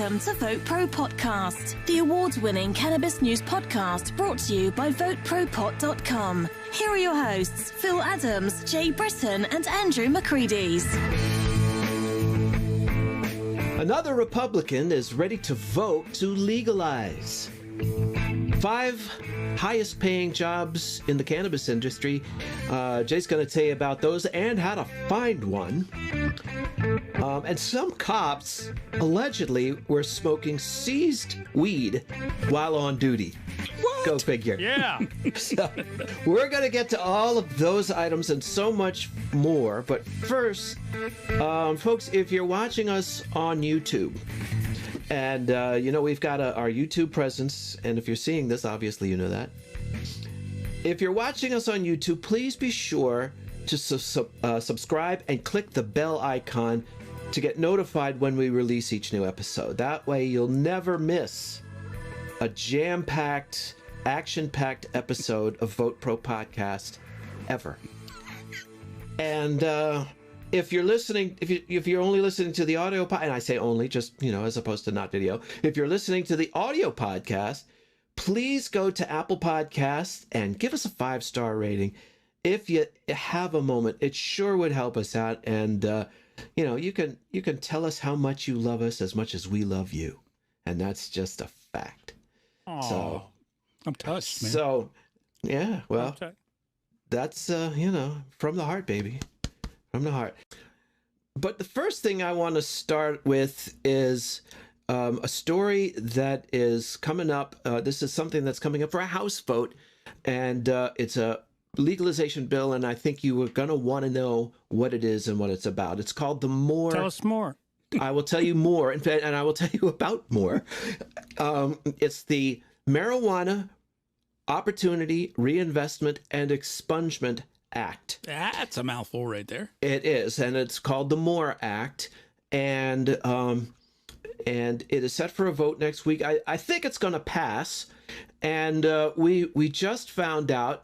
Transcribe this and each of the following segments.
Welcome to Vote Pro Podcast, the award-winning cannabis news podcast brought to you by VoteProPot.com. Here are your hosts, Phil Adams, Jay Britton, and Andrew McCreadys. Another Republican is ready to vote to legalize 5 highest paying jobs in the cannabis industry. Jay's going to tell you about those and how to find one. And some cops allegedly were smoking seized weed while on duty. What? Go figure. Yeah. So we're going to get to all of those items and so much more. But first, folks, if you're watching us on YouTube, and, we've got our YouTube presence, and if you're seeing this, obviously you know that. If you're watching us on YouTube, please be sure to subscribe and click the bell icon to get notified when we release each new episode. That way you'll never miss a jam-packed, action-packed episode of Vote Pro Podcast ever. And if you're listening, if you're only listening to the audio and I say only, just, as opposed to not video, if you're listening to the audio podcast, please go to Apple Podcasts and give us a 5-star rating. If you have a moment, it sure would help us out. And, you can tell us how much you love us as much as we love you. And that's just a fact. Aww. So I'm touched, man. So, yeah, well, that's, from the heart, baby. From the heart. But the first thing I want to start with is a story that is coming up. This is something that's coming up for a House vote, and it's a legalization bill, and I think you are going to want to know what it is and what it's about. It's called the More. Tell us more. I will tell you more, and I will tell you about more. It's the Marijuana Opportunity, Reinvestment, and Expungement Act. That's a mouthful right there. It is, and it's called the MORE Act, and it is set for a vote next week. I think it's going to pass, and we just found out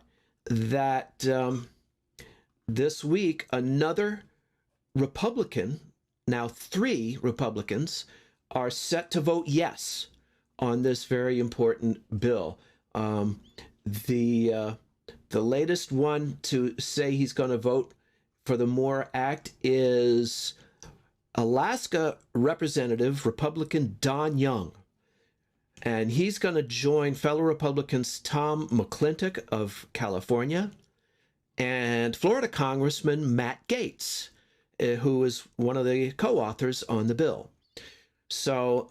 that this week another Republican, now 3 Republicans, are set to vote yes on this very important bill. The latest one to say he's going to vote for the MORE Act is Alaska Representative Republican Don Young. And he's going to join fellow Republicans Tom McClintock of California and Florida Congressman Matt Gaetz, who is one of the co-authors on the bill. So,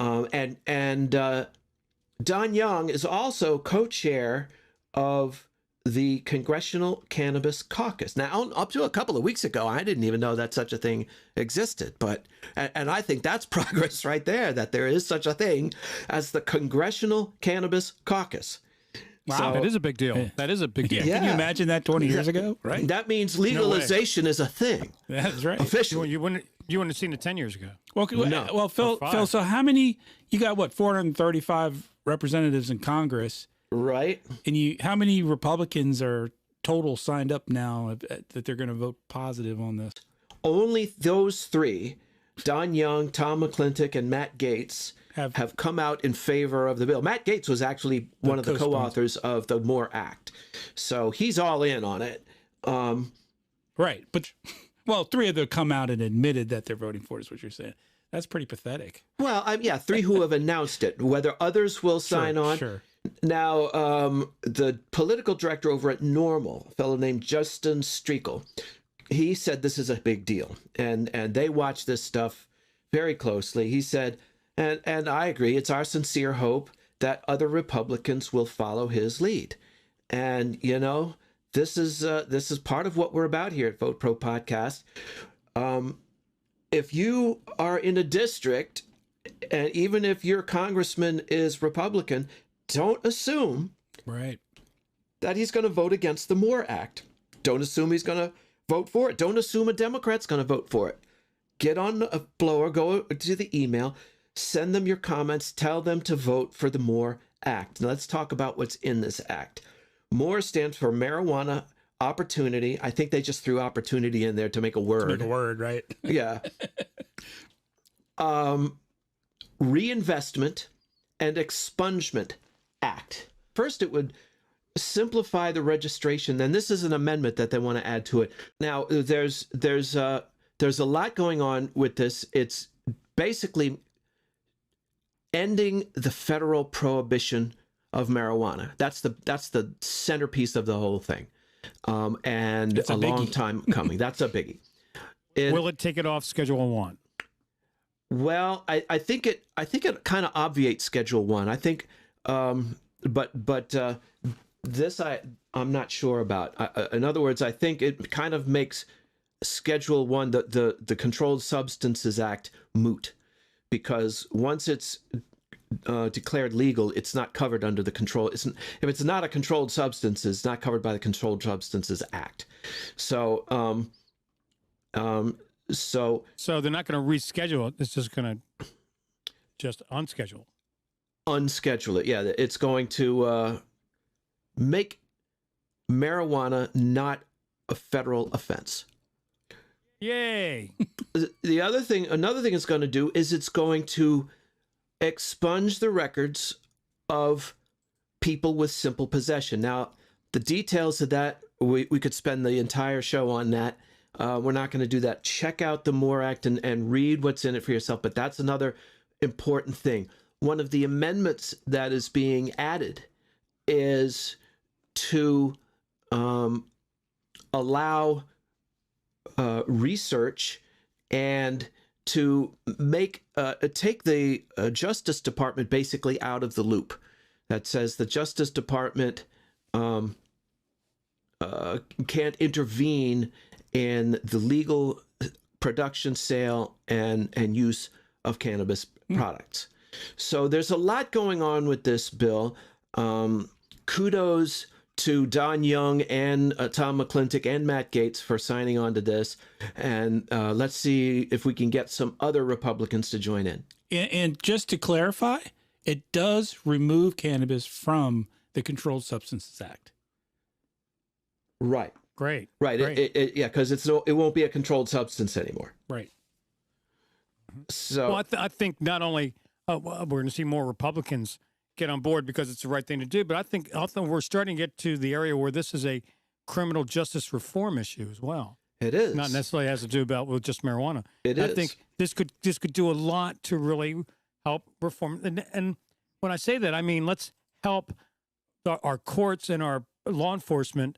Don Young is also co-chair of the Congressional Cannabis Caucus. Now, up to a couple of weeks ago, I didn't even know that such a thing existed. And I think that's progress right there, that there is such a thing as the Congressional Cannabis Caucus. Wow, So, that is a big deal. That is a big deal. Yeah. Can you imagine that 20 years ago? Right. That means legalization is a thing. That's right. Officially. You wouldn't have seen it 10 years ago. No. Well, Phil, so how many, you got 435 representatives in Congress. Right. And how many Republicans are total signed up now that they're going to vote positive on this? Only those 3, Don Young, Tom McClintock, and Matt Gaetz, have come out in favor of the bill. Matt Gaetz was actually one of the co-authors of the MORE Act. So he's all in on it. Right. But, 3 of them come out and admitted that they're voting for it, is what you're saying. That's pretty pathetic. Well, 3 who have announced it. Whether others will sign on. Sure. Now, the political director over at NORML, a fellow named Justin Streekel, he said this is a big deal, and they watch this stuff very closely. He said, and I agree, it's our sincere hope that other Republicans will follow his lead. And, this is part of what we're about here at Vote Pro Podcast. If you are in a district, and even if your congressman is Republican, don't assume that he's going to vote against the MORE Act. Don't assume he's going to vote for it. Don't assume a Democrat's going to vote for it. Get on a blower, go to the email, send them your comments, tell them to vote for the MORE Act. Now, let's talk about what's in this act. MORE stands for Marijuana Opportunity. I think they just threw opportunity in there to make a word. To make a word, right? Yeah. Reinvestment and Expungement Act. First, it would simplify the registration. Then this is an amendment that they want to add to it. Now, there's a lot going on with this. It's basically ending the federal prohibition of marijuana. That's the centerpiece of the whole thing, and a long time coming. That's a biggie. Will it take it off Schedule 1? Well, I think it kind of obviates Schedule 1. I think, but this I'm not sure about. In other words, I think it kind of makes Schedule 1, the Controlled Substances Act, moot, because once it's declared legal, it's not covered under the control. If it's not a controlled substance, it's not covered by the Controlled Substances Act. So they're not going to reschedule it. It's just going to unschedule. Unschedule it. Yeah, it's going to make marijuana not a federal offense. Yay! Another thing it's going to do is it's going to expunge the records of people with simple possession. Now, the details of that, we could spend the entire show on that. We're not going to do that. Check out the MORE Act and read what's in it for yourself. But that's another important thing. One of the amendments that is being added is to allow research and to take the Justice Department basically out of the loop. That says the Justice Department can't intervene in the legal production, sale, and use of cannabis products. So there's a lot going on with this bill. Kudos to Don Young and Tom McClintock and Matt Gaetz for signing on to this. And let's see if we can get some other Republicans to join in. And just to clarify, it does remove cannabis from the Controlled Substances Act. Right. Great. Right. Great. Yeah, because it won't be a controlled substance anymore. Right. So well, I think not only we're going to see more Republicans get on board because it's the right thing to do, but I think also we're starting to get to the area where this is a criminal justice reform issue as well. It is. Not necessarily has to do with just marijuana. It is. I think this could do a lot to really help reform. And when I say that, I mean let's help our courts and our law enforcement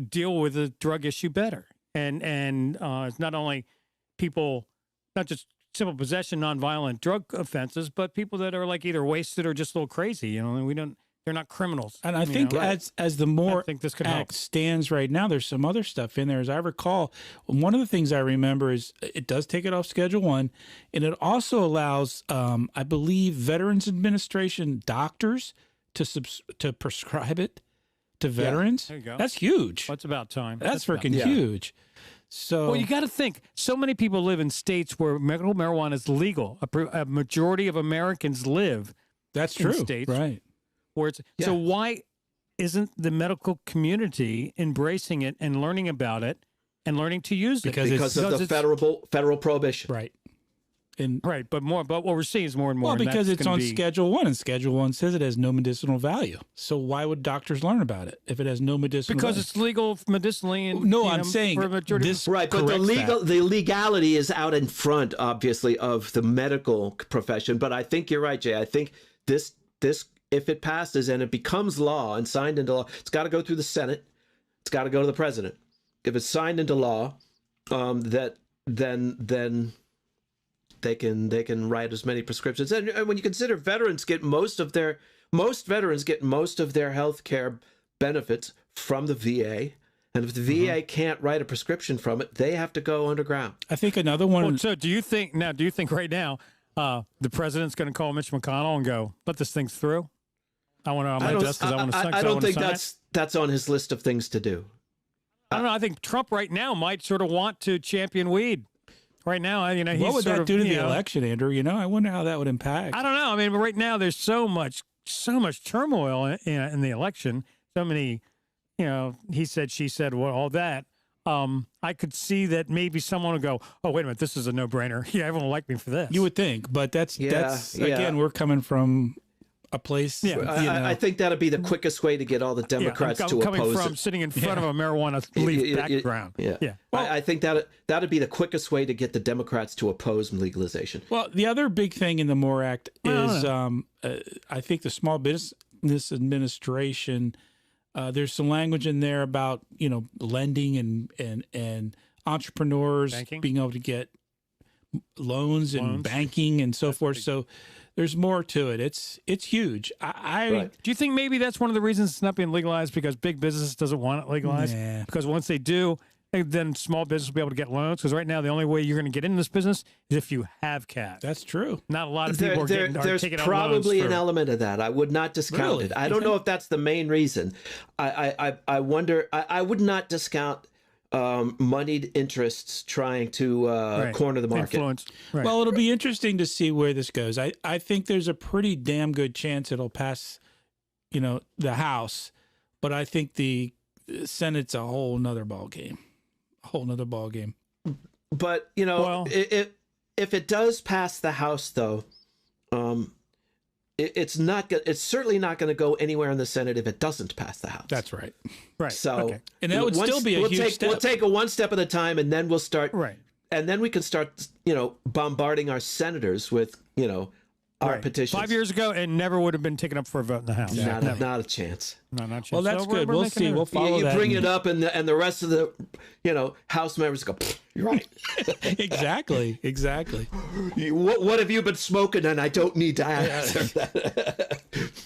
deal with the drug issue better. And it's not only people, not just simple possession, nonviolent drug offenses, but people that are like either wasted or just a little crazy. You know, they're not criminals. And I think as the MORE Act stands right now, there's some other stuff in there. As I recall, one of the things I remember is it does take it off Schedule 1, and it also allows, I believe, Veterans Administration doctors to prescribe it to veterans. There you go. That's huge. That's about time. That's freaking huge. So, well, you got to think. So many people live in states where medical marijuana is legal. A majority of Americans live. That's true. In states, right? Where it's so. Why isn't the medical community embracing it and learning about it and learning to use it? Because of the federal prohibition. Right. But what we're seeing is more and more. Well, because it's on Schedule 1, and Schedule 1 says it has no medicinal value. So why would doctors learn about it if it has no medicinal value? Because it's legal medicinally. And, I'm saying this right, but the legality is out in front, obviously, of the medical profession. But I think you're right, Jay. I think this if it passes and it becomes law and signed into law, it's got to go through the Senate. It's got to go to the president. If it's signed into law, then they can write as many prescriptions. And when you consider veterans get most veterans get most of their health care benefits from the VA. And if the VA can't write a prescription from it, they have to go underground. I think another one. Well, so do you think right now the president's going to call Mitch McConnell and go, let this thing through? I don't think that's on his list of things to do. I don't know. I think Trump right now might sort of want to champion weed. Right now, he's what would that do to the election, Andrew? I wonder how that would impact. I don't know. I mean, right now there's so much turmoil in the election. So many, he said, she said, all that. I could see that maybe someone would go, oh, wait a minute, this is a no-brainer. Yeah, everyone will like me for this. You would think, but that's again, we're coming from a place. Yeah, I think that'd be the quickest way to get all the Democrats to coming oppose from it. sitting in front of a marijuana leaf background. Yeah. Well, I think that'd be the quickest way to get the Democrats to oppose legalization. Well, the other big thing in the MORE Act is I think the Small Business Administration. There's some language in there about lending and entrepreneurs being able to get loans and banking and so forth. So there's more to it. It's huge. Do you think maybe that's one of the reasons it's not being legalized, because big business doesn't want it legalized? Nah. Because once they do, then small business will be able to get loans. Because right now, the only way you're going to get into this business is if you have cash. That's true. Not a lot of people are taking out loans. There's probably an element of that. I would not discount it. I don't know if that's the main reason. I wonder. I would not discount moneyed interests trying to corner the market. Right. Well, it'll be interesting to see where this goes. I think there's a pretty damn good chance it'll pass, the House, but I think the Senate's a whole nother ball game. But if it does pass the House, though, it's certainly not going to go anywhere in the Senate if it doesn't pass the House. That's right. Right. So, and that would still be a huge step. We'll take it one step at a time, and then we'll start. Right. And then we can start, bombarding our senators with, our petitions. 5 years ago, it never would have been taken up for a vote in the House. Not a chance. No, not a chance. Well, that's good. We'll see. We'll follow that. You bring it up, and the rest of the, House members go, you're right. Exactly. What have you been smoking? And I don't need to answer that.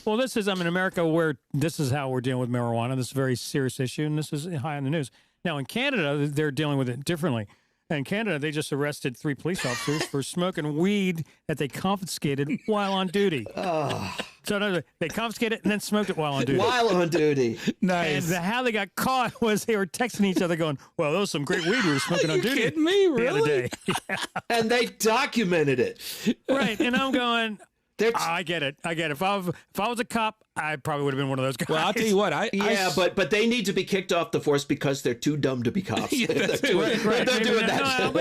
Well, this is, in America, where this is how we're dealing with marijuana. This is a very serious issue, and this is high on the news. Now, in Canada, they're dealing with it differently. In Canada, they just arrested 3 police officers for smoking weed that they confiscated while on duty. So they confiscated it and then smoked it while on duty. While on duty. Nice. And how they got caught was they were texting each other going, well, that was some great weed we were smoking on duty. Are you kidding me? Really? The other day. Yeah. And they documented it. Right. And I'm going... I get it. If I was a cop, I probably would have been one of those guys. Well, I'll tell you what. But they need to be kicked off the force because they're too dumb to be cops. They're doing that.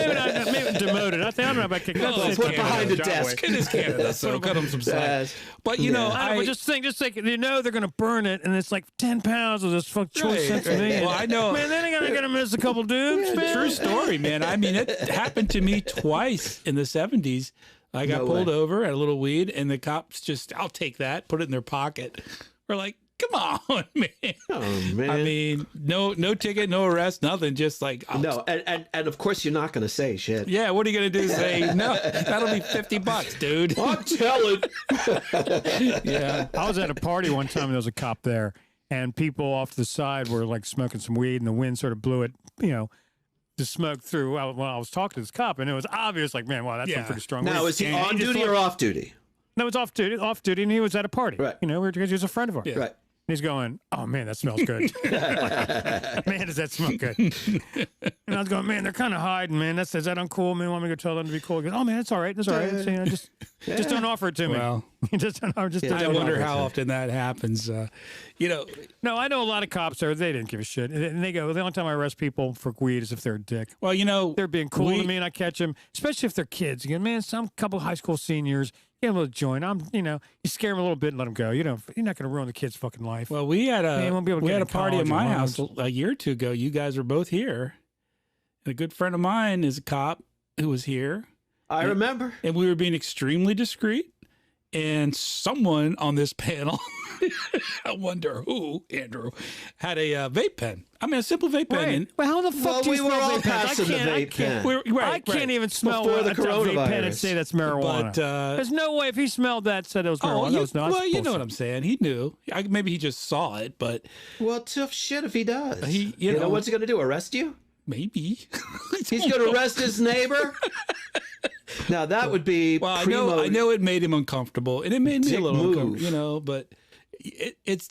Maybe demoted. I don't know about kicked off. Put behind the desk. It is Canada, so cut them some slack. But just think, they're going to burn it, and it's like 10 pounds of this choice sensitive. Well, I know. Man, then they're going to miss a couple dudes. True story, man. It happened to me twice in the 70s. I got pulled over at a little weed, and the cops just, I'll take that, put it in their pocket. We're like, come on, man. Oh, man. No ticket, no arrest, nothing. Just like, no. And of course, you're not going to say shit. Yeah. What are you going to do? Say, no, that'll be $50, dude. I'm telling. Yeah. I was at a party one time, and there was a cop there, and people off to the side were like smoking some weed, and the wind sort of blew it, the smoke through while I was talking to this cop, and it was obvious, like, man, wow, that's some pretty strong. Now, is he on duty or off duty? No, it's off duty, and he was at a party. Right. Because he was a friend of ours. Yeah. Right. And he's going, oh, man, that smells good. Man, does that smell good. And I was going, man, they're kind of hiding, man. Is that uncool? Man, want me to go tell them to be cool? He goes, oh, man, that's all right. That's all right. So, just don't offer it to me. Well, I wonder how often that happens. No, I know a lot of cops they didn't give a shit. And they go, the only time I arrest people for weed is if they're a dick. Well, they're being cool to me, and I catch them, especially if they're kids. You go, man, some couple of high school seniors, get them a little joint. You scare them a little bit and let them go. You're not going to ruin the kid's fucking life. Well, we had a party at my house a year or two ago. You guys were both here. And a good friend of mine is a cop who was here. I remember. And we were being extremely discreet. And someone on this panel, I wonder who, Andrew, had a vape pen. A simple vape pen. Right. Well, how the fuck do you smell vape pens? The vape pen. I can't even smell the vape pen and say that's marijuana. But, there's no way if he smelled that, said it was marijuana. You know what I'm saying. He knew. Maybe he just saw it, but... Well, tough shit if he does. You know what's he going to do, arrest you? Maybe. He's going to arrest his neighbor? Now, that would be I know it made him uncomfortable, and it made me a little uncomfortable, but it's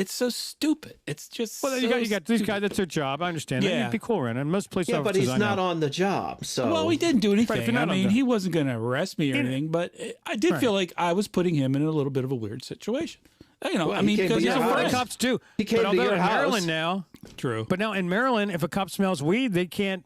so stupid. It's just you got these guys, that's their job. I understand. Yeah. It'd be cool, right? And most police officers but he's not on the job, so... Well, he didn't do anything. Right, he wasn't going to arrest me or anything, but I did feel like I was putting him in a little bit of a weird situation. You know, Well, I mean, because he's a friend. The cops do. He came but to your in house. Maryland now, true. But now in Maryland, if a cop smells weed, they can't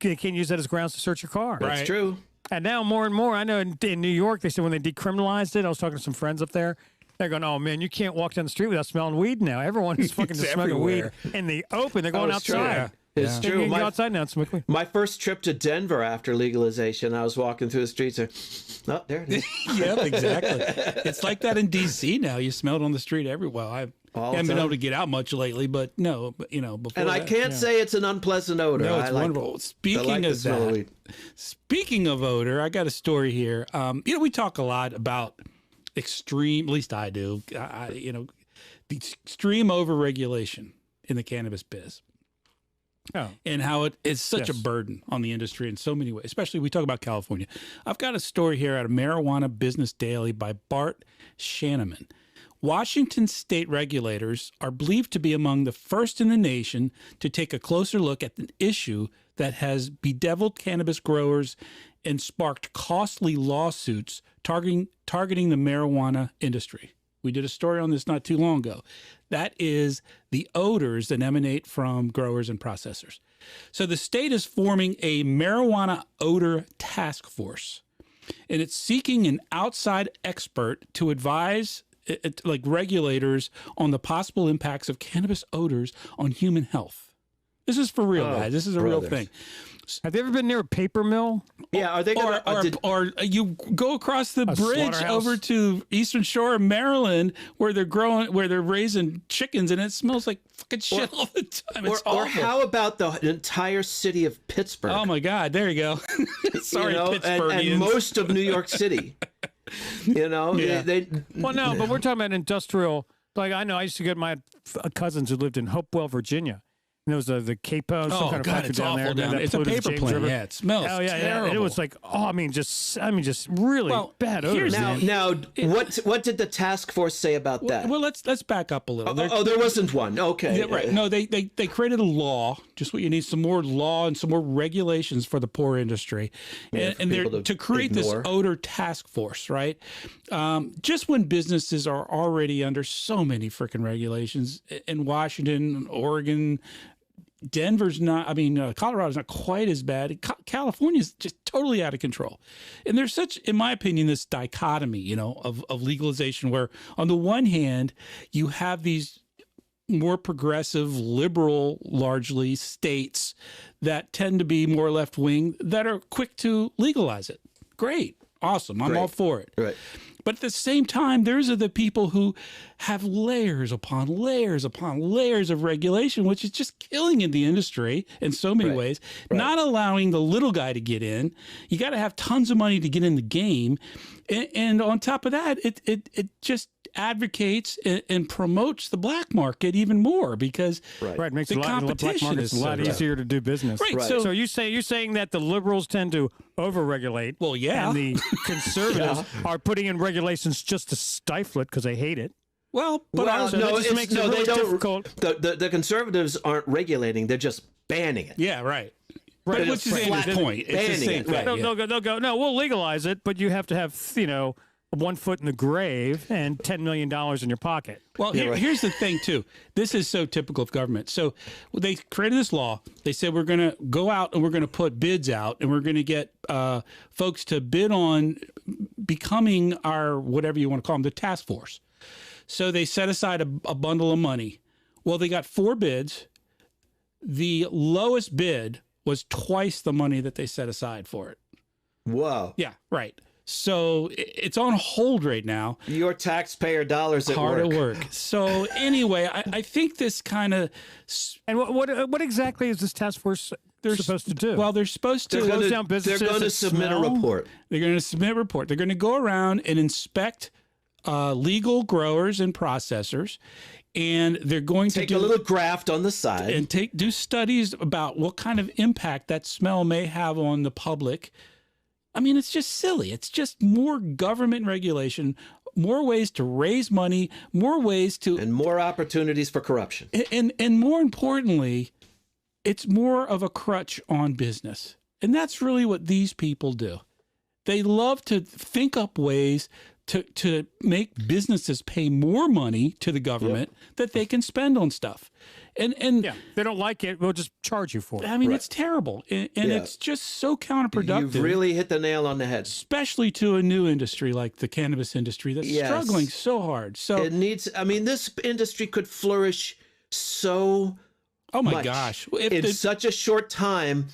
use that as grounds to search your car. That's true. And now more and more, I know in New York, they said when they decriminalized it, I was talking to some friends up there. They're going, oh man, you can't walk down the street without smelling weed now. Everyone is fucking just smelling weed in the open. They're going outside. It's true. You can go outside now and smoke weed. My first trip to Denver after legalization, I was walking through the streets. Oh, there it is. Yep, exactly. It's like that in D.C. now. You smell it on the street everywhere. I haven't been able to get out much lately, but you know, before and I can't say it's an unpleasant odor. No, it's I wonderful. Like, Speaking of odor, I got a story here. You know, we talk a lot about extreme, at least I do, you know, the extreme overregulation in the cannabis biz. Oh. And how it is such a burden on the industry in so many ways, especially we talk about California. I've got a story here out of Marijuana Business Daily by Bart Shanneman. Washington state regulators are believed to be among the first in the nation to take a closer look at an issue that has bedeviled cannabis growers and sparked costly lawsuits targeting the marijuana industry. We did a story on this not too long ago. That is the odors that emanate from growers and processors. So the state is forming a marijuana odor task force, and it's seeking an outside expert to advise like regulators on the possible impacts of cannabis odors on human health. This is for real, guys. This is a real thing. Have you ever been near a paper mill? Yeah, are they going or you go across the bridge over to Eastern Shore of Maryland where they're raising chickens and it smells like fucking shit all the time. It's awful. Or how about the entire city of Pittsburgh? Oh my God, there you go. Sorry, Pittsburghians. And most of New York City. You know, but we're talking about industrial. Like I know, I used to get my cousins who lived in Hopewell, Virginia. And there was the capo, some kind of factory down there. Down there. It's a paper plant. Yeah, it smells terrible. And it was like, just really bad odor. Now, what did the task force say about that? Well, let's back up a little. There wasn't one. Okay, right. No, they created a law. Just what you need, some more law and some more regulations for the pour industry, and they're to create this odor task force, right? Just when businesses are already under so many freaking regulations in Washington, Oregon. Denver's not, Colorado's not quite as bad. California's just totally out of control. And there's such, in my opinion, this dichotomy, of legalization where on the one hand, you have these more progressive, liberal, largely states that tend to be more left-wing that are quick to legalize it. Great. Awesome. I'm all for it. Right. But at the same time, there's the people who have layers upon layers upon layers of regulation, which is just killing in the industry in so many ways, not allowing the little guy to get in. You got to have tons of money to get in the game. And on top of that, it just advocates and promotes the black market even more because makes the competition is a lot easier to do business. Right. So you're saying that the liberals tend to overregulate. Well, yeah. And the conservatives are putting in regulations just to stifle it because they hate it. Well, they don't. The conservatives aren't regulating; they're just banning it. Yeah, right. Right, which is Andy's point. It's the same thing. They'll go. No, we'll legalize it, but you have to have 1 foot in the grave and $10 million in your pocket. Well, here's the thing, too. This is so typical of government. So they created this law. They said we're going to go out and we're going to put bids out and we're going to get folks to bid on becoming our, whatever you want to call them, the task force. So they set aside a bundle of money. Well, they got 4 bids. The lowest bid was twice the money that they set aside for it. Wow. Yeah, right. So it's on hold right now. Your taxpayer dollars at hard work. at work. So anyway, I think this kind of... And what exactly is this task force supposed to do? Well, they're supposed to... close down businesses. They're going to submit a report. They're going to submit a report. They're going to go around and inspect legal growers and processors. And they're going to take a little graft on the side and do studies about what kind of impact that smell may have on the public. I mean, it's just silly. It's just more government regulation, more ways to raise money, more ways to... And more opportunities for corruption. And more importantly, it's more of a crutch on business. And that's really what these people do. They love to think up ways to make businesses pay more money to the government that they can spend on stuff. And yeah, they don't like it, we'll just charge you for it. I mean, it's terrible. And it's just so counterproductive. You've really hit the nail on the head. Especially to a new industry like the cannabis industry that's struggling so hard. So it needs, I mean, this industry could flourish so gosh. In such a short time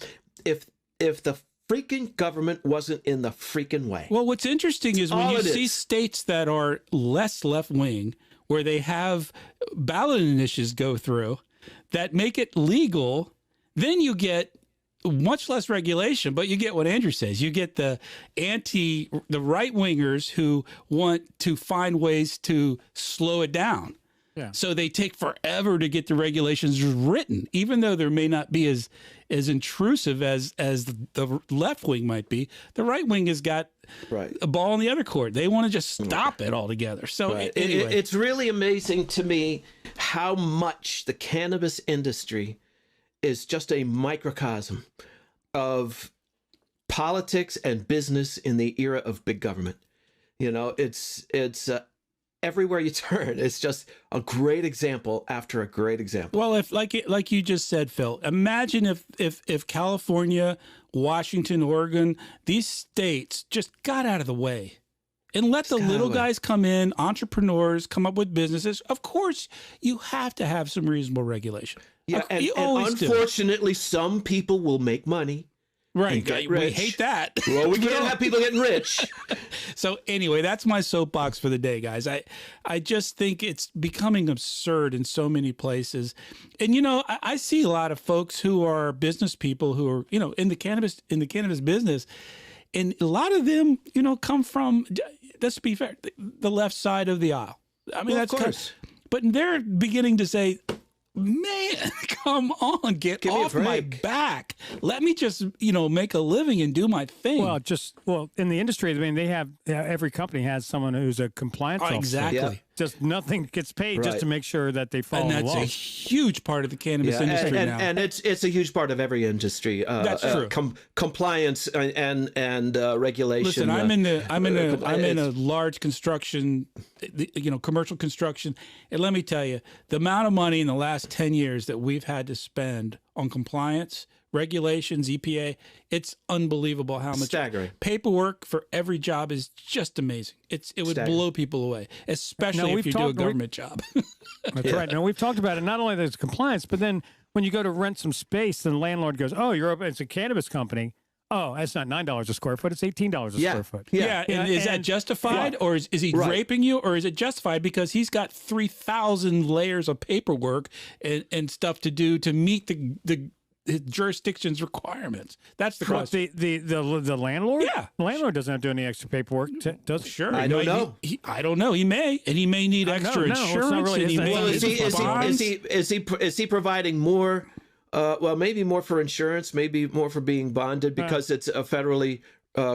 if the freaking government wasn't in the freaking way. Well, what's interesting is when you see states that are less left-wing, where they have ballot initiatives go through that make it legal, then you get much less regulation, but you get what Andrew says. You get the right-wingers who want to find ways to slow it down. Yeah. So they take forever to get the regulations written, even though there may not be as intrusive as the left wing might be. The right wing has got a ball in the other court. They want to just stop it altogether. So anyway. It's really amazing to me how much the cannabis industry is just a microcosm of politics and business in the era of big government. You know, it's everywhere you turn. It's just a great example after a great example. Well, if like you just said, Phil, imagine if California, Washington, Oregon, these states just got out of the way and let the little guys come in, entrepreneurs come up with businesses. Of course, you have to have some reasonable regulation. Yeah, and unfortunately, some people will make money. Right. We hate that. Well, we can't have people getting rich. So anyway, that's my soapbox for the day, guys. I just think it's becoming absurd in so many places. And, you know, I see a lot of folks who are business people who are, you know, in the cannabis business. And a lot of them, you know, come from, let's be fair, the left side of the aisle. I mean, that's of course. But they're beginning to say, man, come on, get off my back. Let me just, you know, make a living and do my thing. Well, in the industry, I mean, they have, every company has someone who's a compliance officer. Exactly. Yeah. Just nothing gets paid just to make sure that they follow the law. And that's a huge part of the cannabis industry now. And it's a huge part of every industry. That's true. Compliance and regulation. Listen, I'm in a large construction, you know, commercial construction, and let me tell you, the amount of money in the last 10 years that we've had to spend on compliance, regulations, EPA, it's unbelievable how much paperwork for every job is just amazing. It would blow people away, especially if you do a government job. That's right. Now, we've talked about it. Not only there's compliance, but then when you go to rent some space, and the landlord goes, "Oh, it's a cannabis company. Oh, it's not $9 a square foot; it's $18 a square foot." Yeah. And is that justified, or is he raping you, or is it justified because he's got 3,000 layers of paperwork and stuff to do to meet the jurisdiction's requirements? That's the question. The landlord? Yeah. The landlord doesn't have to do any extra paperwork, does he? Sure. I don't know. I don't know. He may, and he may need extra insurance. Is he providing more? Well, maybe more for insurance, maybe more for being bonded because it's a federally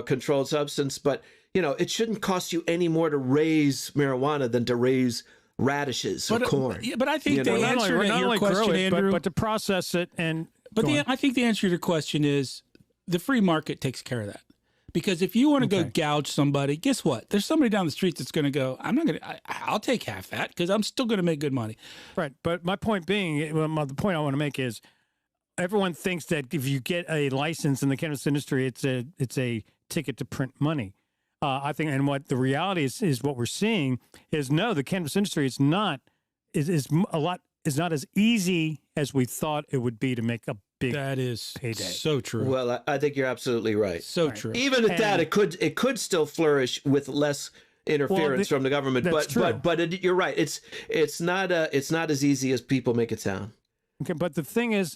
controlled substance. But, you know, it shouldn't cost you any more to raise marijuana than to raise radishes or corn. Yeah, but I think the answer to your question, Andrew, but to process it and. But I think the answer to your question is the free market takes care of that. Because if you want to go gouge somebody, guess what? There's somebody down the street that's going to go, I'll take half that because I'm still going to make good money. Right. But my point being, the point I want to make is everyone thinks that if you get a license in the cannabis industry, it's a ticket to print money. I think, and what the reality is what we're seeing is no, the cannabis industry is not as easy as we thought it would be to make a big payday. So true. Well, I think you're absolutely right. So true. Even at that, it could still flourish with less interference from the government. But you're right. It's not as easy as people make it sound. Okay, but the thing is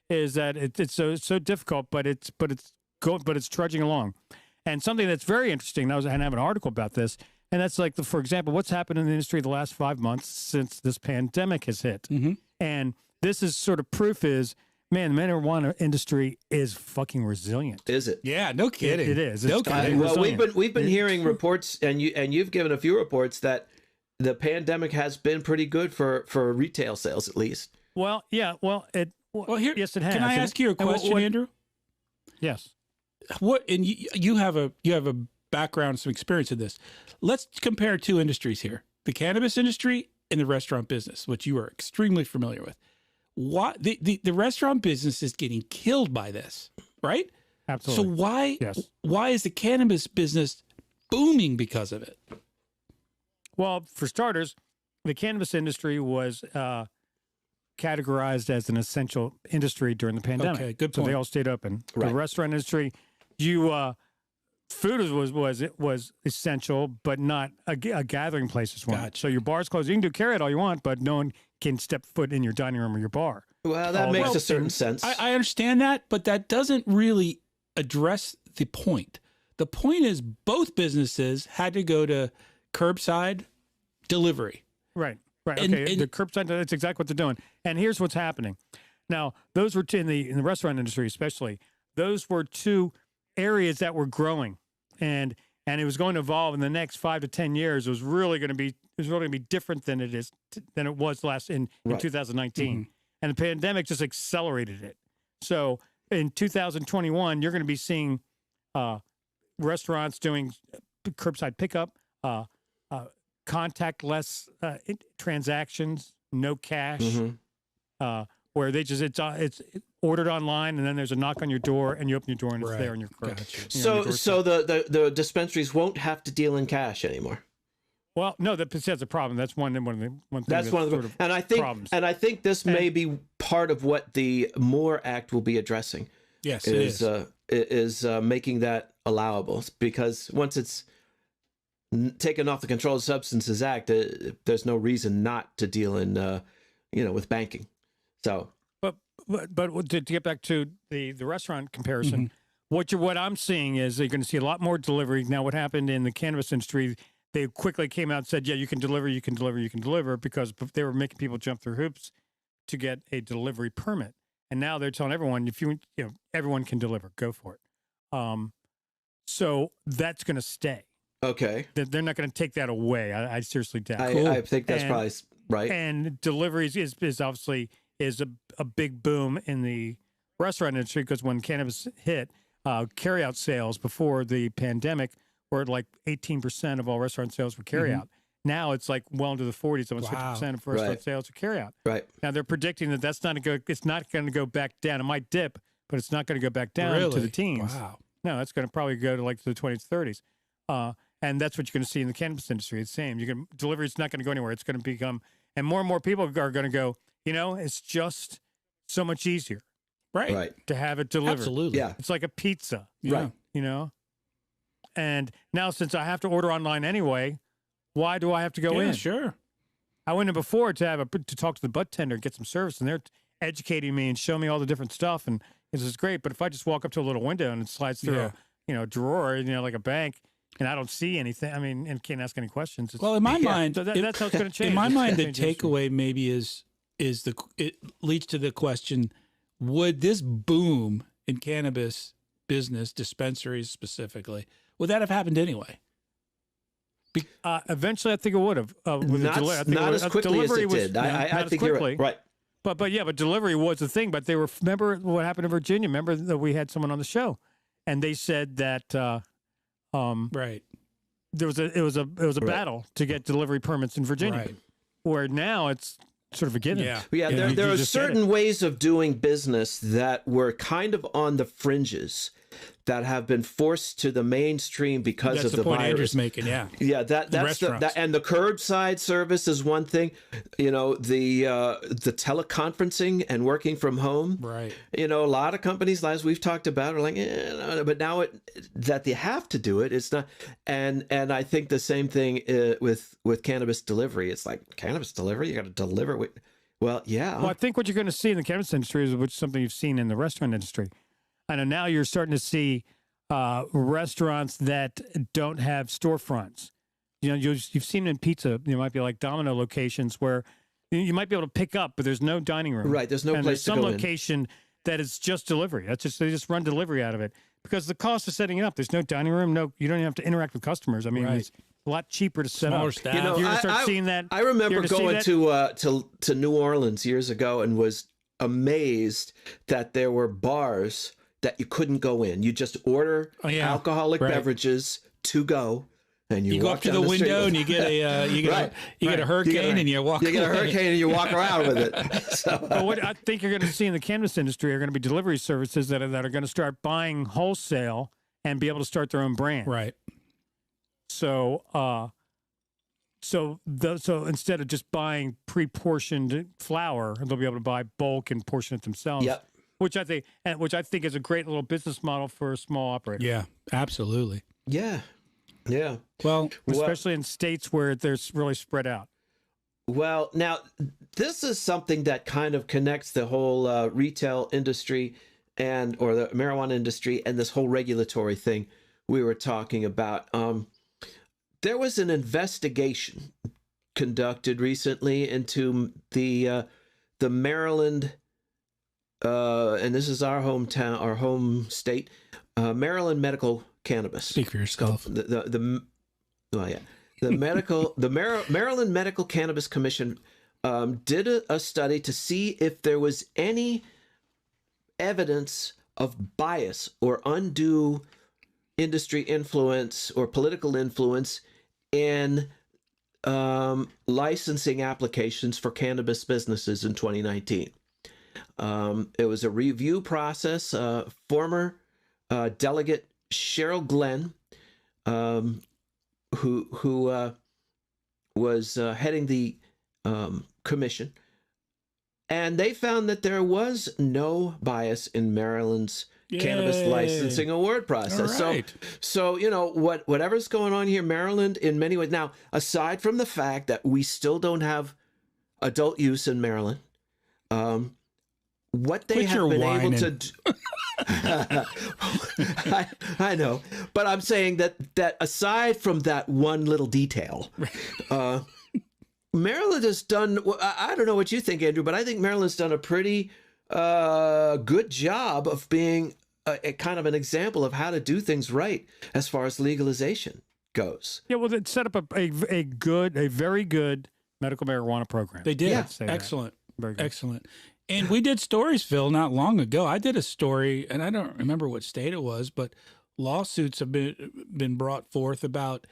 that it's so difficult, but it's trudging along. And something that's very interesting, I have an article about this, and that's like, for example, what's happened in the industry the last 5 months since this pandemic has hit. Mm-hmm. And this is sort of proof is, man, the marijuana industry is fucking resilient. Is it? Yeah, no kidding. It is. No kidding. Well, we've been hearing reports, and you've given a few reports that the pandemic has been pretty good for retail sales, at least. Well, yeah. Yes, it has. Can I ask you a question, Andrew? Yes. what, and you have a background, some experience in this. Let's compare two industries here: the cannabis industry and the restaurant business, which you are extremely familiar with. What the restaurant business is getting killed by this, right? Absolutely. So why is the cannabis business booming because of it? Well, for starters, the cannabis industry was categorized as an essential industry during the pandemic. Okay, good point. So they all stayed open. Right. The restaurant industry, food was essential, but not a gathering place as well. Gotcha. So your bar's closed. You can do carry out all you want, but no one can step foot in your dining room or your bar. Well, that makes a certain sense. I understand that, but that doesn't really address the point. The point is both businesses had to go to curbside delivery. Right. Right. And- Okay. and- The curbside, that's exactly what they're doing. And here's what's happening. Now, those were in the restaurant industry, especially, those were two areas that were growing, and it was going to evolve in the next 5 to 10 years. It was really going to be different than it was in 2019. Mm-hmm. And the pandemic just accelerated it. So in 2021, you're going to be seeing restaurants doing curbside pickup, contactless transactions, no cash, where they just it's ordered online, and then there's a knock on your door, and you open your door, and it's there in your crib. So the dispensaries won't have to deal in cash anymore. Well, no, that's a problem. That's one thing. That's one of the and I think this may be part of what the MORE Act will be addressing. Yes, is making that allowable, because once it's taken off the Controlled Substances Act, there's no reason not to deal in with banking. So, but to get back to the restaurant comparison, what I'm seeing is you're going to see a lot more delivery. Now, what happened in the cannabis industry? They quickly came out and said, yeah, you can deliver, because they were making people jump through hoops to get a delivery permit. And now they're telling everyone, everyone can deliver, go for it. So that's going to stay. Okay. They're not going to take that away. I seriously doubt. I think that's probably right. And deliveries is obviously a big boom in the restaurant industry, because when cannabis hit, carryout sales before the pandemic were like 18% of all restaurant sales were carryout. Now it's like well into the 40s, almost 50% of restaurant sales are carryout. Right. Now they're predicting that it's not going to go back down. It might dip, but it's not going to go back down to the teens. Wow. No, it's going to probably go to like the 20s, 30s. And that's what you're going to see in the cannabis industry. It's the same. Delivery is not going to go anywhere. It's going to become, and more people are going to go, it's just so much easier. Right. To have it delivered. Absolutely. Yeah. It's like a pizza. Right. And now, since I have to order online anyway, why do I have to go in? Sure. I went in before to talk to the bud tender and get some service, and they're educating me and showing me all the different stuff, and this is great. But if I just walk up to a little window and it slides through a drawer, like a bank, and I don't see anything, and can't ask any questions. Well, in my mind, so that's how it's going to change. In my mind, the takeaway maybe it leads to the question: would this boom in cannabis business, dispensaries specifically, would that have happened anyway? Eventually, I think it would have. Not as quickly as it did. I think you're right. But delivery was the thing. But remember what happened in Virginia. Remember that we had someone on the show, and they said that right. It was a battle to get delivery permits in Virginia, where now it's sort of a given. Yeah. There are certain ways of doing business that were kind of on the fringes, that have been forced to the mainstream because of the point virus. Andrew's making, yeah. That's and the curbside service is one thing. The teleconferencing and working from home. Right. A lot of companies, as we've talked about, are like, but now that they have to do it, it's not. And I think the same thing with cannabis delivery. It's like, cannabis delivery, you got to deliver it. Well, yeah. Well, I think what you're going to see in the cannabis industry is something you've seen in the restaurant industry. I know now you're starting to see restaurants that don't have storefronts. You've seen in pizza, there might be like Domino locations where you might be able to pick up, but there's no dining room. Right, there's no place to go in. There's some location that is just delivery. They just run delivery out of it, because the cost of setting it up, there's no dining room, you don't even have to interact with customers. I mean, it's a lot cheaper to set up. Staff. You're going to start seeing that. I remember going to New Orleans years ago and was amazed that there were bars that you couldn't go in. You just order alcoholic beverages to go. And you go up to the window and you get a hurricane and you walk. You get a hurricane and you walk around with it. So, but what I think you're going to see in the cannabis industry are going to be delivery services that are going to start buying wholesale and be able to start their own brand. Right. So, so instead of just buying pre-portioned flour, they'll be able to buy bulk and portion it themselves. Yep. Which I think is a great little business model for a small operator. Yeah, absolutely. Yeah. Yeah. Well, especially in states where they're really spread out. Well, now this is something that kind of connects the whole retail industry or the marijuana industry and this whole regulatory thing we were talking about. There was an investigation conducted recently into the Maryland, and this is our hometown, our home state, Maryland medical cannabis. Speak for yourself. The Maryland Medical Cannabis Commission did a study to see if there was any evidence of bias or undue industry influence or political influence in licensing applications for cannabis businesses in 2019. It was a review process. Former delegate Cheryl Glenn, who was heading the commission, and they found that there was no bias in Maryland's cannabis licensing award process. Right. So you know whatever's going on here, Maryland in many ways. Now, aside from the fact that we still don't have adult use in Maryland, what they have been able to do, I know, but I'm saying that aside from that one little detail, Maryland has done, I don't know what you think, Andrew, but I think Maryland's done a pretty good job of being a kind of an example of how to do things right as far as legalization goes. Yeah, well, they set up a very good medical marijuana program. They did. Yeah. Excellent. Very good. Excellent. And we did stories, Phil, not long ago. I did a story, and I don't remember what state it was, but lawsuits have been brought forth about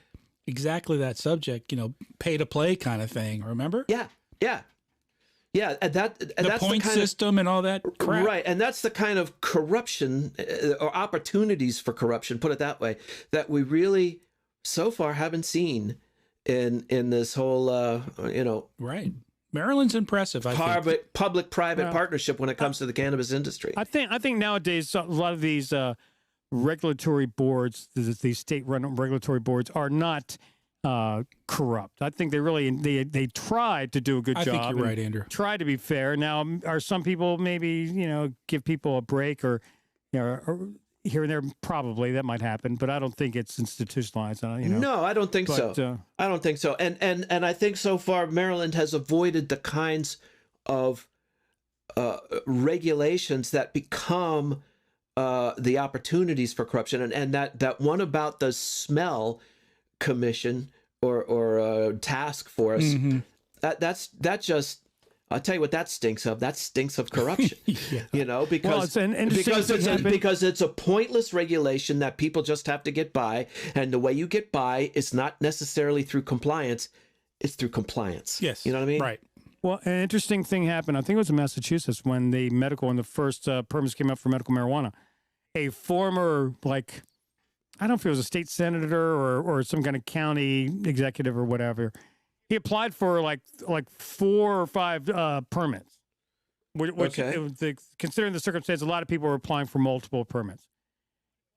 exactly that subject, pay to play kind of thing. Remember? Yeah. And that's the point system and all that crap. Right. And that's the kind of corruption or opportunities for corruption, put it that way, that we really so far haven't seen in this whole, Right. Maryland's impressive. I think. Public-private partnership when it comes to the cannabis industry. I think nowadays a lot of these regulatory boards, these state-run regulatory boards, are not corrupt. I think they try to do a good job. I think you're right, Andrew. Try to be fair. Now, are some people maybe give people a break or here and there? Probably that might happen, but I don't think it's institutionalized. No, I don't think so. I don't think so. And I think so far Maryland has avoided the kinds of regulations that become the opportunities for corruption. And that one about the smell commission or task force, mm-hmm. that just, I'll tell you what that stinks of. That stinks of corruption. Yeah. Because it's a pointless regulation that people just have to get by, and the way you get by is not necessarily through compliance; it's through compliance. Yes, you know what I mean. Right. Well, an interesting thing happened. I think it was in Massachusetts when the first permits came up for medical marijuana. A former, I don't know if it was a state senator or some kind of county executive or whatever. He applied for like 4 or 5 permits, which considering the circumstance, a lot of people were applying for multiple permits.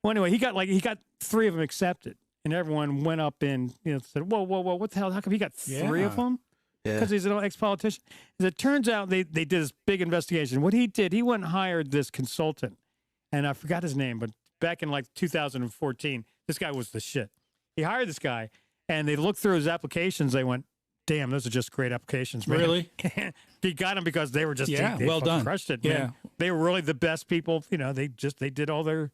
Well, anyway, he got 3 of them accepted, and everyone went up and said, "Whoa, what the hell? How come he got 3 of them?" Because he's an ex-politician. As it turns out, they did this big investigation. What he did, he went and hired this consultant, and I forgot his name, but back in 2014, this guy was the shit. He hired this guy, and they looked through his applications. They went, damn, those are just great applications, man. Really? He got them because they were just they well done, crushed it. Yeah, man. They were really the best people. They did all their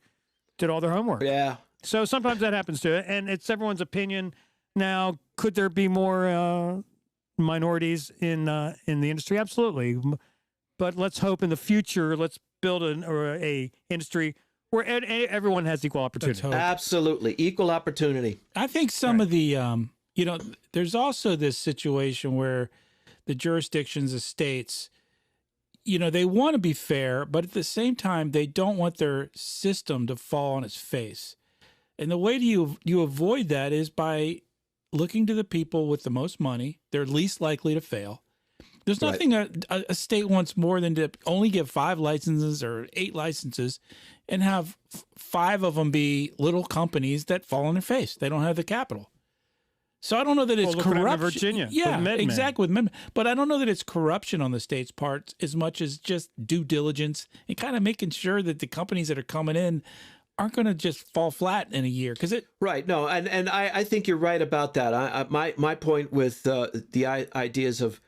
homework. Yeah. So sometimes that happens to it, and it's everyone's opinion. Now, could there be more minorities in the industry? Absolutely, but let's hope in the future. Let's build a industry where everyone has equal opportunity. Absolutely. Equal opportunity. I think some of the, there's also this situation where the jurisdictions, the states, they want to be fair, but at the same time, they don't want their system to fall on its face. And the way you avoid that is by looking to the people with the most money. They're least likely to fail. There's nothing a state wants more than to only give 5 licenses or 8 licenses and have 5 of them be little companies that fall on their face. They don't have the capital. So I don't know that it's corruption. In Virginia, yeah, exactly. With but I don't know that it's corruption on the state's part as much as just due diligence and kind of making sure that the companies that are coming in aren't going to just fall flat in a year. Right. No, and I think you're right about that. My point with the ideas of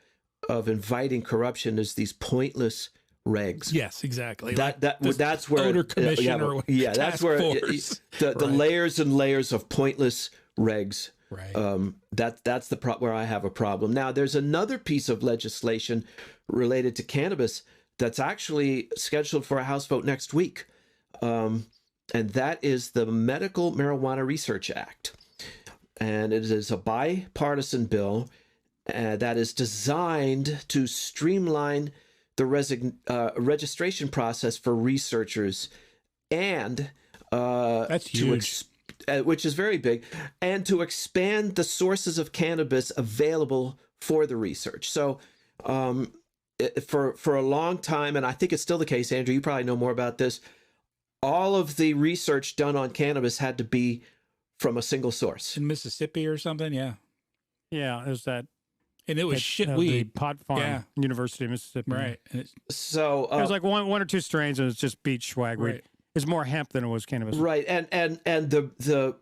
inviting corruption is these pointless regs. Yes, exactly. That's where odor commission that's where the layers and layers of pointless regs. Right. That's where I have a problem. Now, there's another piece of legislation related to cannabis that's actually scheduled for a House vote next week, and that is the Medical Marijuana Research Act, and it is a bipartisan bill that is designed to streamline the registration process for researchers, and that's huge. Which is very big, and to expand the sources of cannabis available for the research. So for a long time, and I think it's still the case, Andrew, you probably know more about this, all of the research done on cannabis had to be from a single source. In Mississippi or something, yeah. Yeah, there's that. And it was shit weed. The Pot Farm, University of Mississippi. Right. So it was like one or two strains, and it's just beach swag weed. It's more hemp than it was cannabis. Right, and the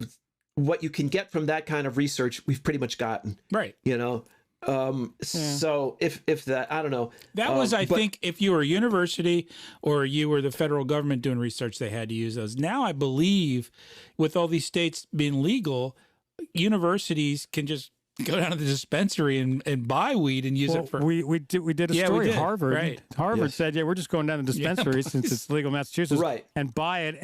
what you can get from that kind of research, we've pretty much gotten. Right. So if that, I don't know. That was, I think, if you were a university or you were the federal government doing research, they had to use those. Now, I believe, with all these states being legal, universities can just go down to the dispensary and buy weed and use it for. We did a story. Harvard, right. Harvard said, we're just going down to the dispensary since it's legal in Massachusetts, right, and buy it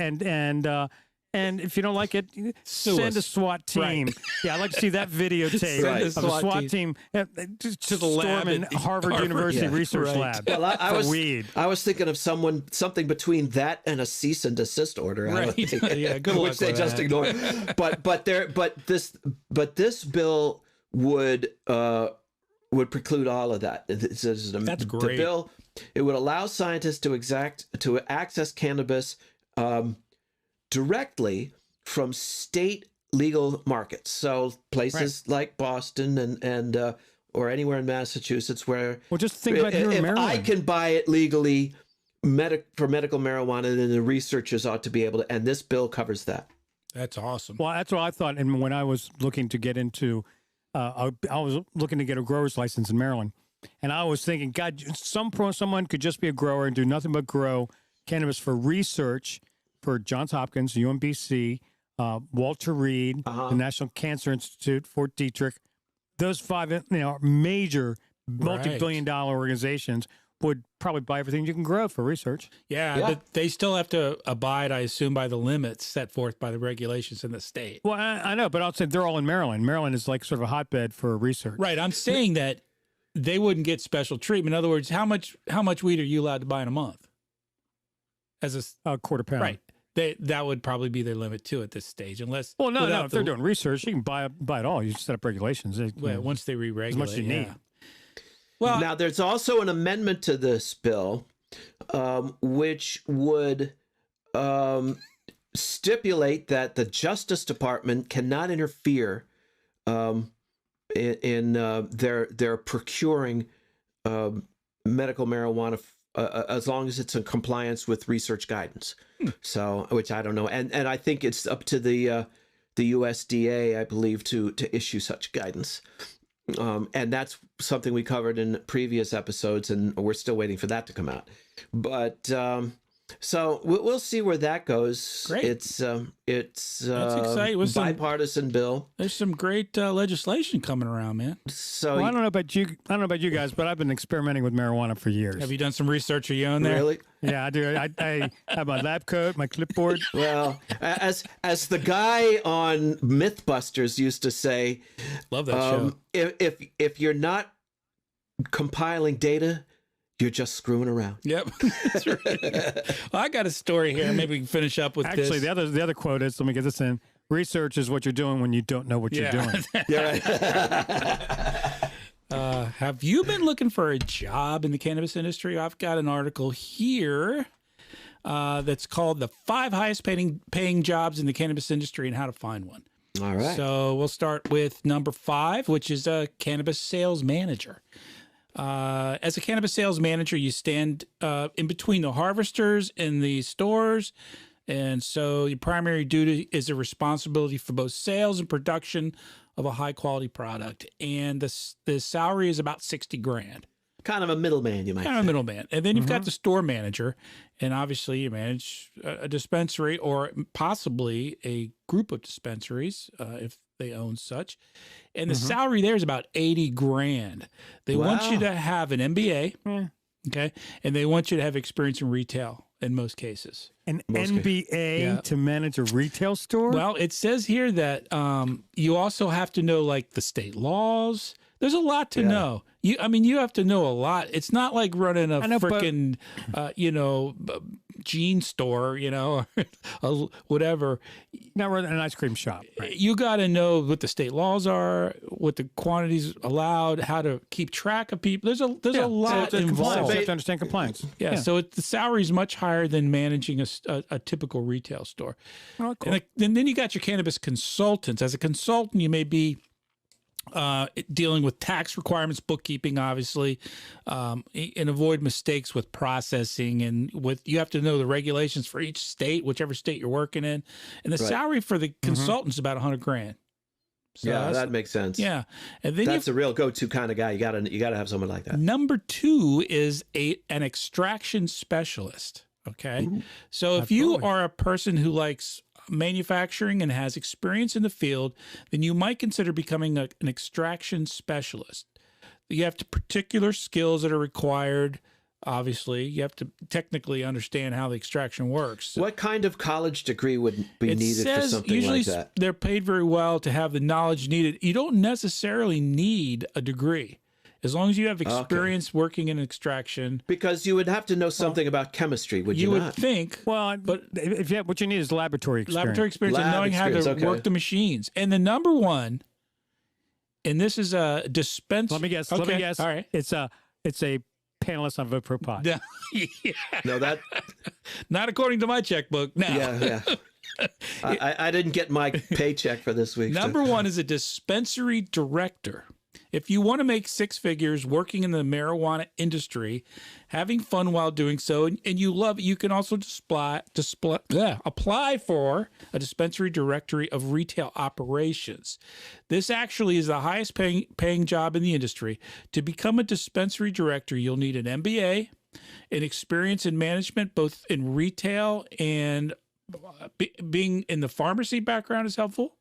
and if you don't like it, send a SWAT team. Right. Yeah, I'd like to see that videotape of a SWAT team to the lab in Harvard University Research Lab. Well, I was thinking of something between that and a cease and desist order. Right. Yeah, good luck which they just ignored. But this bill would preclude all of that. That's great. The bill, it would allow scientists to access cannabis directly from state legal markets. So places like Boston and or anywhere in Massachusetts where. Well, just think about here in Maryland. I can buy it legally for medical marijuana, then the researchers ought to be able to, and this bill covers that. That's awesome. Well, that's what I thought. And when I was looking to get into, I was looking to get a grower's license in Maryland. And I was thinking, God, someone could just be a grower and do nothing but grow cannabis for research for Johns Hopkins, UMBC, Walter Reed, the National Cancer Institute, Fort Detrick. Those 5 major multi-billion-dollar organizations would probably buy everything you can grow for research. Yeah, but they still have to abide, I assume, by the limits set forth by the regulations in the state. Well, I know, but I'll say they're all in Maryland. Maryland is like sort of a hotbed for research. Right. I'm saying that they wouldn't get special treatment. In other words, how much weed are you allowed to buy in a month? As a quarter pound. Right. That would probably be their limit too at this stage, unless. Well, no. If they're doing research, you can buy it all. You set up regulations. Once they re-regulate, as much as you need. Well, now there's also an amendment to this bill, which would stipulate that the Justice Department cannot interfere in their procuring medical marijuana as long as it's in compliance with research guidance. So, which I don't know, and I think it's up to the USDA, I believe, to issue such guidance. And that's something we covered in previous episodes, and we're still waiting for that to come out. But So we'll see where that goes. Great. It's exciting. With bipartisan bill. There's some great legislation coming around, man. So I don't know about you. I don't know about you guys, but I've been experimenting with marijuana for years. Have you done some research of your own there? Really? Yeah, I do. I have my lab coat, my clipboard. Well, as the guy on MythBusters used to say, love that show. If you're not compiling data, you're just screwing around. Yep. That's right. Well, I got a story here. Maybe we can finish up with Actually, this. the other quote is, let me get this in. Research is what you're doing when you don't know what you're doing. Yeah, right. Have you been looking for a job in the cannabis industry? I've got an article here that's called The 5 Highest Paying Jobs in the Cannabis Industry and How to Find One. All right. So we'll start with number 5, which is a cannabis sales manager. As a cannabis sales manager, you stand in between the harvesters and the stores. And so your primary duty is a responsibility for both sales and production of a high quality product. And the salary is about $60,000. Kind of a middleman, you might say. Kind of a middleman. And then you've got the store manager. And obviously you manage a dispensary or possibly a group of dispensaries if they own such. And the salary there is about $80,000. They want you to have an MBA, okay, and they want you to have experience in retail in most cases. An MBA to manage a retail store? Well, it says here that you also have to know like the state laws. There's a lot to know. You have to know a lot. It's not like running a freaking, jean store, or whatever. Not running an ice cream shop. Right. You got to know what the state laws are, what the quantities allowed, how to keep track of people. There's a lot involved. You have to understand compliance. Yeah. So the salary is much higher than managing a typical retail store. Oh, cool. And then you got your cannabis consultants. As a consultant, you may be dealing with tax requirements, bookkeeping, obviously, and avoid mistakes with processing. And you have to know the regulations for each state, whichever state you're working in. And the salary for the consultant's about $100,000. So that makes sense. Yeah, and then that's a real go-to kind of guy. You gotta have someone like that. Number 2 is an extraction specialist. Okay, so if you are a person who likes manufacturing and has experience in the field, then you might consider becoming an extraction specialist. You have particular skills that are required. Obviously, you have to technically understand how the extraction works. What kind of college degree would be needed for something like that? They're paid very well to have the knowledge needed. You don't necessarily need a degree. As long as you have experience working in extraction. Because you would have to know something about chemistry, would you not? You would think. Well, but what you need is laboratory experience. Laboratory experience and knowing how to work the machines. And the number 1, and this is a dispense. Let me guess. All right. It's a panelist on Vote Pro Pod. Yeah. No, that. Not according to my checkbook. No. Yeah. I didn't get my paycheck for this week. Number 1 is a dispensary director. If you want to make 6 figures working in the marijuana industry, having fun while doing so, and you love it, you can also apply for a dispensary directory of retail operations. This actually is the highest paying job in the industry. To become a dispensary director, you'll need an MBA, an experience in management, both in retail and being in the pharmacy background is helpful.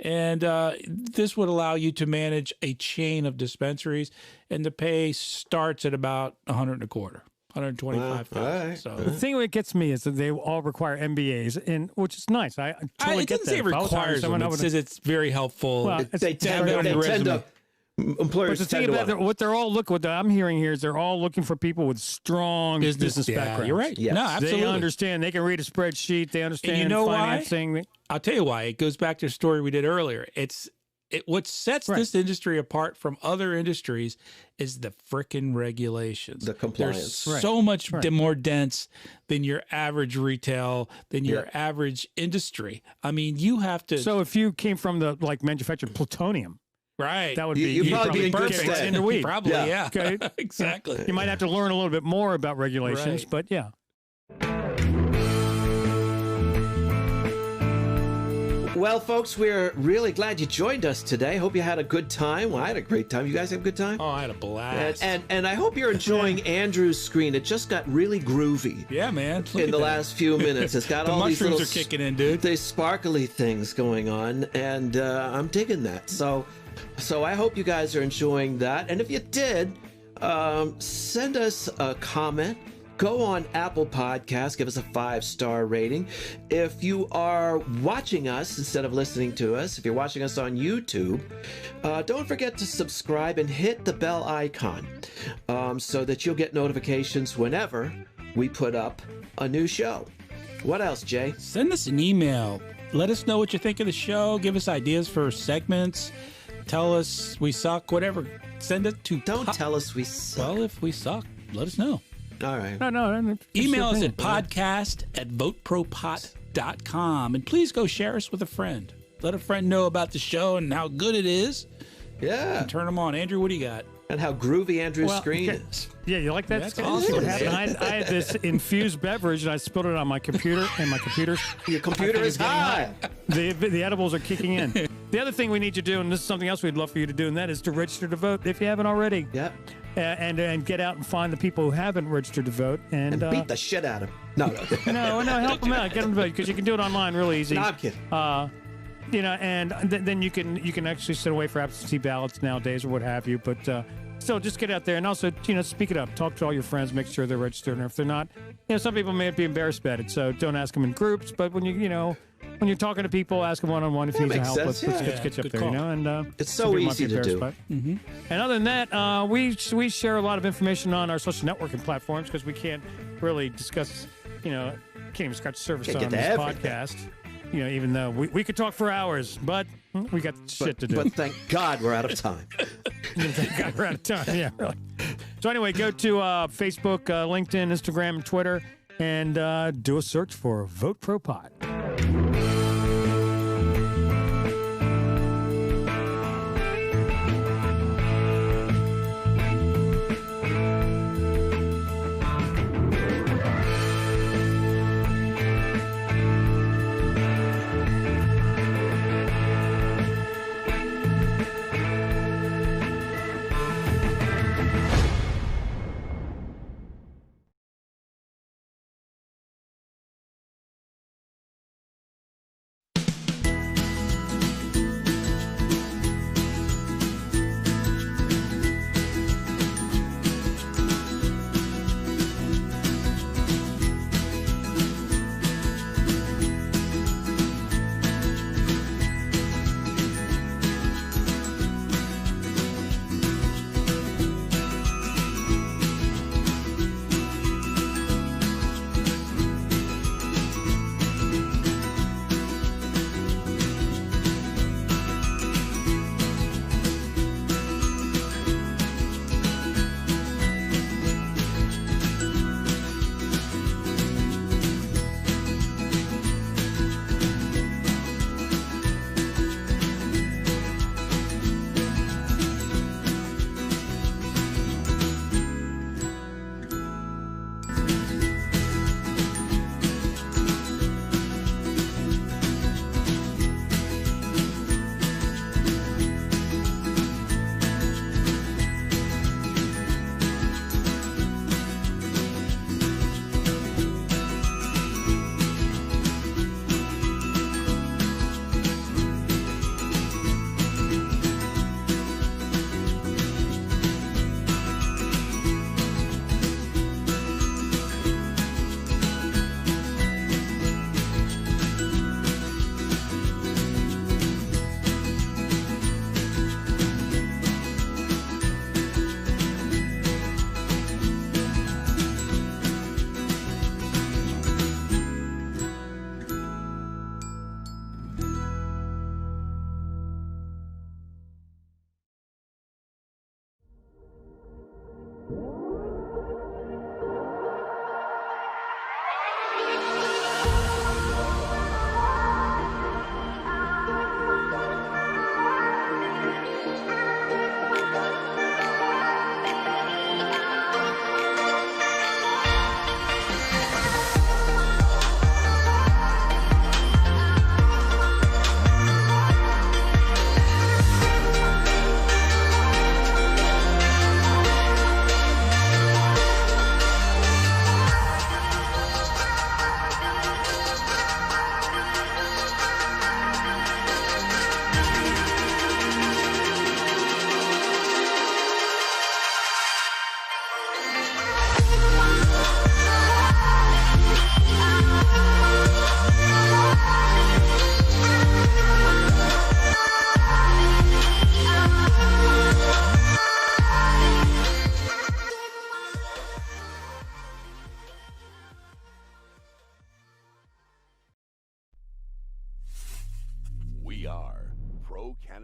And this would allow you to manage a chain of dispensaries, and the pay starts at about $125,000. Right. So the thing that gets me is that they all require MBAs, and which is nice. I totally it get doesn't that. say it requires them. It says it's very helpful. Well, they tend to. Employers but the thing about what they're all looking, what I'm hearing here is they're all looking for people with strong business backgrounds. You're right. Yes. No, absolutely. They understand. They can read a spreadsheet. They understand financing. Why? I'll tell you why. It goes back to the story we did earlier. What sets this industry apart from other industries is the frickin' regulations. The compliance. They're so much more dense than your average retail, than your average industry. I mean, you have to. So if you came from the manufactured plutonium. Right. That would be you'd probably be in good stead. In weed. Probably, yeah. Okay. Exactly. You might have to learn a little bit more about regulations, but yeah. Well, folks, we're really glad you joined us today. Hope you had a good time. Well, I had a great time. You guys have a good time? Oh, I had a blast. And I hope you're enjoying Andrew's screen. It just got really groovy. Yeah, man. In the last few minutes. It's got all these little... mushrooms are kicking in, dude. These sparkly things going on, and I'm digging that. So I hope you guys are enjoying that. And if you did, send us a comment. Go on Apple Podcasts, give us a 5-star rating. If you are watching us instead of listening to us, if you're watching us on YouTube, don't forget to subscribe and hit the bell icon so that you'll get notifications whenever we put up a new show. What else, Jay? Send us an email. Let us know what you think of the show. Give us ideas for segments. Tell us we suck, whatever. Send it to... Don't tell us we suck. Well, if we suck, let us know. All right. No. Email us at podcast@votepropot.com. And please go share us with a friend. Let a friend know about the show and how good it is. Yeah. And turn them on. Andrew, what do you got? And how groovy Andrew's screen is. Yeah, you like that? That's awesome. What happened? I had this infused beverage and I spilled it on my computer, and my computer... Your computer is high. The edibles are kicking in. The other thing we need you to do, and this is something else we'd love for you to do, and that is to register to vote if you haven't already. Yep. And get out and find the people who haven't registered to vote. And beat the shit out of them. No, help them out. Get them to vote, because you can do it online really easy. No, I'm kidding. And then you can actually sit away for absentee ballots nowadays or what have you. But still, just get out there and also, speak it up. Talk to all your friends. Make sure they're registered. And if they're not, some people may be embarrassed about it. So don't ask them in groups. But when when you're talking to people, ask them one-on-one if you need some help. Let's get you up there, And it's so easy to do. Mm-hmm. And other than that, we share a lot of information on our social networking platforms because we can't really discuss, can't even scratch the surface on this podcast. Even though we could talk for hours, but we got shit to do. But thank God we're out of time. Thank God we're out of time. Yeah, really. So anyway, go to Facebook, LinkedIn, Instagram, and Twitter, and do a search for Vote Pro Pot.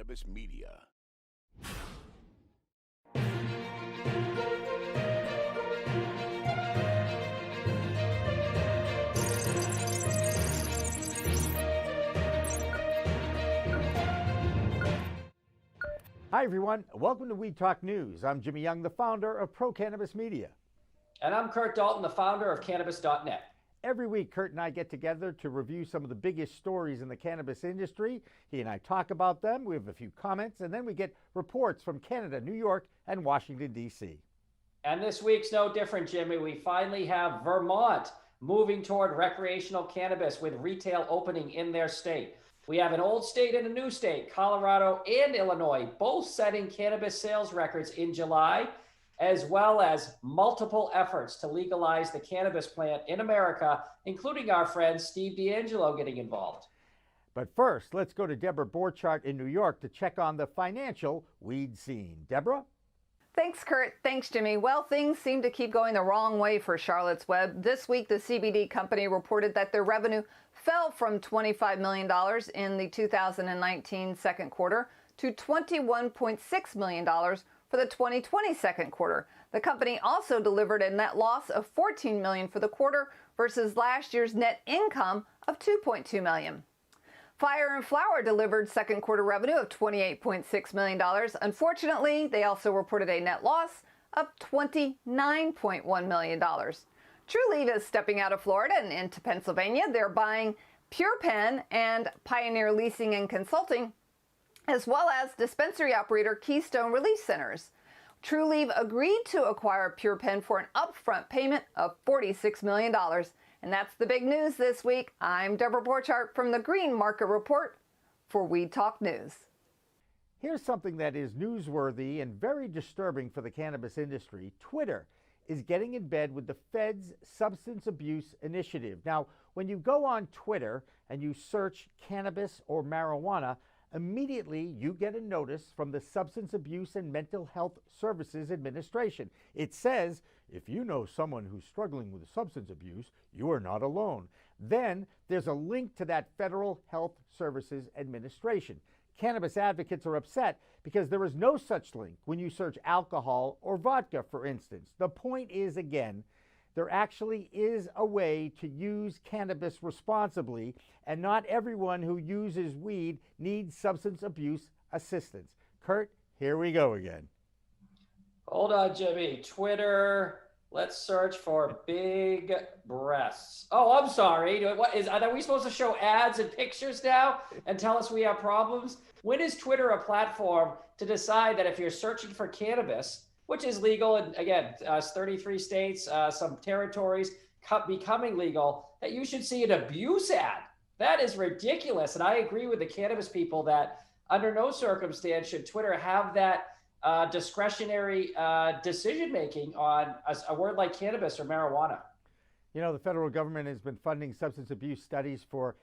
Cannabis Media. Hi, everyone. Welcome to Weed Talk News. I'm Jimmy Young, the founder of Pro Cannabis Media. And I'm Curt Dalton, the founder of Cannabis.net. Every week, Curt and I get together to review some of the biggest stories in the cannabis industry. He and I talk about them. We have a few comments, and then we get reports from Canada, New York, and Washington, D.C. And this week's no different, Jimmy. We finally have Vermont moving toward recreational cannabis with retail opening in their state. We have an old state and a new state, Colorado and Illinois, both setting cannabis sales records in July, as well as multiple efforts to legalize the cannabis plant in America, including our friend Steve D'Angelo getting involved. But first, let's go to Deborah Borchardt in New York to check on the financial weed scene. Deborah? Thanks, Curt. Thanks, Jimmy. Well, things seem to keep going the wrong way for Charlotte's Web. This week, the CBD company reported that their revenue fell from $25 million in the 2019 second quarter to $21.6 million for the 2020 second quarter. The company also delivered a net loss of $14 million for the quarter versus last year's net income of $2.2 million. Fire and Flower delivered second quarter revenue of $28.6 million. Unfortunately, they also reported a net loss of $29.1 million. Trulieve is stepping out of Florida and into Pennsylvania. They're buying PurePen and Pioneer Leasing and Consulting, as well as dispensary operator Keystone Release Centers. Trulieve agreed to acquire PurePen for an upfront payment of $46 million. And that's the big news this week. I'm Deborah Borchardt from the Green Market Report for Weed Talk News. Here's something that is newsworthy and very disturbing for the cannabis industry. Twitter is getting in bed with the Fed's substance abuse initiative. Now, when you go on Twitter and you search cannabis or marijuana, immediately you get a notice from the Substance Abuse and Mental Health Services Administration. It says, if you know someone who's struggling with substance abuse, you are not alone. Then there's a link to that Federal Health Services Administration. Cannabis advocates are upset because there is no such link when you search alcohol or vodka, for instance. The point is, again, there actually is a way to use cannabis responsibly, and not everyone who uses weed needs substance abuse assistance. Curt, here we go again. Hold on, Jimmy. Twitter. Let's search for big breasts. Oh, I'm sorry. Are we supposed to show ads and pictures now and tell us we have problems? When is Twitter a platform to decide that if you're searching for cannabis, which is legal in, again, 33 states, some territories becoming legal, that you should see an abuse ad? That is ridiculous. And I agree with the cannabis people that under no circumstance should Twitter have that discretionary decision-making on a word like cannabis or marijuana. You know, the federal government has been funding substance abuse studies for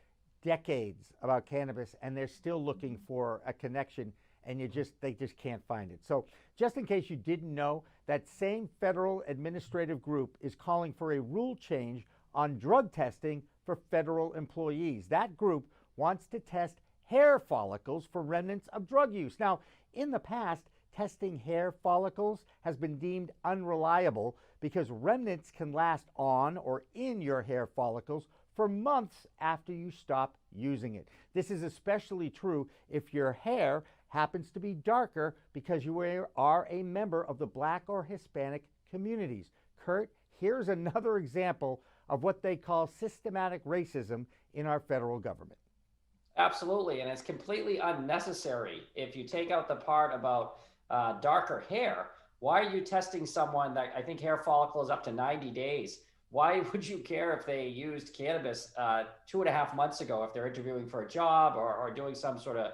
decades about cannabis, and they're still looking for a connection, and they just can't find it. So just in case you didn't know, that same federal administrative group is calling for a rule change on drug testing for federal employees. That group wants to test hair follicles for remnants of drug use. Now, in the past, testing hair follicles has been deemed unreliable because remnants can last on or in your hair follicles for months after you stop using it. This is especially true if your hair happens to be darker because you are a member of the Black or Hispanic communities. Curt, here's another example of what they call systematic racism in our federal government. Absolutely, and it's completely unnecessary. If you take out the part about darker hair, why are you testing someone that I think hair follicle is up to 90 days? Why would you care if they used cannabis 2.5 months ago if they're interviewing for a job or doing some sort of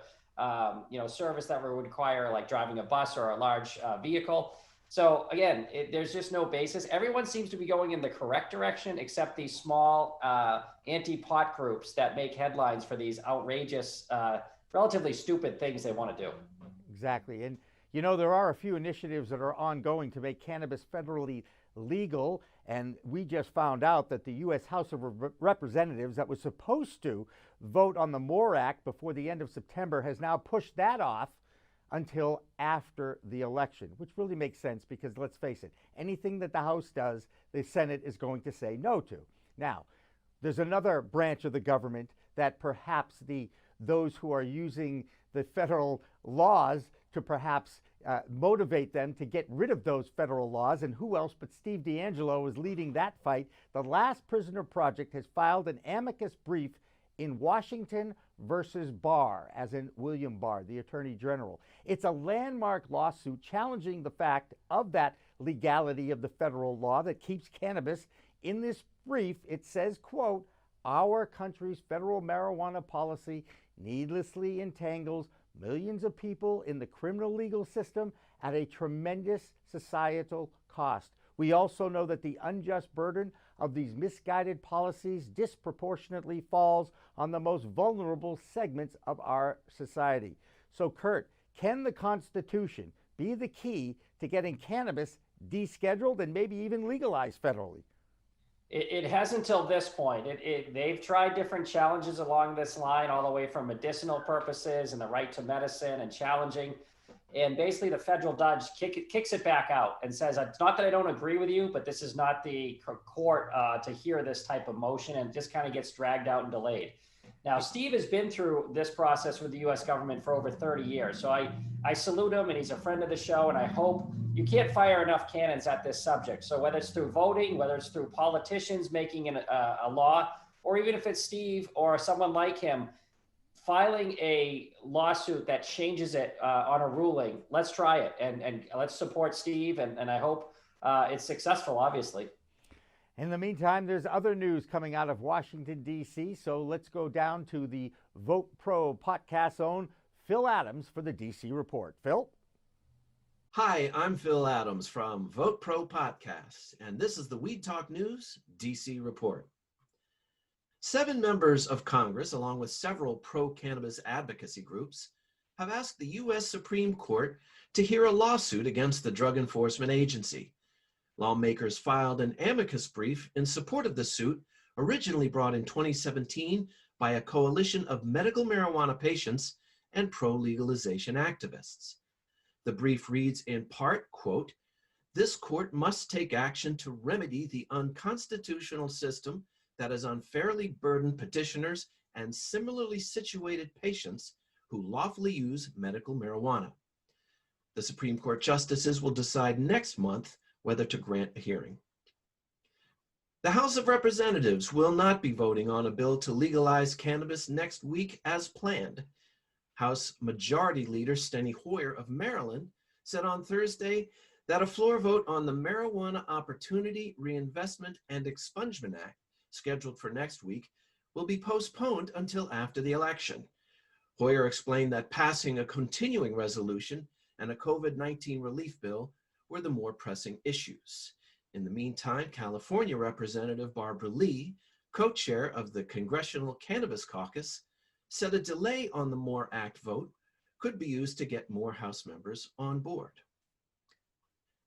service that would require like driving a bus or a large vehicle? So again, there's just no basis. Everyone seems to be going in the correct direction except these small anti-pot groups that make headlines for these outrageous, relatively stupid things they want to do. Exactly. And you know, there are a few initiatives that are ongoing to make cannabis federally legal. And we just found out that the U.S. House of Representatives, that was supposed to vote on the MORE Act before the end of September, has now pushed that off until after the election, which really makes sense because, let's face it, anything that the House does, the Senate is going to say no to. Now, there's another branch of the government that perhaps those who are using the federal laws to perhaps motivate them to get rid of those federal laws, and who else but Steve DeAngelo is leading that fight. The Last Prisoner Project has filed an amicus brief in Washington versus Barr, as in William Barr, the Attorney General. It's a landmark lawsuit challenging the fact of that legality of the federal law that keeps cannabis. In this brief, it says, quote, "Our country's federal marijuana policy needlessly entangles millions of people in the criminal legal system at a tremendous societal cost. We also know that the unjust burden of these misguided policies disproportionately falls on the most vulnerable segments of our society." So, Curt, can the Constitution be the key to getting cannabis descheduled and maybe even legalized federally? It has until this point. They've tried different challenges along this line, all the way from medicinal purposes and the right to medicine and challenging. And basically the federal judge kicks it back out and says, it's not that I don't agree with you, but this is not the court to hear this type of motion, and just kind of gets dragged out and delayed. Now, Steve has been through this process with the U.S. government for over 30 years. So I salute him, and he's a friend of the show, and I hope you can't fire enough cannons at this subject. So whether it's through voting, whether it's through politicians making a law, or even if it's Steve or someone like him filing a lawsuit that changes it on a ruling, let's try it, and let's support Steve, and I hope it's successful, obviously. In the meantime, there's other news coming out of Washington, D.C., so let's go down to the Vote Pro podcast's own Phil Adams for the D.C. Report. Phil? Hi, I'm Phil Adams from Vote Pro Podcasts, and this is the Weed Talk News DC Report. 7 members of Congress, along with several pro-cannabis advocacy groups, have asked the U.S. Supreme Court to hear a lawsuit against the Drug Enforcement Agency. Lawmakers filed an amicus brief in support of the suit, originally brought in 2017 by a coalition of medical marijuana patients and pro-legalization activists. The brief reads in part, quote, "This court must take action to remedy the unconstitutional system that has unfairly burdened petitioners and similarly situated patients who lawfully use medical marijuana. The Supreme Court justices will decide next month whether to grant a hearing." The House of Representatives will not be voting on a bill to legalize cannabis next week as planned. House Majority Leader Steny Hoyer of Maryland said on Thursday that a floor vote on the Marijuana Opportunity, Reinvestment, and Expungement Act, scheduled for next week, will be postponed until after the election. Hoyer explained that passing a continuing resolution and a COVID-19 relief bill were the more pressing issues. In the meantime, California Representative Barbara Lee, co-chair of the Congressional Cannabis Caucus, said a delay on the MORE Act vote could be used to get more House members on board.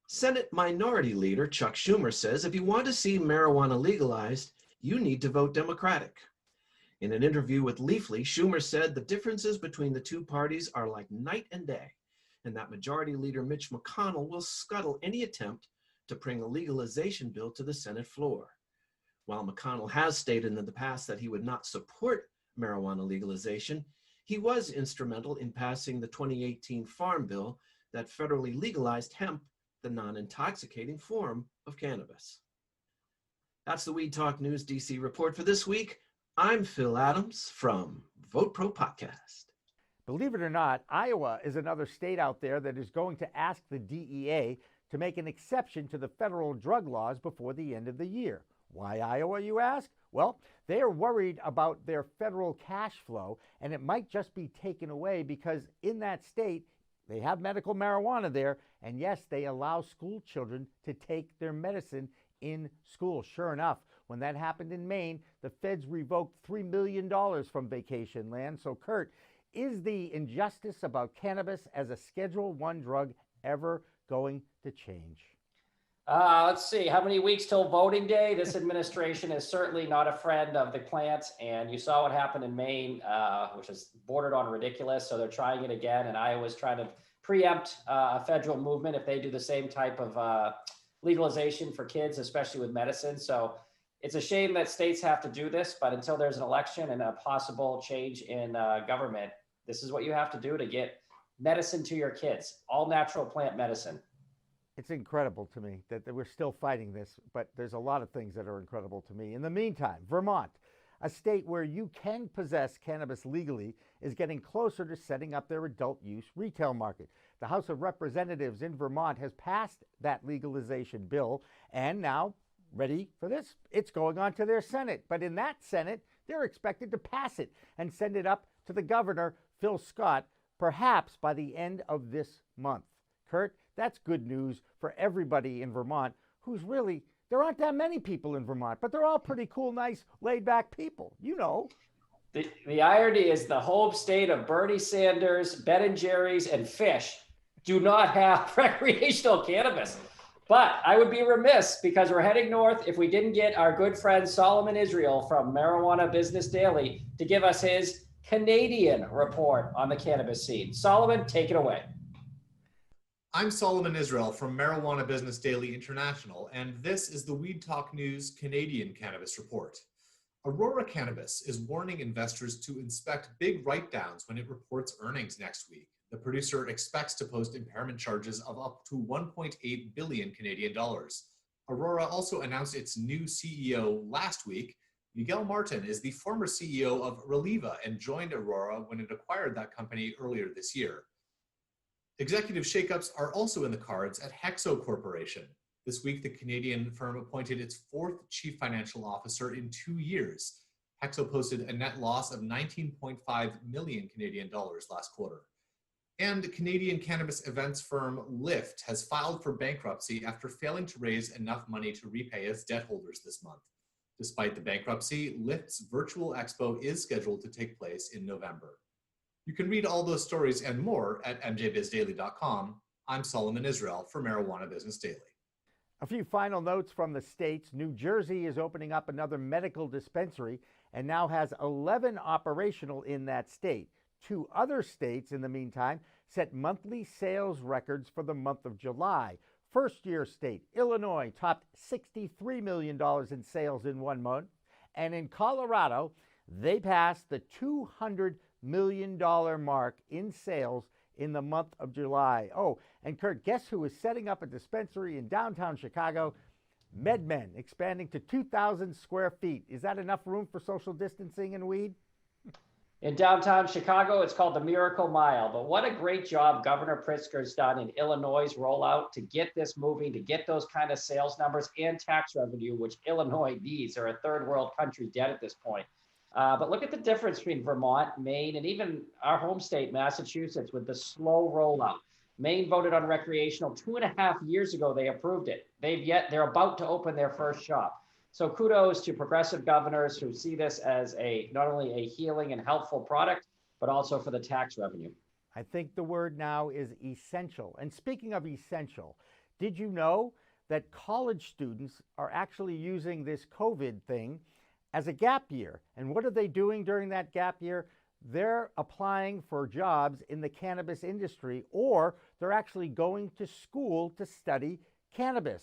Senate Minority Leader Chuck Schumer says if you want to see marijuana legalized, you need to vote Democratic. In an interview with Leafly, Schumer said the differences between the two parties are like night and day, and that Majority Leader Mitch McConnell will scuttle any attempt to bring a legalization bill to the Senate floor. While McConnell has stated in the past that he would not support marijuana legalization, he was instrumental in passing the 2018 Farm Bill that federally legalized hemp, the non-intoxicating form of cannabis. That's the Weed Talk News DC report for this week. I'm Phil Adams from Vote Pro Podcast. Believe it or not, Iowa is another state out there that is going to ask the DEA to make an exception to the federal drug laws before the end of the year. Why Iowa, you ask? Well, they are worried about their federal cash flow, and it might just be taken away because in that state, they have medical marijuana there, and yes, they allow school children to take their medicine in school. Sure enough, when that happened in Maine, the feds revoked $3 million from vacation land. So, Curt, is the injustice about cannabis as a Schedule I drug ever going to change? Let's see, how many weeks till voting day? This administration is certainly not a friend of the plant. And you saw what happened in Maine, which is bordered on ridiculous. So they're trying it again. And Iowa's trying to preempt a federal movement if they do the same type of legalization for kids, especially with medicine. So it's a shame that states have to do this, but until there's an election and a possible change in government, this is what you have to do to get medicine to your kids, all natural plant medicine. It's incredible to me that we're still fighting this, but there's a lot of things that are incredible to me. In the meantime, Vermont, a state where you can possess cannabis legally, is getting closer to setting up their adult use retail market. The House of Representatives in Vermont has passed that legalization bill, and now, ready for this, it's going on to their Senate. But in that Senate, they're expected to pass it and send it up to the governor, Phil Scott, perhaps by the end of this month. Curt, that's good news for everybody in Vermont who's really, there aren't that many people in Vermont, but they're all pretty cool, nice, laid-back people, you know. The irony is the home state of Bernie Sanders, Ben & Jerry's, and Fish do not have recreational cannabis. But I would be remiss, because we're heading north, if we didn't get our good friend Solomon Israel from Marijuana Business Daily to give us his Canadian report on the cannabis scene. Solomon, take it away. I'm Solomon Israel from Marijuana Business Daily International, and this is the Weed Talk News Canadian Cannabis Report. Aurora Cannabis is warning investors to inspect big write-downs when it reports earnings next week. The producer expects to post impairment charges of up to 1.8 billion Canadian dollars. Aurora also announced its new CEO last week. Miguel Martin is the former CEO of Reliva and joined Aurora when it acquired that company earlier this year. Executive shakeups are also in the cards at Hexo Corporation. This week, the Canadian firm appointed its fourth chief financial officer in 2 years. Hexo posted a net loss of 19.5 million Canadian dollars last quarter. And Canadian cannabis events firm Lyft has filed for bankruptcy after failing to raise enough money to repay its debt holders this month. Despite the bankruptcy, Lyft's virtual expo is scheduled to take place in November. You can read all those stories and more at mjbizdaily.com. I'm Solomon Israel for Marijuana Business Daily. A few final notes from the states. New Jersey is opening up another medical dispensary and now has 11 operational in that state. 2 other states, in the meantime, set monthly sales records for the month of July. First-year state, Illinois, topped $63 million in sales in 1 month. And in Colorado, they passed the $200 million mark in sales in the month of July. Oh, and Curt, guess who is setting up a dispensary in downtown Chicago? MedMen, expanding to 2,000 square feet. Is that enough room for social distancing and weed? In downtown Chicago, it's called the Miracle Mile. But what a great job Governor Pritzker's done in Illinois' rollout to get this moving, to get those kind of sales numbers and tax revenue, which Illinois needs. They're a third world country dead at this point. But look at the difference between Vermont, Maine, and even our home state, Massachusetts, with the slow rollout. Maine voted on recreational 2.5 years ago. They approved it. They're about to open their first shop. So kudos to progressive governors who see this as not only a healing and helpful product, but also for the tax revenue. I think the word now is essential. And speaking of essential, did you know that college students are actually using this COVID thing as a gap year? And what are they doing during that gap year? They're applying for jobs in the cannabis industry, or they're actually going to school to study cannabis.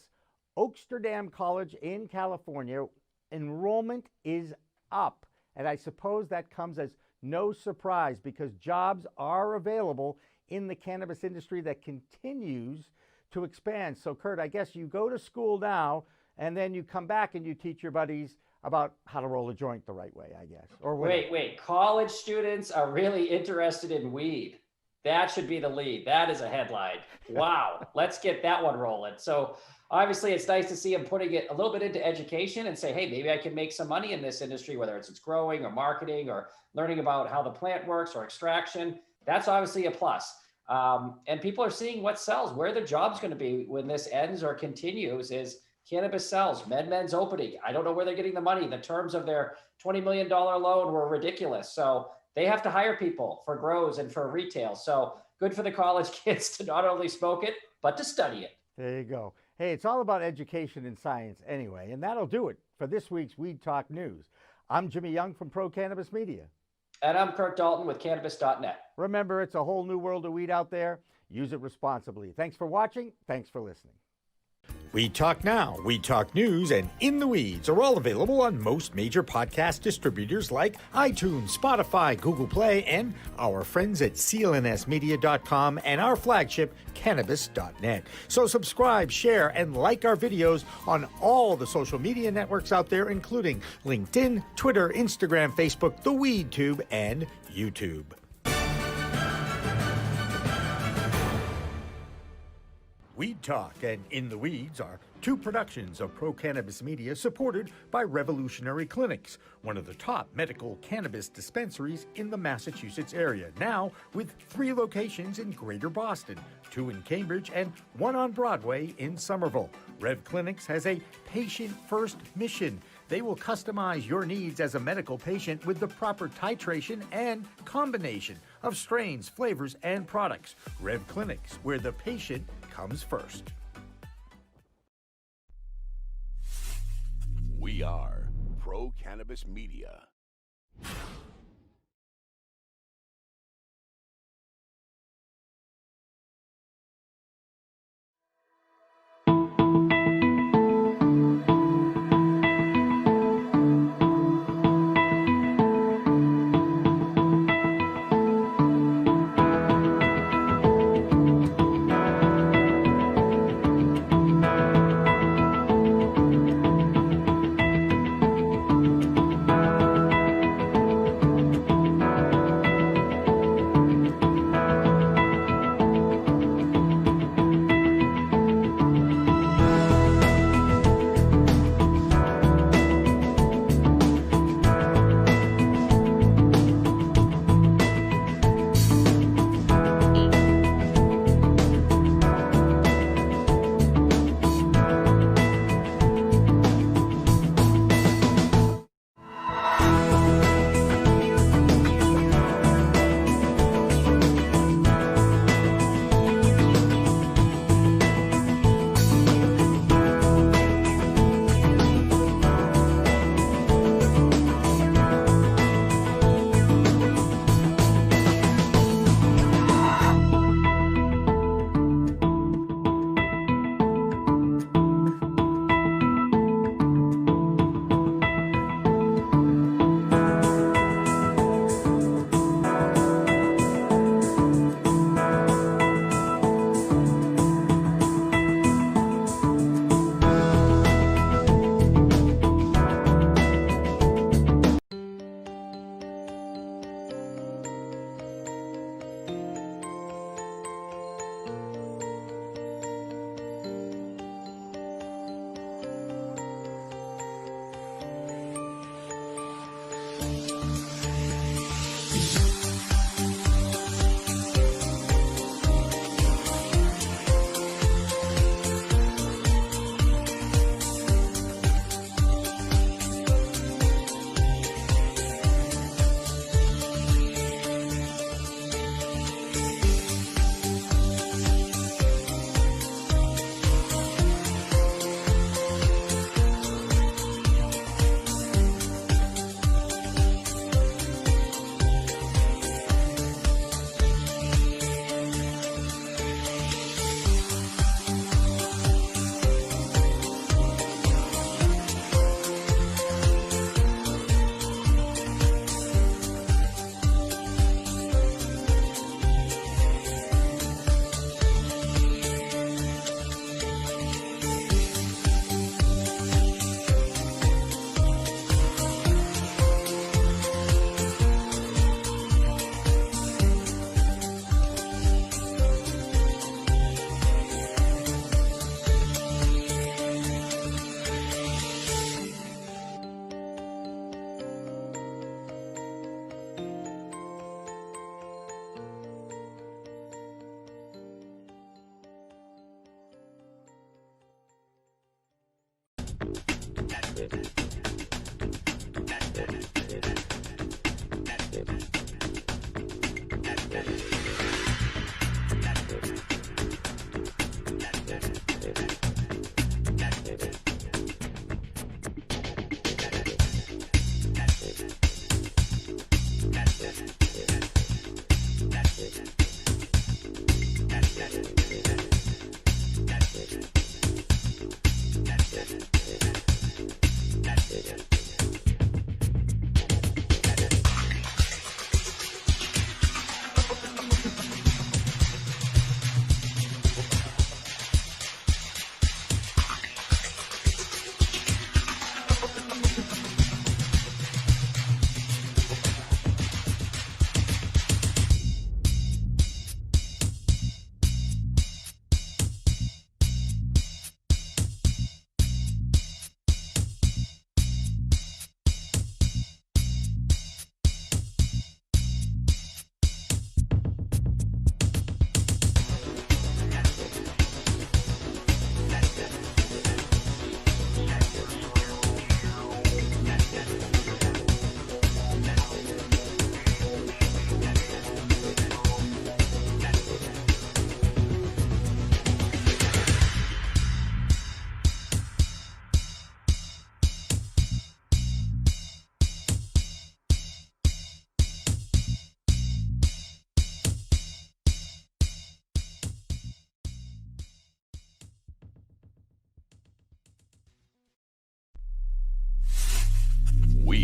Oaksterdam College in California, enrollment is up. And I suppose that comes as no surprise because jobs are available in the cannabis industry that continues to expand. So, Curt, I guess you go to school now and then you come back and you teach your buddies about how to roll a joint the right way, I guess. Or wait. College students are really interested in weed. That should be the lead. That is a headline. Wow. Let's get that one rolling. So obviously it's nice to see them putting it a little bit into education and say, hey, maybe I can make some money in this industry, whether it's growing or marketing or learning about how the plant works or extraction. That's obviously a plus. And people are seeing what sells. Where the job's going to be when this ends or continues is cannabis sells. MedMen's opening. I don't know where they're getting the money. The terms of their $20 million loan were ridiculous. So they have to hire people for grows and for retail. So good for the college kids to not only smoke it, but to study it. There you go. Hey, it's all about education and science anyway, and that'll do it for this week's Weed Talk News. I'm Jimmy Young from Pro Cannabis Media. And I'm Curt Dalton with Cannabis.net. Remember, it's a whole new world of weed out there. Use it responsibly. Thanks for watching. Thanks for listening. Weed Talk Now, Weed Talk News, and In the Weeds are all available on most major podcast distributors like iTunes, Spotify, Google Play, and our friends at clnsmedia.com and our flagship, Cannabis.net. So subscribe, share, and like our videos on all the social media networks out there, including LinkedIn, Twitter, Instagram, Facebook, the WeedTube, and YouTube. Weed Talk and In the Weeds are two productions of Pro Cannabis Media supported by Revolutionary Clinics, one of the top medical cannabis dispensaries in the Massachusetts area, now with 3 locations in Greater Boston, 2 in Cambridge, and 1 on Broadway in Somerville. Rev Clinics has a patient-first mission. They will customize your needs as a medical patient with the proper titration and combination of strains, flavors, and products. Rev Clinics, where the patient comes first. We are Pro Cannabis Media.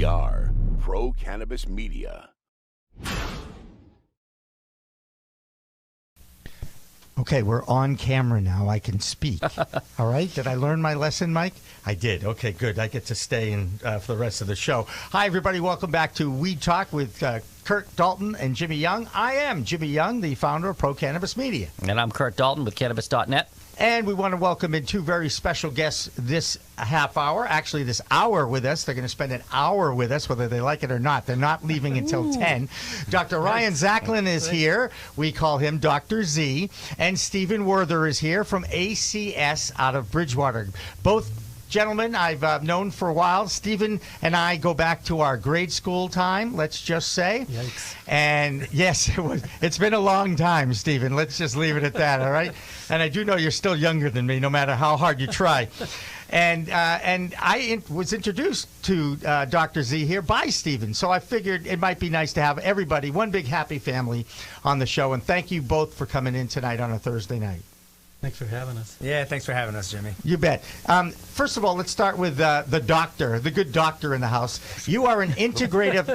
We are Pro Cannabis Media. Okay, we're on camera now. I can speak. All right. Did I learn my lesson, Mike? I did. Okay, good. I get to stay in for the rest of the show. Hi, everybody. Welcome back to Weed Talk with Curt, Dalton, and Jimmy Young. I am Jimmy Young, the founder of Pro Cannabis Media. And I'm Curt Dalton with Cannabis.net. And we want to welcome in two very special guests this half hour, actually this hour with us. They're going to spend an hour with us, whether they like it or not. They're not leaving until 10. Dr. Ryan Zaklin is here. We call him Dr. Z. And Stephen Werther is here from ACS out of Bridgewater. Both gentlemen I've known for a while. Stephen and I go back to our grade school time, let's just say. Yikes. And yes, it's been a long time, Stephen. Let's just leave it at that, all right? And I do know you're still younger than me, no matter how hard you try. And I was introduced to Dr. Z here by Stephen, so I figured it might be nice to have everybody, one big happy family, on the show. And thank you both for coming in tonight on a Thursday night. Thanks for having us. Yeah, thanks for having us, Jimmy. You bet. First of all, let's start with the doctor, the good doctor in the house. You are an integrative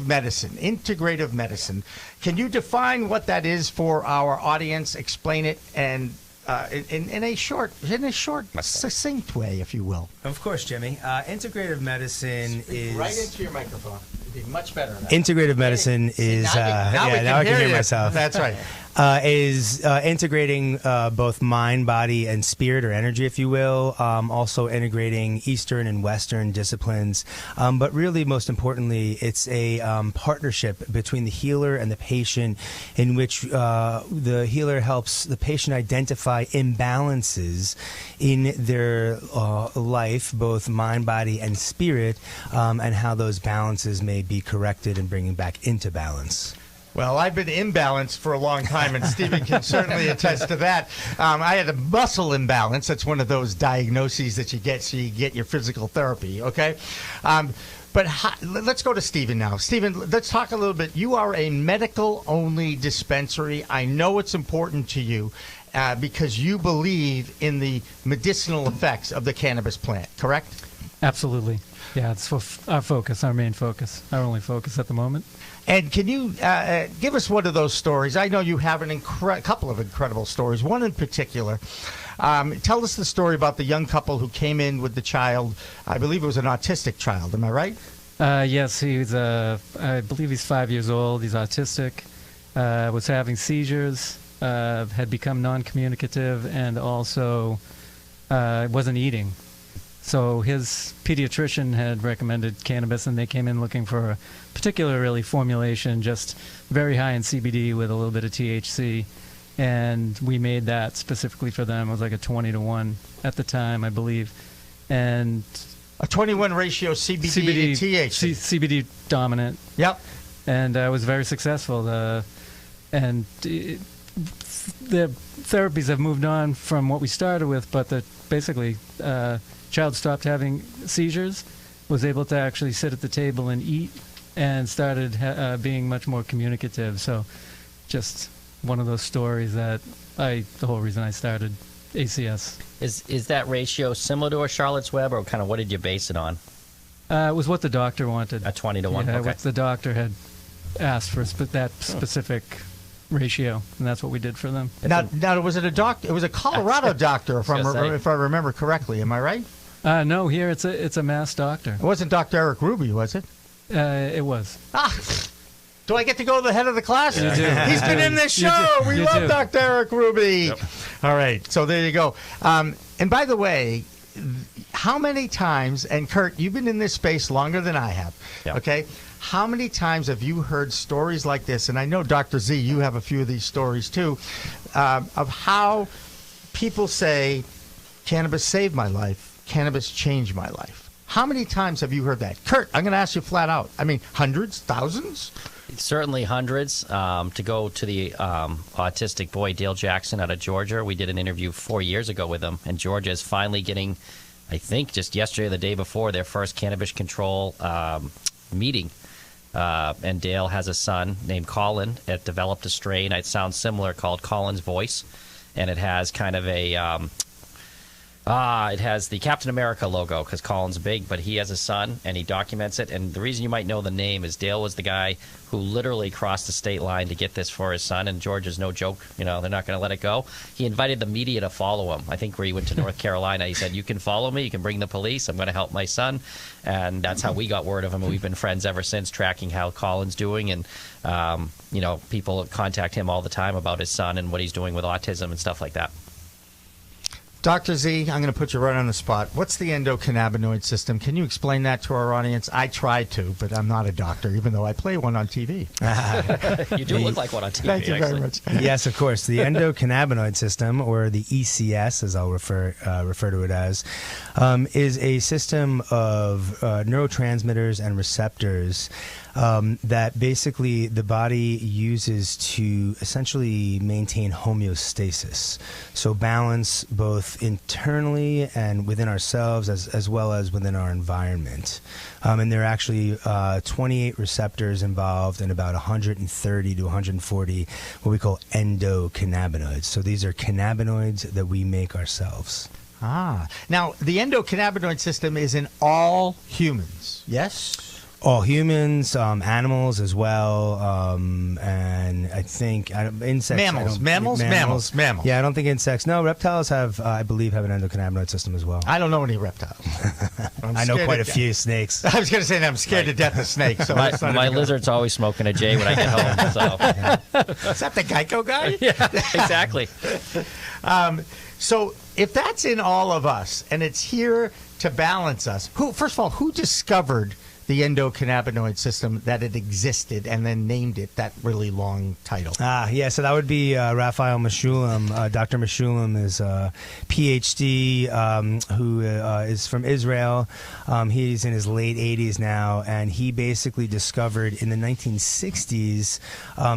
medicine. Can you define what that is for our audience? Explain it and in a short, succinct way, if you will. Of course, Jimmy. Integrative medicine is right into your microphone. It'd be much better. Integrative medicine is now I can hear myself. That's right. Is integrating both mind, body, and spirit, or energy, if you will. Also integrating Eastern and Western disciplines. But really, most importantly, it's a partnership between the healer and the patient, in which the healer helps the patient identify imbalances in their life, both mind, body, and spirit, and how those balances may be corrected and bringing back into balance. Well, I've been imbalanced for a long time, and Stephen can certainly attest to that. I had a muscle imbalance. That's one of those diagnoses that you get, so you get your physical therapy, okay? But let's go to Stephen now. Stephen, let's talk a little bit. You are a medical-only dispensary. I know it's important to you because you believe in the medicinal effects of the cannabis plant, correct? Absolutely. Yeah, it's our focus, our main focus, our only focus at the moment. And can you give us one of those stories? I know you have a couple of incredible stories, one in particular. Tell us the story about the young couple who came in with the child. I believe it was an autistic child. Am I right? Yes, he's I believe he's 5 years old. He's autistic, was having seizures, had become non-communicative, and also wasn't eating. So his pediatrician had recommended cannabis, and they came in looking for a particular really formulation, just very high in CBD with a little bit of THC. And we made that specifically for them. It was like a 20-to-1 at the time, I believe. And a 20-to-1 ratio CBD to THC. CBD dominant. Yep. And it was very successful. The therapies have moved on from what we started with, but basically child stopped having seizures, was able to actually sit at the table and eat, and started being much more communicative. So just one of those stories that the whole reason I started ACS. Is that ratio similar to a Charlotte's Web, or kind of what did you base it on? It was what the doctor wanted. A 20-to-1. Yeah, okay. what the doctor had asked for that specific ratio, and that's what we did for them. Now was it a doctor? It was a Colorado doctor, if I remember correctly. Am I right? No, here it's a Mass doctor. It wasn't Dr. Eric Ruby, was it? It was. Do I get to go to the head of the class? You do. He's been in this show. We love Dr. Eric Ruby. Yep. All right, so there you go. And by the way, how many times, and Curt, you've been in this space longer than I have, okay? How many times have you heard stories like this? And I know, Dr. Z, you have a few of these stories too, of how people say, cannabis saved my life, cannabis changed my life. How many times have you heard that? Curt, I'm going to ask you flat out. I mean, hundreds, thousands? Certainly hundreds. To go to the autistic boy, Dale Jackson, out of Georgia, we did an interview 4 years ago with him, and Georgia is finally getting, I think just yesterday or the day before, their first cannabis control meeting. And Dale has a son named Colin that developed a strain. It sounds similar, called Colin's Voice, and it has kind of a It has the Captain America logo because Colin's big, but he has a son and he documents it. And the reason you might know the name is Dale was the guy who literally crossed the state line to get this for his son. And George is no joke. You know, they're not going to let it go. He invited the media to follow him. I think where he went to North Carolina, he said, "You can follow me. You can bring the police. I'm going to help my son." And that's how we got word of him. And we've been friends ever since, tracking how Colin's doing. And, you know, people contact him all the time about his son and what he's doing with autism and stuff like that. Dr. Z, I'm going to put you right on the spot. What's the endocannabinoid system? Can you explain that to our audience? I tried to, but I'm not a doctor, even though I play one on TV. You do look like one on TV. Thank you very much. Yes, of course. The endocannabinoid system, or the ECS, as I'll refer to it as, is a system of neurotransmitters and receptors that basically the body uses to essentially maintain homeostasis. So balance both internally and within ourselves as well as within our environment. And there are actually 28 receptors involved and about 130 to 140 what we call endocannabinoids. So these are cannabinoids that we make ourselves. Now the endocannabinoid system is in all humans, yes? All humans, animals as well, and I think insects. Mammals. Yeah, I don't think insects. No, reptiles have, I believe, have an endocannabinoid system as well. I don't know any reptiles. I know quite a few snakes. I was going to say that I'm scared to death of snakes. So my lizard's always smoking a J when I get home. So. Is that the Geico guy? Yeah, exactly. So if that's in all of us and it's here to balance us, first of all, who discovered the endocannabinoid system, that it existed, and then named it that really long title? Yeah, so that would be Raphael Mechoulam. Dr. Mechoulam is a PhD who is from Israel. He's in his late 80s now, and he basically discovered in the 1960s,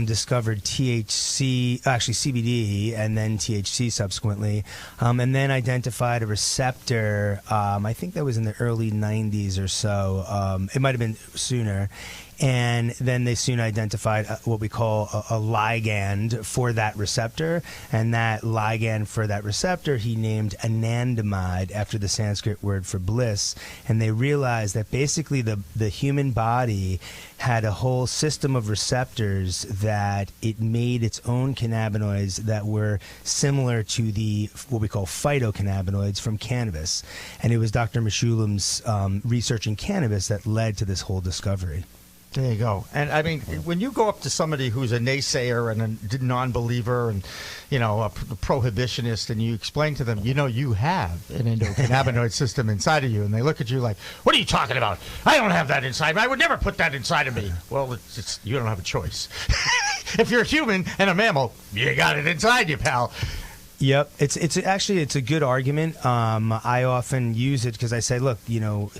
discovered THC, actually CBD, and then THC subsequently, and then identified a receptor, I think that was in the early 90s or so. It might have been sooner. And then they soon identified what we call a ligand for that receptor. And that ligand for that receptor he named anandamide, after the Sanskrit word for bliss. And they realized that basically the human body had a whole system of receptors that it made its own cannabinoids that were similar to the what we call phytocannabinoids from cannabis. And it was Dr. Mechoulam's research in cannabis that led to this whole discovery. There you go. And I mean, when you go up to somebody who's a naysayer and a non-believer and, you know, a prohibitionist, and you explain to them, you know, you have an endocannabinoid system inside of you, and they look at you like, what are you talking about? I don't have that inside me. I would never put that inside of me. Well, it's you don't have a choice. If you're a human and a mammal, you got it inside you, pal. Yep, it's actually a good argument. I often use it because I say, look, you know,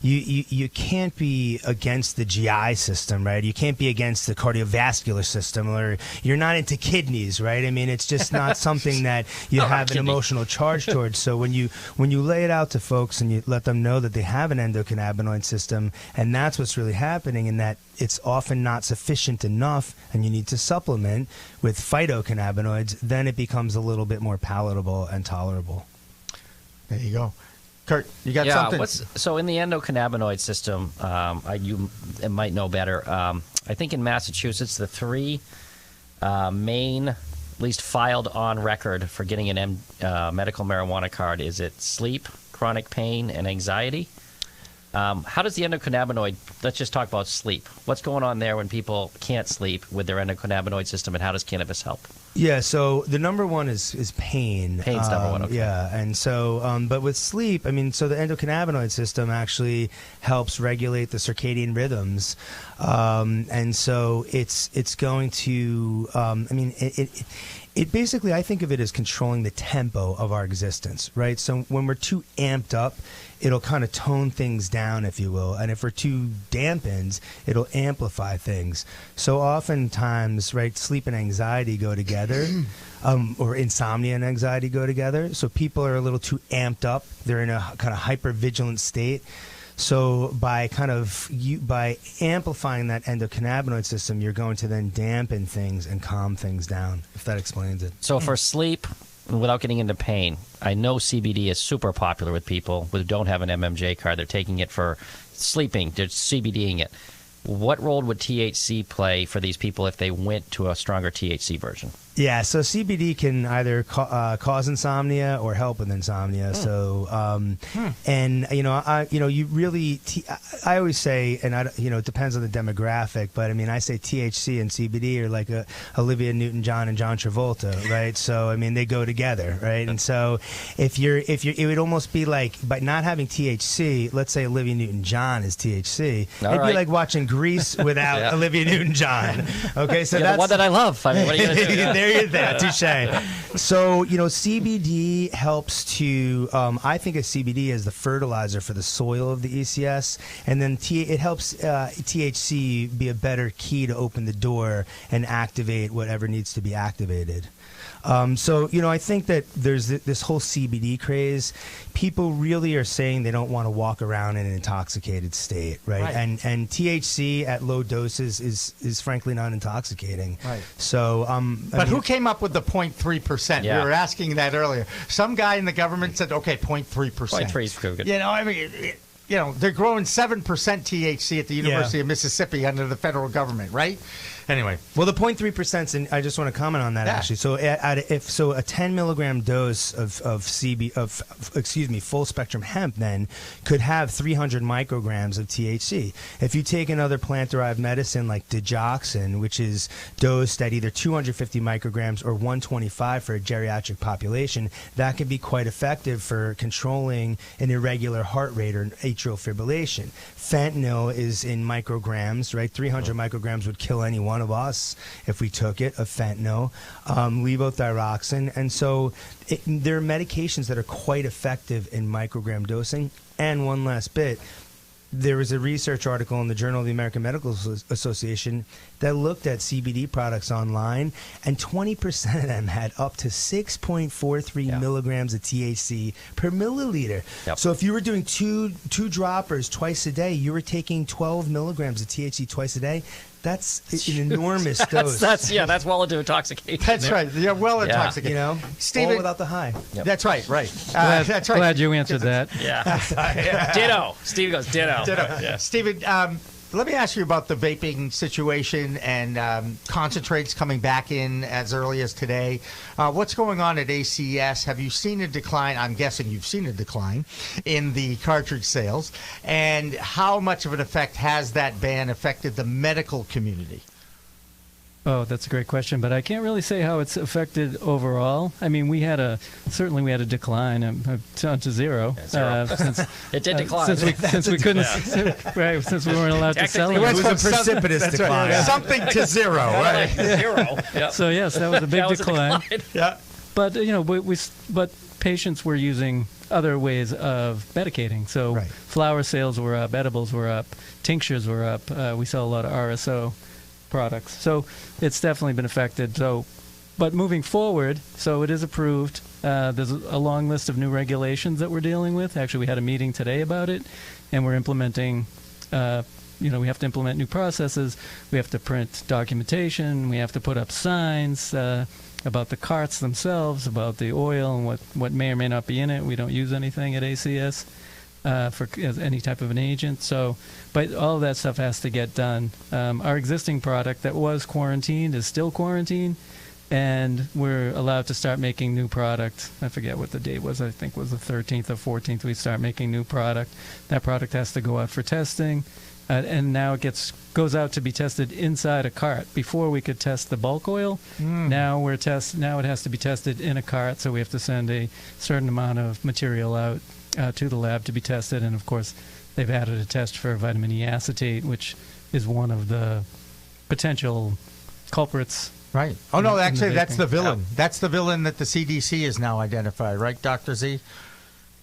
you can't be against the GI system, right? You can't be against the cardiovascular system, or you're not into kidneys, right? I mean, it's just not something that you have an emotional charge towards. So when you lay it out to folks and you let them know that they have an endocannabinoid system, and that's what's really happening, and that it's often not sufficient enough and you need to supplement with phytocannabinoids, then it becomes a little bit more palatable and tolerable. There you go. Curt, you got something? So in the endocannabinoid system, you might know better. I think in Massachusetts, the three main, at least filed on record for getting an medical marijuana card, is it sleep, chronic pain, and anxiety? How does the endocannabinoid, let's just talk about sleep. What's going on there when people can't sleep with their endocannabinoid system, and how does cannabis help? Yeah, so the number one is pain. Pain's number one, okay. Yeah, and so, but with sleep, I mean, so the endocannabinoid system actually helps regulate the circadian rhythms. And so it's going to, I mean, it basically, I think of it as controlling the tempo of our existence, right? So when we're too amped up, it'll kind of tone things down, if you will. And if we're too dampened, it'll amplify things. So oftentimes, right, sleep and anxiety go together, or insomnia and anxiety go together. So people are a little too amped up. They're in a kind of hypervigilant state. So by amplifying that endocannabinoid system, you're going to then dampen things and calm things down, if that explains it. So for sleep, without getting into pain, I know CBD is super popular with people who don't have an MMJ card. They're taking it for sleeping. They're CBDing it. What role would THC play for these people if they went to a stronger THC version? Yeah, so CBD can either cause insomnia or help with insomnia. So, and you really, I always say, and it depends on the demographic, but I mean, I say THC and CBD are like Olivia Newton-John and John Travolta, right? So, I mean, they go together, right? And so, if you're, it would almost be like by not having THC. Let's say Olivia Newton-John is THC. It'd be like watching Grease without Olivia Newton-John. Okay, so that's the one that I love. I mean, what are you gonna do? There you're there, touche. So, CBD helps to, I think of CBD as the fertilizer for the soil of the ECS, and then it helps THC be a better key to open the door and activate whatever needs to be activated. So, I think that there's this whole CBD craze. People really are saying they don't want to walk around in an intoxicated state, right? And THC at low doses is frankly not intoxicating. Right. So, but who came up with the 0.3%? Yeah. We were asking that earlier. Some guy in the government said, okay, 0.3%. 0.3 is pretty good. I mean, they're growing 7% THC at the University of Mississippi under the federal government, right? Anyway, well, the 0.3%, and I just want to comment on that actually. So, a 10 milligram dose of full spectrum hemp then could have 300 micrograms of THC. If you take another plant derived medicine like digoxin, which is dosed at either 250 micrograms or 125 for a geriatric population, that can be quite effective for controlling an irregular heart rate or atrial fibrillation. Fentanyl is in micrograms, right? 300 micrograms would kill any one of us if we took it, of fentanyl, levothyroxine. And so there are medications that are quite effective in microgram dosing. And one last bit, there was a research article in the Journal of the American Medical Association that looked at CBD products online, and 20% of them had up to 6.43 milligrams of THC per milliliter. Yep. So if you were doing two droppers twice a day, you were taking 12 milligrams of THC twice a day. That's an enormous dose. That's well into intoxication. That's right. Yeah, well intoxicated. Steven, all without the high. Yep. That's right. That's right. Glad you answered that. Yeah. Ditto. Steve goes ditto. Yeah. Steven, let me ask you about the vaping situation and concentrates coming back in as early as today. What's going on at ACS? Have you seen a decline? I'm guessing you've seen a decline in the cartridge sales. And how much of an effect has that ban affected the medical community? Oh, that's a great question, but I can't really say how it's affected overall. I mean, we had a decline down to zero. Since it did decline since we couldn't, since we weren't allowed to sell it. It was a precipitous decline. Right. Something to zero, right? Zero. Yep. So yes, that was a big decline. Yeah. But but patients were using other ways of medicating. So flower sales were up, edibles were up, tinctures were up. We sell a lot of RSO products. So it's definitely been affected. But moving forward, so it is approved. There's a long list of new regulations that we're dealing with. Actually, we had a meeting today about it, and we're implementing, we have to implement new processes. We have to print documentation. We have to put up signs about the carts themselves, about the oil and what may or may not be in it. We don't use anything at ACS for any type of an agent. But all of that stuff has to get done. Our existing product that was quarantined is still quarantined, and we're allowed to start making new product. I forget what the date was. I think it was the 13th or 14th we start making new product. That product has to go out for testing, and now it goes out to be tested inside a cart. Before we could test the bulk oil. Now it has to be tested in a cart, so we have to send a certain amount of material out to the lab to be tested. And of course, they've added a test for vitamin E acetate, which is one of the potential culprits. Right. Oh, no, actually, that's the villain. That's the villain that the CDC has now identified, right, Dr. Z?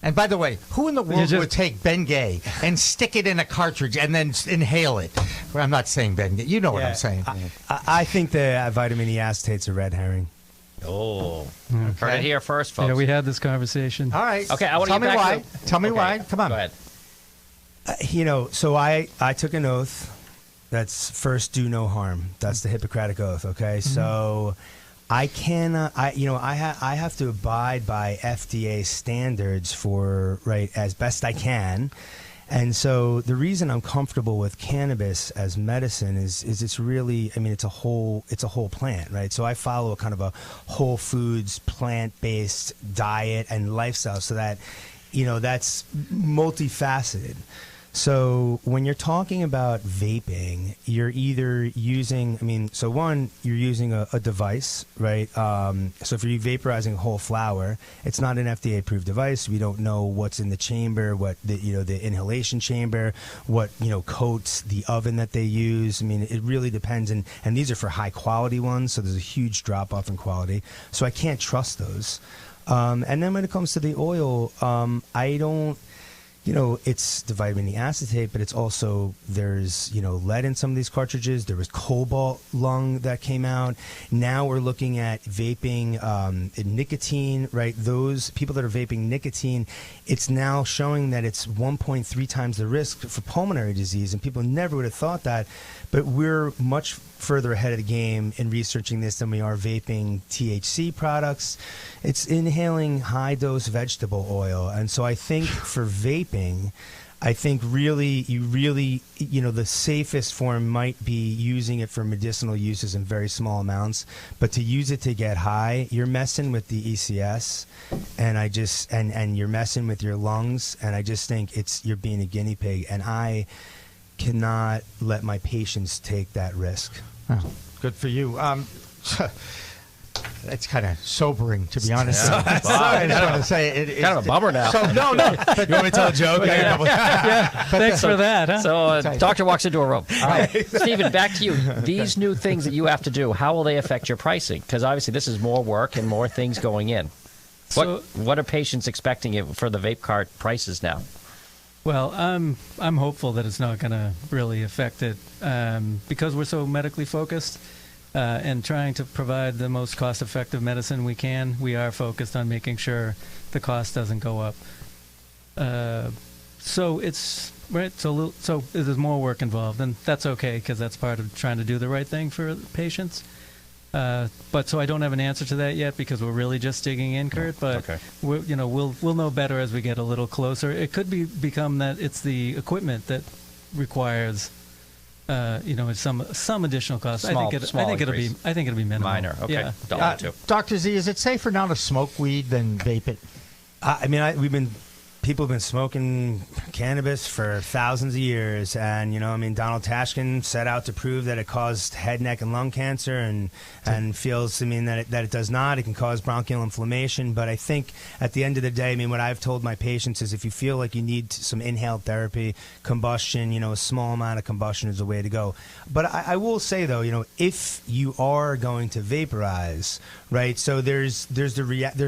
And by the way, who in the world would take Bengay and stick it in a cartridge and then inhale it? Well, I'm not saying Bengay. You know what I'm saying. I think the vitamin E acetate's a red herring. Oh, heard it here first, folks. Yeah, we had this conversation. All right. Okay, I want to get back to Tell me why. Come on. Go ahead. So I took an oath that's first do no harm. That's the Hippocratic Oath, okay? So I cannot. I have to abide by FDA standards for as best I can. And so the reason I'm comfortable with cannabis as medicine is it's really, it's a whole plant, right? So I follow a kind of a whole foods, plant-based diet and lifestyle, so that, that's multifaceted. So when you're talking about vaping, you're either using, you're using a device, right? So if you're vaporizing whole flower, it's not an FDA-approved device. We don't know what's in the chamber, what the inhalation chamber, what coats the oven that they use. It really depends, and these are for high-quality ones, so there's a huge drop-off in quality. So I can't trust those. And then when it comes to the oil, I don't. It's the vitamin E acetate, but it's also, there's, lead in some of these cartridges. There was cobalt lung that came out. Now we're looking at vaping nicotine, right? Those people that are vaping nicotine, it's now showing that it's 1.3 times the risk for pulmonary disease, and people never would have thought that. But we're much further ahead of the game in researching this than we are vaping THC products. It's inhaling high-dose vegetable oil. And so I think for vaping, the safest form might be using it for medicinal uses in very small amounts. But to use it to get high, you're messing with the ECS, and you're messing with your lungs. And I just think you're being a guinea pig. And I cannot let my patients take that risk. Oh, good for you. That's kind of sobering, to be honest. Yeah. I just want to say it's kind of a bummer now. So no. But you want me to tell a joke? Thanks for that. Huh? So doctor walks into a room. Stephen, back to you. These new things that you have to do, how will they affect your pricing? Because obviously this is more work and more things going in. What are patients expecting for the vape cart prices now? Well, I'm hopeful that it's not going to really affect it because we're so medically focused and trying to provide the most cost-effective medicine we can. We are focused on making sure the cost doesn't go up. So it's right. So there's more work involved, and that's okay because that's part of trying to do the right thing for patients. But so I don't have an answer to that yet because we're really just digging in, Curt. But we'll know better as we get a little closer. It could become that it's the equipment that requires, some additional cost. I think it'll be minimal. Minor. Okay. Yeah. Dr. Z, is it safer now to smoke weed than vape it? People have been smoking cannabis for thousands of years, and Donald Tashkin set out to prove that it caused head, neck, and lung cancer, and feels that it does not. It can cause bronchial inflammation, but I think at the end of the day, what I've told my patients is if you feel like you need some inhaled therapy, combustion, a small amount of combustion is the way to go. But I will say though, if you are going to vaporize, right? So there's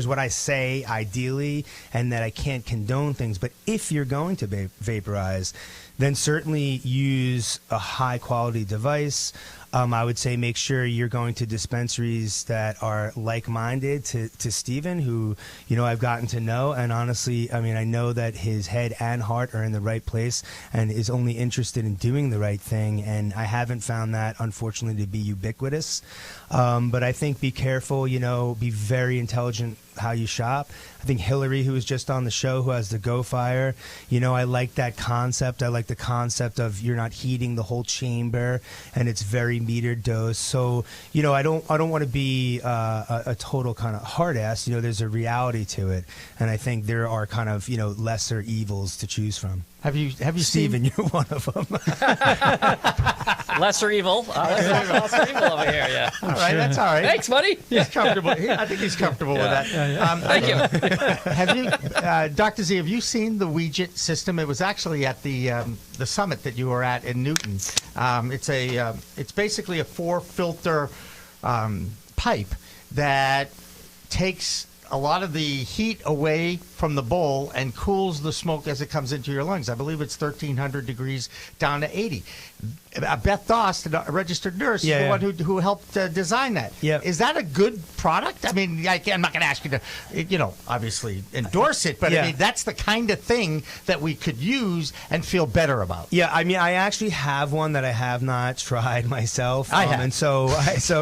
what I say ideally, and that I can't condone things, but if you're going to vaporize, then certainly use a high quality device. I would say make sure you're going to dispensaries that are like-minded to Stephen, who, I've gotten to know. And honestly, I know that his head and heart are in the right place and is only interested in doing the right thing. And I haven't found that, unfortunately, to be ubiquitous. But I think be careful, be very intelligent how you shop. I think Hillary, who was just on the show, who has the Go Fire, I like that concept. I like the concept of you're not heating the whole chamber, and it's very metered dose. So, I don't want to be a total kind of hard ass. There's a reality to it, and I think there are kind of lesser evils to choose from. Have you Stephen, seen? You're one of them. Lesser evil. Lesser evil over here. Yeah. All right, that's all right. Thanks, buddy. He's comfortable. I think he's comfortable with that. Thank you. Have you, Dr. Z? Have you seen the Weegit system? It was actually at the summit that you were at in Newton. It's basically a 4-filter pipe that takes a lot of the heat away from from the bowl and cools the smoke as it comes into your lungs. I believe it's 1,300 degrees down to 80. Beth Dost, a registered nurse, is the one who helped design that. Is that a good product? I mean, I'm not going to ask you to, obviously endorse it, but I mean, that's the kind of thing that we could use and feel better about. Yeah, I mean, I actually have one that I have not tried myself. I have. And so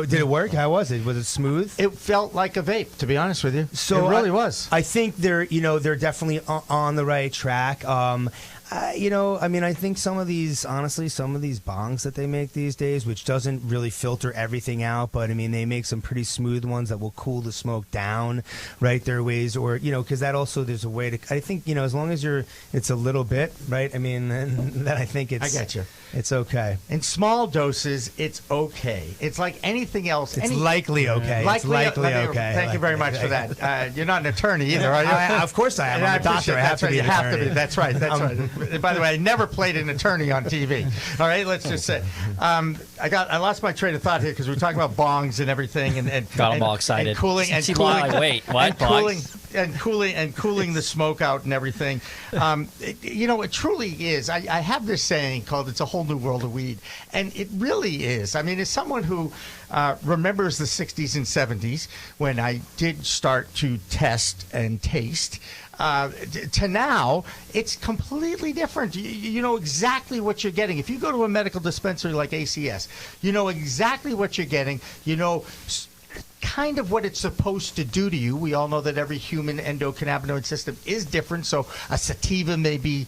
did it work? How was it? Was it smooth? It felt like a vape, to be honest with you. So it really was. I think they're definitely on the right track. I mean, I think some of these bongs that they make these days, which doesn't really filter everything out, but I mean, they make some pretty smooth ones that will cool the smoke down, right? There are ways, or, because that also, there's a way to, I think, as long as it's a little bit, right? I mean, then I think I get you. It's okay. In small doses, it's okay. It's like anything else. It's likely okay. It's likely okay. Thank you very much for that. You're not an attorney either, are you? Of course I am. I'm a doctor. I have to be an attorney. That's right. That's right. By the way, I never played an attorney on TV. All right, let's just say. I lost my train of thought here because we were talking about bongs and everything, and got them all excited. And cooling and cooling. Wait, what? Cooling the smoke out and everything. It truly is. I have this saying called "It's a whole new world of weed," and it really is. I mean, as someone who remembers the '60s and '70s when I did start to test and taste. To now, it's completely different. You know exactly what you're getting. If you go to a medical dispensary like ACS, you know exactly what you're getting. You know kind of what it's supposed to do to you. We all know that every human endocannabinoid system is different. So a sativa may be,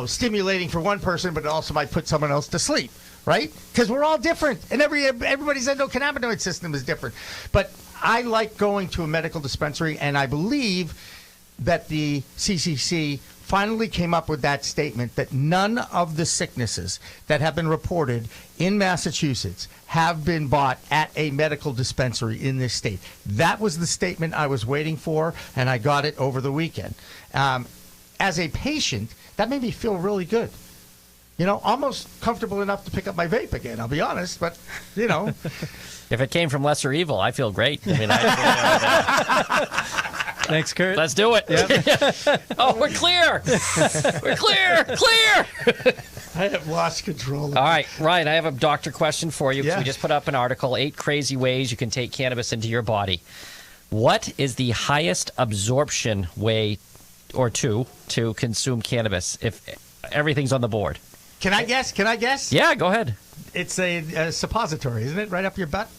stimulating for one person, but it also might put someone else to sleep, right? Because we're all different, and everybody's endocannabinoid system is different. But I like going to a medical dispensary, and I believe that the CCC finally came up with that statement that none of the sicknesses that have been reported in Massachusetts have been bought at a medical dispensary in this state. That was the statement I was waiting for, and I got it over the weekend. As a patient, that made me feel really good. Almost comfortable enough to pick up my vape again, I'll be honest, but, If it came from lesser evil, I feel great. I mean, Thanks, Curt. Let's do it. Yep. Oh, we're clear. We're clear. I have lost control. All right, Ryan, I have a doctor question for you. Yeah. We just put up an article, 8 crazy ways you can take cannabis into your body. What is the highest absorption way or two to consume cannabis if everything's on the board? Can I guess? Yeah, go ahead. It's a suppository, isn't it? Right up your butt?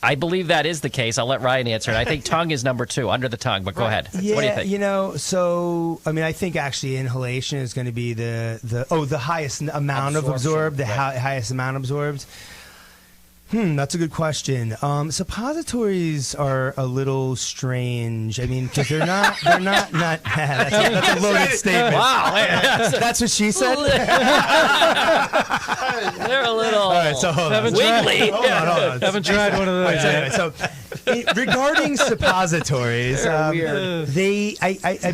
I believe that is the case. I'll let Ryan answer it. I think tongue is number 2, under the tongue, but go ahead. Yeah, what do you think? So, I mean, I think actually inhalation is going to be the highest amount of absorbed, highest amount absorbed. That's a good question. Suppositories are a little strange. I mean, because they're not. That's a loaded statement. Wow, that's what she said. They're a little. All right, so hold on. Wiggly. Hold on. Haven't tried one of those. Right, anyway, so regarding suppositories,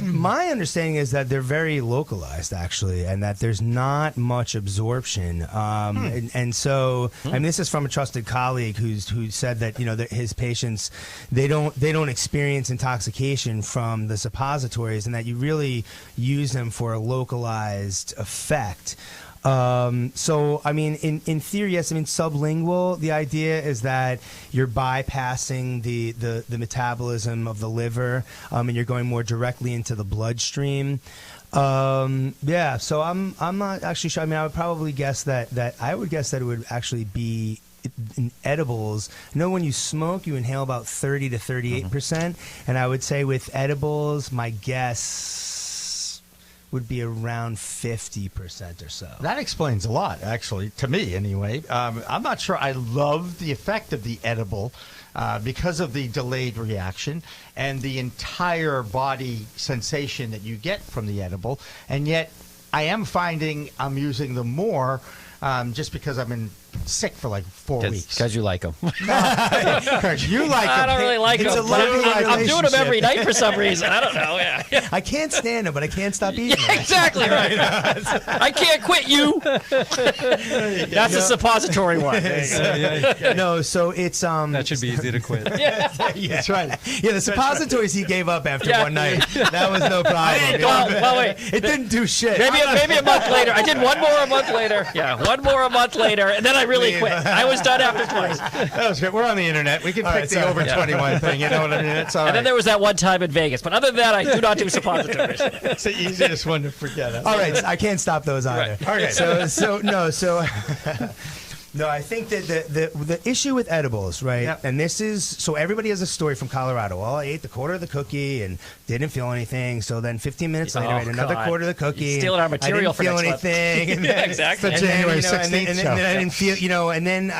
my understanding is that they're very localized, actually, and that there's not much absorption. And so, I mean, this is from a trusted colleague who said that that his patients they don't experience intoxication from the suppositories, and that you really use them for a localized effect. So, I mean, in theory, yes. I mean, sublingual, the idea is that you're bypassing the metabolism of the liver, and you're going more directly into the bloodstream. Yeah, so I'm not actually sure. I mean, I would probably guess that it would actually be in edibles. I know when you smoke, you inhale about 30 to 38%, and I would say with edibles, my guess would be around 50% or so. That explains a lot, actually, to me anyway. I'm not sure I love the effect of the edible because of the delayed reaction and the entire body sensation that you get from the edible. And yet I am finding I'm using them more just because I'm in sick for like 4 weeks. Because you like them. Curt, you like them. I don't really like them. I'm doing them every night for some reason. I don't know. Yeah. I can't stand them, but I can't stop eating them. Exactly right. I can't quit you. That's a suppository one. No, so it's that should be easy to quit. That's right. Yeah, the suppositories he gave up after one night. That was no problem. Well, wait. It didn't do shit. Maybe a month later. I did one more a month later. Yeah, one more a month later, and then I really quit. I was done after twice. That was good. We're on the internet. We can pick the over 21 thing. You know what I mean? It's all right. And then there was that one time in Vegas. But other than that, I do not do suppositories. It's the easiest one to forget. All right, I can't stop those either. Right. Okay. So no, I think that the issue with edibles, right? Yep. And this is, so everybody has a story from Colorado. Well, I ate the quarter of the cookie and didn't feel anything. So then 15 minutes later, I ate another quarter of the cookie. You're stealing our material for next month. I didn't feel anything. Yeah, exactly. The January 16th show. And then I didn't feel, and then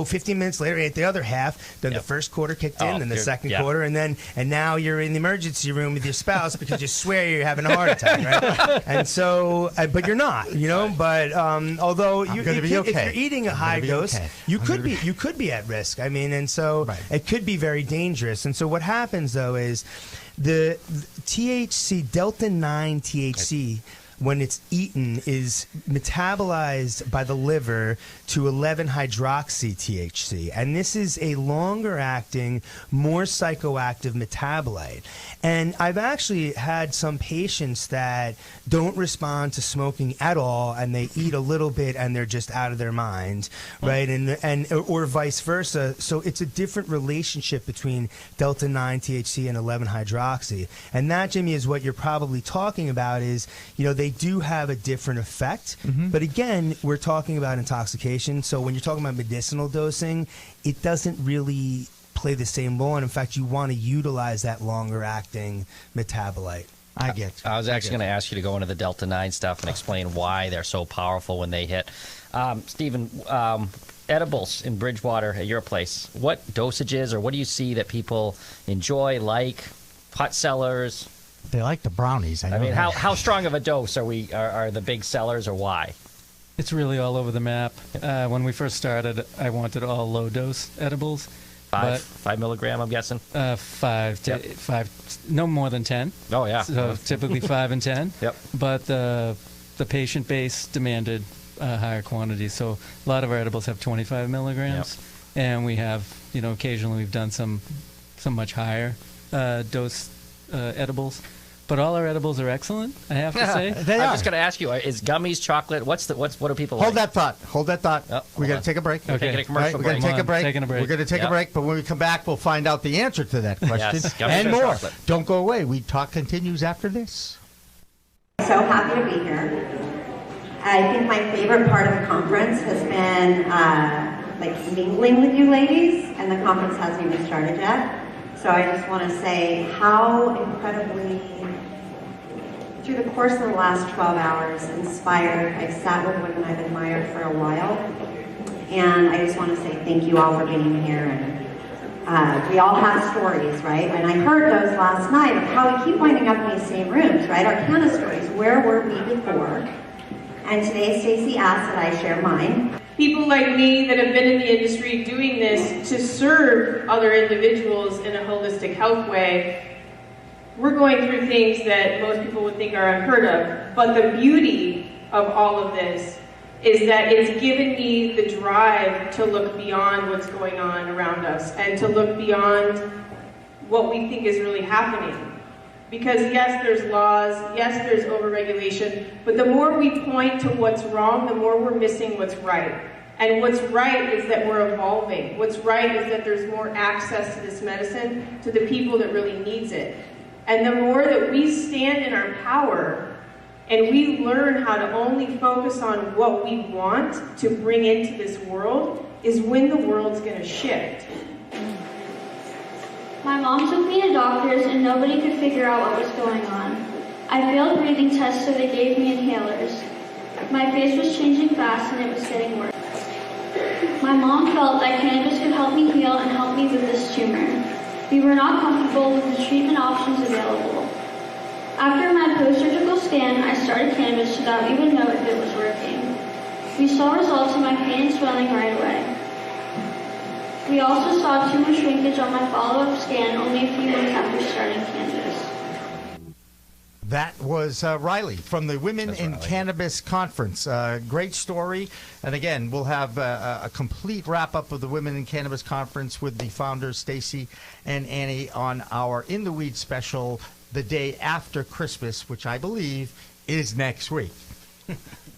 15 minutes later, I ate the other half. Then the first quarter kicked in, then the second quarter, and now you're in the emergency room with your spouse because you swear you're having a heart attack, right? And so, but you're not, But although if you're eating a high dose, you could be at risk. I mean, and so it could be very dangerous. And so what happens though is the THC, Delta 9 THC, when it's eaten, is metabolized by the liver to 11-hydroxy THC. And this is a longer-acting, more psychoactive metabolite. And I've actually had some patients that don't respond to smoking at all, and they eat a little bit, and they're just out of their mind, right? And or vice versa. So it's a different relationship between Delta 9 THC and 11-hydroxy. And that, Jimmy, is what you're probably talking about is, they do have a different effect. But again, we're talking about intoxication. So when you're talking about medicinal dosing, it doesn't really play the same role. And in fact, you want to utilize that longer acting metabolite. I was actually going to ask you to go into the Delta 9 stuff and explain why they're so powerful when they hit. Stephen, edibles in Bridgewater at your place, what dosages or what do you see that people enjoy, like, pot sellers? They like the brownies. I mean, how strong of a dose are the big sellers, or why? It's really all over the map. When we first started, I wanted all low-dose edibles. 5 milligram, I'm guessing? 5, no more than 10. Oh, yeah. So typically 5 and 10. Yep. But the patient base demanded higher quantities. So a lot of our edibles have 25 milligrams. Yep. And we have, occasionally we've done some much higher dose edibles. But all our edibles are excellent, I have to say. I'm just going to ask you, is gummies, chocolate, what do people Hold like? Hold that thought. Oh, we got to take a break. Okay. Taking a commercial break. We're going to take a break. We're going to take a break, but when we come back, we'll find out the answer to that question and more. Chocolate. Don't go away. Weed Talk continues after this. So happy to be here. I think my favorite part of the conference has been mingling with you ladies, and the conference hasn't even started yet. So I just want to say how incredibly, through the course of the last 12 hours, inspired. I've sat with women I've admired for a while. And I just want to say thank you all for being here. And we all have stories, right? And I heard those last night of how we keep winding up in these same rooms, right? Our kind of stories. Where were we before? And today Stacey asked that I share mine. People like me that have been in the industry doing this to serve other individuals in a holistic health way, we're going through things that most people would think are unheard of. But the beauty of all of this is that it's given me the drive to look beyond what's going on around us and to look beyond what we think is really happening. Because yes, there's laws, yes, there's overregulation, but the more we point to what's wrong, the more we're missing what's right. And what's right is that we're evolving. What's right is that there's more access to this medicine to the people that really needs it. And the more that we stand in our power and we learn how to only focus on what we want to bring into this world is when the world's gonna shift. My mom took me to doctors and nobody could figure out what was going on. I failed breathing tests, so they gave me inhalers. My face was changing fast and it was getting worse. My mom felt that cannabis could help me heal and help me with this tumor. We were not comfortable with the treatment options available. After my post-surgical scan, I started cannabis without even knowing if it was working. We saw results in my pain and swelling right away. We also saw tumor shrinkage on my follow-up scan only a few months after starting cannabis. That was Riley from the Women in Cannabis Conference. Great story. And again, we'll have a complete wrap-up of the Women in Cannabis Conference with the founders, Stacy and Annie, on our In the Weeds special the day after Christmas, which I believe is next week.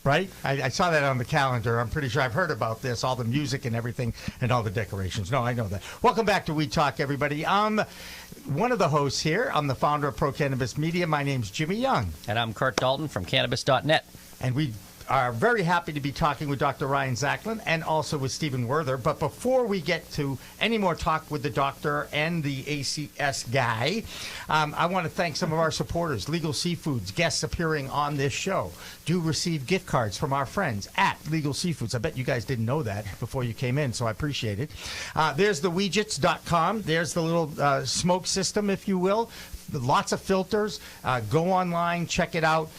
Right? I saw that on the calendar. I'm pretty sure I've heard about this, all the music and everything and all the decorations. No, I know that. Welcome back to Weed Talk, everybody. I'm one of the hosts here. I'm the founder of Pro Cannabis Media. My name's Jimmy Young. And I'm Curt Dalton from Cannabis.net. And we are very happy to be talking with Dr. Ryan Zaklin and also with Stephen Werther. But before we get to any more talk with the doctor and the ACS guy, I want to thank some of our supporters. Legal Seafoods, guests appearing on this show, do receive gift cards from our friends at Legal Seafoods. I bet you guys didn't know that before you came in, so I appreciate it. There's the Weedgets.com. There's the little smoke system, if you will. Lots of filters. Go online, check it out.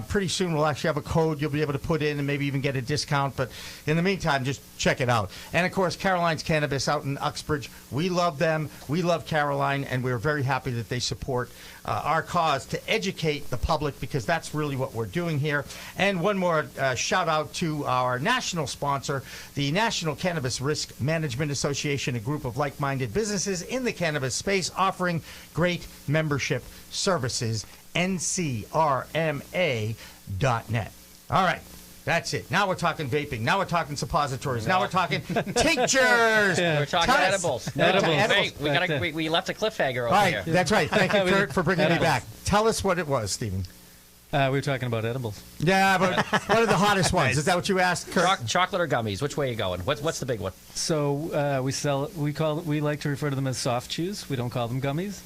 Pretty soon we'll actually have a code you'll be able to put in and maybe even get a discount. But in the meantime, just check it out. And, of course, Caroline's Cannabis out in Uxbridge. We love them. We love Caroline, and we're very happy that they support our cause to educate the public, because that's really what we're doing here. And one more shout out to our national sponsor, the National Cannabis Risk Management Association, a group of like-minded businesses in the cannabis space offering great membership services, ncrma.net. All right. That's it. Now we're talking vaping. Now we're talking suppositories. Now we're talking tinctures. We're talking edibles. Wait, we left a cliffhanger over here. That's right. Thank you, Curt, for bringing me back. Tell us what it was, Stephen. We were talking about edibles. Yeah, but what are the hottest ones? Is that what you asked, Curt? Chocolate or gummies? Which way are you going? What's the big one? So we like to refer to them as soft chews. We don't call them gummies,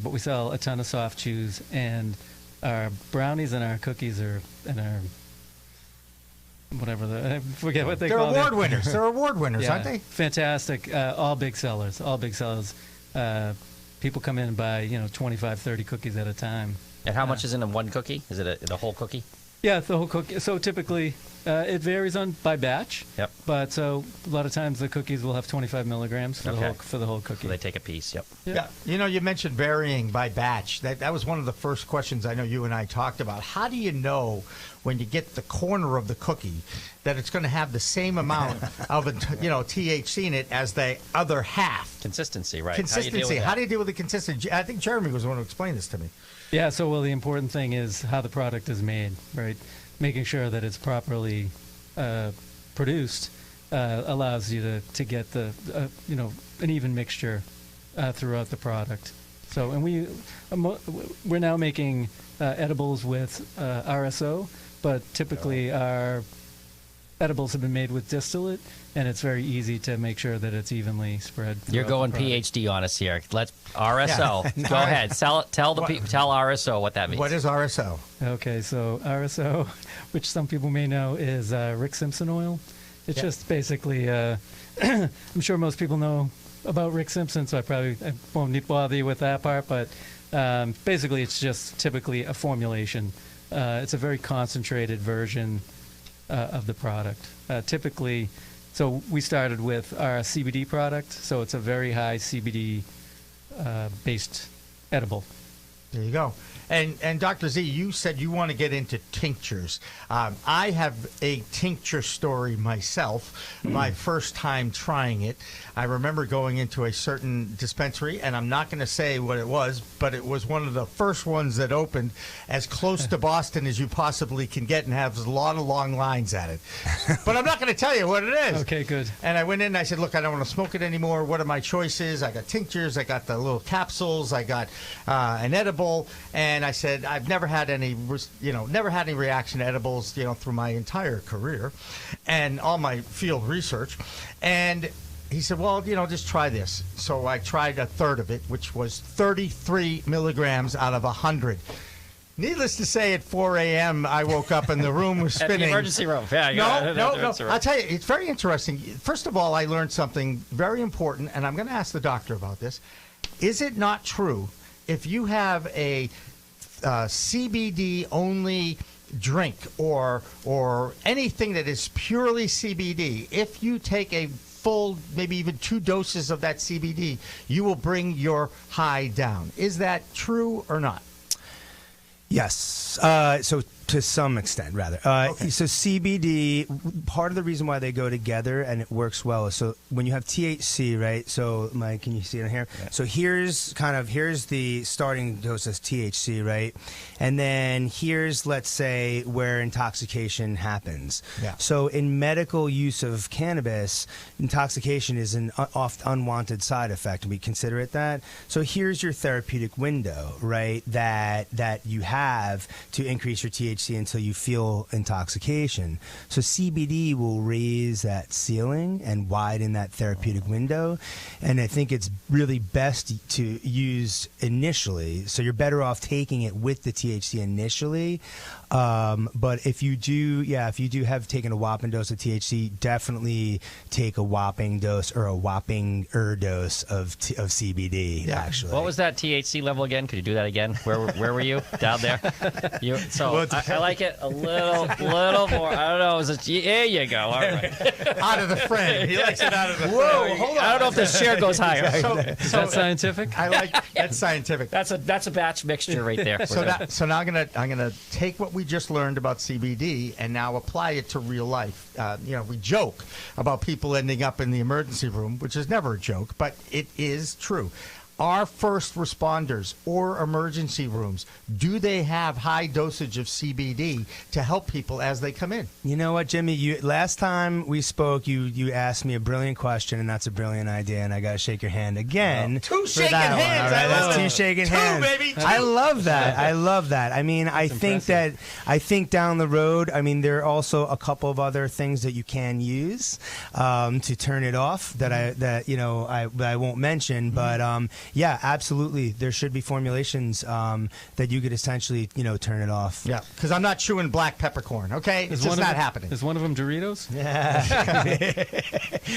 but we sell a ton of soft chews, and our brownies and our cookies and our whatever I forget what they call them. They're award winners. They're award winners, aren't they? Fantastic. All big sellers. All big sellers. People come in and buy 25, 30 cookies at a time. And how much is in one cookie? Is it the whole cookie? Yeah, it's the whole cookie. So typically, it varies by batch. Yep. But so a lot of times the cookies will have 25 milligrams for the whole cookie. So they take a piece. Yep. Yeah. You mentioned varying by batch. That was one of the first questions I know you and I talked about. How do you know when you get the corner of the cookie that it's going to have the same amount of THC in it as the other half? Consistency, right? Consistency. How do you deal with the consistency? I think Jeremy was the one who explained this to me. Yeah, so the important thing is how the product is made, right? Making sure that it's properly produced allows you to get an even mixture throughout the product. So, and we're now making edibles with RSO, but typically our edibles have been made with distillate, and it's very easy to make sure that it's evenly spread. You're going PhD on us here. Let's RSO. Yeah. Go ahead. Tell RSO what that means. What is RSO? Okay, so RSO, which some people may know, is Rick Simpson oil. It's just basically. I'm sure most people know about Rick Simpson, so I won't bother you with that part. But basically, it's just typically a formulation. It's a very concentrated version of the product. Typically, so we started with our CBD product, so it's a very high CBD based edible. There you go. And Dr. Z, you said you want to get into tinctures. I have a tincture story myself, my first time trying it. I remember going into a certain dispensary, and I'm not going to say what it was, but it was one of the first ones that opened as close to Boston as you possibly can get and has a lot of long lines at it. But I'm not going to tell you what it is. Okay, good. And I went in and I said, look, I don't want to smoke it anymore. What are my choices? I got tinctures. I got the little capsules. I got an edible. And I said, I've never had any reaction to edibles, through my entire career and all my field research. And he said, well, just try this. So I tried a third of it, which was 33 milligrams out of 100. Needless to say, at 4 a.m., I woke up and the room was spinning. At the emergency room. Yeah, no. I'll tell you, it's very interesting. First of all, I learned something very important, and I'm going to ask the doctor about this. Is it not true if you have a CBD-only drink or anything that is purely CBD, if you take a full, maybe even 2 doses of that CBD, you will bring your high down. Is that true or not? Yes. So to some extent, rather. So CBD, part of the reason why they go together and it works well is so when you have THC, right? So, Mike, can you see it here? Yeah. So here's the starting dose of THC, right? And then here's, let's say, where intoxication happens. Yeah. So in medical use of cannabis, intoxication is an oft unwanted side effect, and we consider it that. So here's your therapeutic window, right, that you have to increase your THC until you feel intoxication. So CBD will raise that ceiling and widen that therapeutic window, and I think it's really best to use initially. So you're better off taking it with the THC initially. But if you do have taken a whopping dose of THC, definitely take a whopping dose or a whopping dose of CBD. Yeah. Actually, what was that THC level again? Could you do that again? Where were you down there? I like it a little more. I don't know. There you go. All right. Out of the frame. He likes it out of the frame. Whoa, hold on. I don't know if the share goes higher. Is that scientific? I like that's scientific. That's a batch mixture right there. So now I'm gonna take what we just learned about CBD and now apply it to real life. We joke about people ending up in the emergency room, which is never a joke, but it is true. Our first responders or emergency rooms, do they have high dosage of CBD to help people as they come in? You know what, Jimmy? Last time we spoke, you asked me a brilliant question, and that's a brilliant idea, and I got to shake your hand again. Two shaking hands. One, right? That's 2 shaking hands. Baby, 2. I love that. I love that. I mean, I think down the road, I mean, there are also a couple of other things that you can use to turn it off that I won't mention, but yeah, absolutely. There should be formulations that you could essentially, turn it off. Yeah, because I'm not chewing black peppercorn, okay? It's just not happening. Is one of them Doritos? Yeah.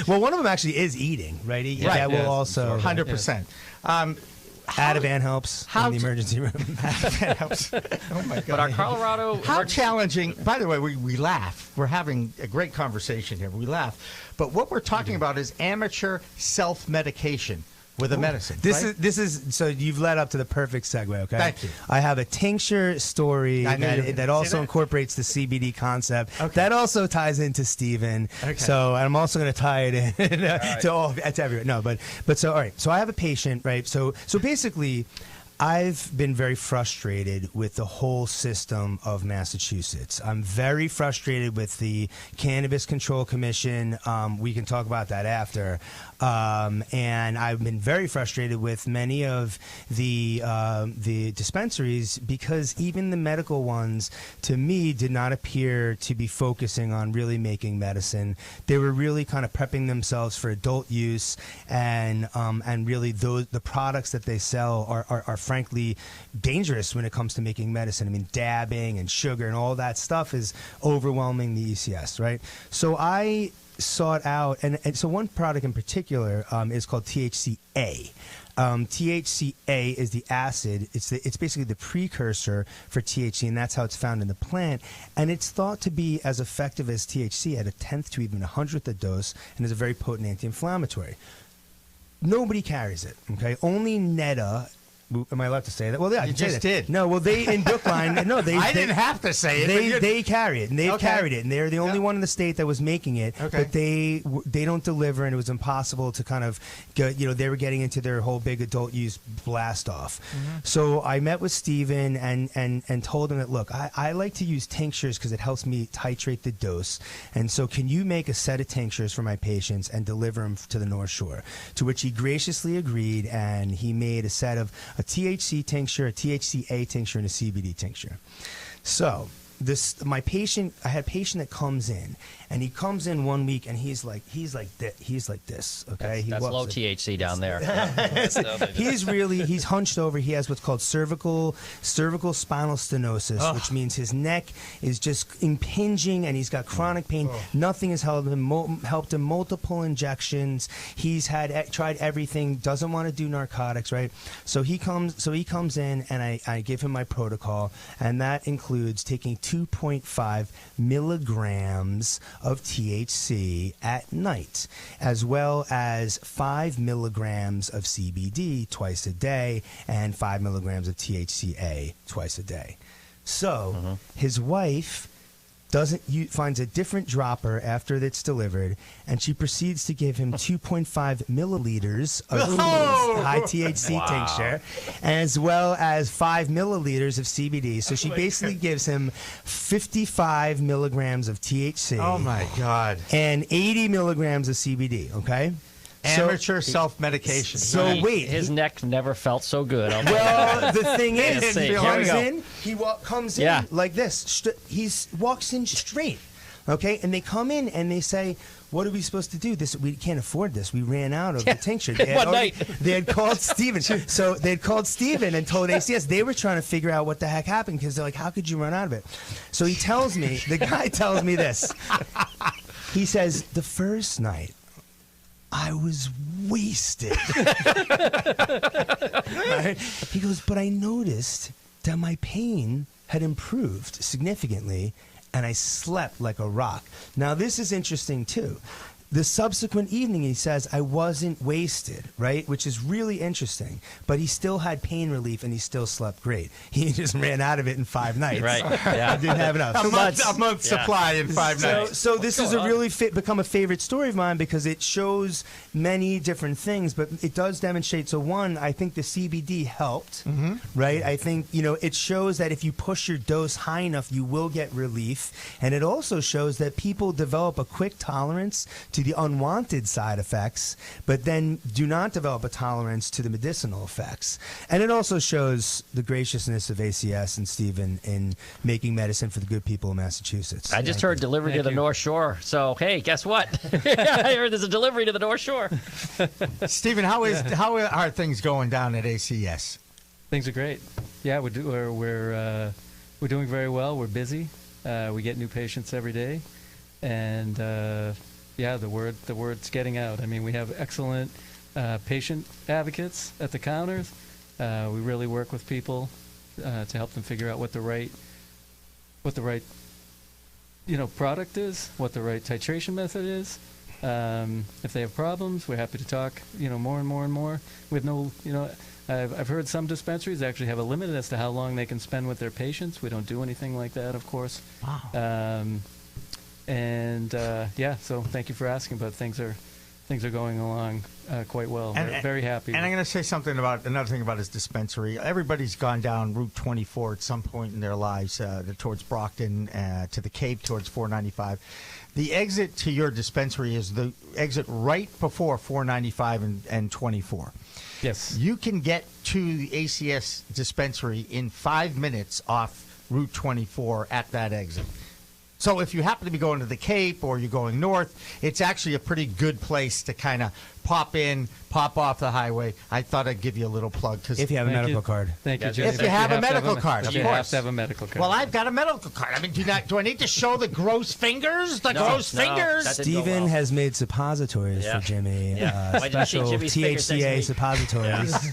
Well, one of them actually is eating, right? That will also... 100%. Ativan helps in the emergency room. Ativan helps. Oh, my God. But our Colorado... How challenging... By the way, we laugh. We're having a great conversation here. We laugh. But what we're talking about is amateur self-medication with a medicine. This is so you've led up to the perfect segue. Okay, thank you. I have a tincture story that also incorporates the CBD concept. Okay. That also ties into Stephen. Okay. So I'm also going to tie it in to everyone. No, but so all right. So I have a patient, right? So basically, I've been very frustrated with the whole system of Massachusetts. I'm very frustrated with the Cannabis Control Commission. We can talk about that after. And I've been very frustrated with many of the dispensaries because even the medical ones, to me, did not appear to be focusing on really making medicine. They were really kind of prepping themselves for adult use, and really the products that they sell are frankly dangerous when it comes to making medicine. I mean, dabbing and sugar and all that stuff is overwhelming the ECS, right? So I sought out, and so one product in particular is called THCA. THCA is the acid. It's basically the precursor for THC, and that's how it's found in the plant. And it's thought to be as effective as THC at a 10th to even 100th a dose, and is a very potent anti-inflammatory. Nobody carries it. Okay, only Netta. Am I allowed to say that? Well, yeah, you just did. No, well, they in Brookline. No, I didn't have to say it. They carry it, and they've carried it, and they're the only one in the state that was making it. Okay. But they don't deliver, and it was impossible to kind of get. They were getting into their whole big adult use blast off. Mm-hmm. So I met with Steven and told him that, look, I like to use tinctures because it helps me titrate the dose, and so can you make a set of tinctures for my patients and deliver them to the North Shore? To which he graciously agreed, and he made a set of a THC tincture, a THCA tincture, and a CBD tincture. So I had a patient that comes in, and he comes in 1 week, and he's like this. Okay, that's low THC down there. He's hunched over. He has what's called cervical spinal stenosis, which means his neck is just impinging, and he's got chronic pain. Nothing has helped him. Multiple injections. He's tried everything. Doesn't want to do narcotics. Right. So he comes in, and I give him my protocol, and that includes taking 2.5 milligrams of THC at night, as well as 5 milligrams of CBD twice a day and 5 milligrams of THCA twice a day. So his wife finds a different dropper after it's delivered, and she proceeds to give him 2.5 milliliters of high THC tincture, as well as 5 milliliters of CBD. So she basically gives him 55 milligrams of THC. Oh my God! And 80 milligrams of CBD. Okay. Amateur self-medication. So wait, his neck never felt so good. Well, the thing is, he comes in Yeah. like this. He walks in straight. Okay, and they come in and they say, "What are we supposed to do? We can't afford this. We ran out of the tincture." They had called Steven. So they had called Steven and told ACS. They were trying to figure out what the heck happened because they're like, "How could you run out of it?" So he tells me, the guy tells me this. He says, "The first night, I was wasted." Right? He goes, "But I noticed that my pain had improved significantly, and I slept like a rock." Now, this is interesting, too. The subsequent evening, he says, I wasn't wasted, right? Which is really interesting. But he still had pain relief, and he still slept great. He just ran out of it in 5 nights. Right. Yeah. I didn't have enough. A month supply in 5 nights. So this is become a favorite story of mine because it shows many different things, but it does demonstrate. So one, I think the CBD helped, right? I think, it shows that if you push your dose high enough, you will get relief. And it also shows that people develop a quick tolerance to the unwanted side effects, but then do not develop a tolerance to the medicinal effects. And it also shows the graciousness of ACS and Stephen in making medicine for the good people of Massachusetts. I just heard delivery to the North Shore. So, hey, guess what? I heard there's a delivery to the North Shore. Stephen, how are things going down at ACS? Things are great. Yeah, we're doing very well. We're busy. We get new patients every day, and the word's getting out. I mean, we have excellent patient advocates at the counters. We really work with people to help them figure out what the right product is, what the right titration method is. If they have problems, we're happy to talk, more and more and more. We have no, I've heard some dispensaries actually have a limit as to how long they can spend with their patients. We don't do anything like that, of course. Wow. So thank you for asking, but things are going along quite well. We're very happy. And I'm going to say another thing about his dispensary. Everybody's gone down Route 24 at some point in their lives, towards Brockton, to the Cape, towards 495. The exit to your dispensary is the exit right before 495 and 24. Yes. You can get to the ACS dispensary in 5 minutes off Route 24 at that exit. So if you happen to be going to the Cape or you're going north, it's actually a pretty good place to kind of pop in, pop off the highway. I thought I'd give you a little plug. If you have a medical card. Thank you, If you have a medical card, of course. You have to have a medical card. Well, I've got a medical card. I mean, do I need to show the gross fingers? Fingers? Stephen has made suppositories for Jimmy. Special THCA suppositories.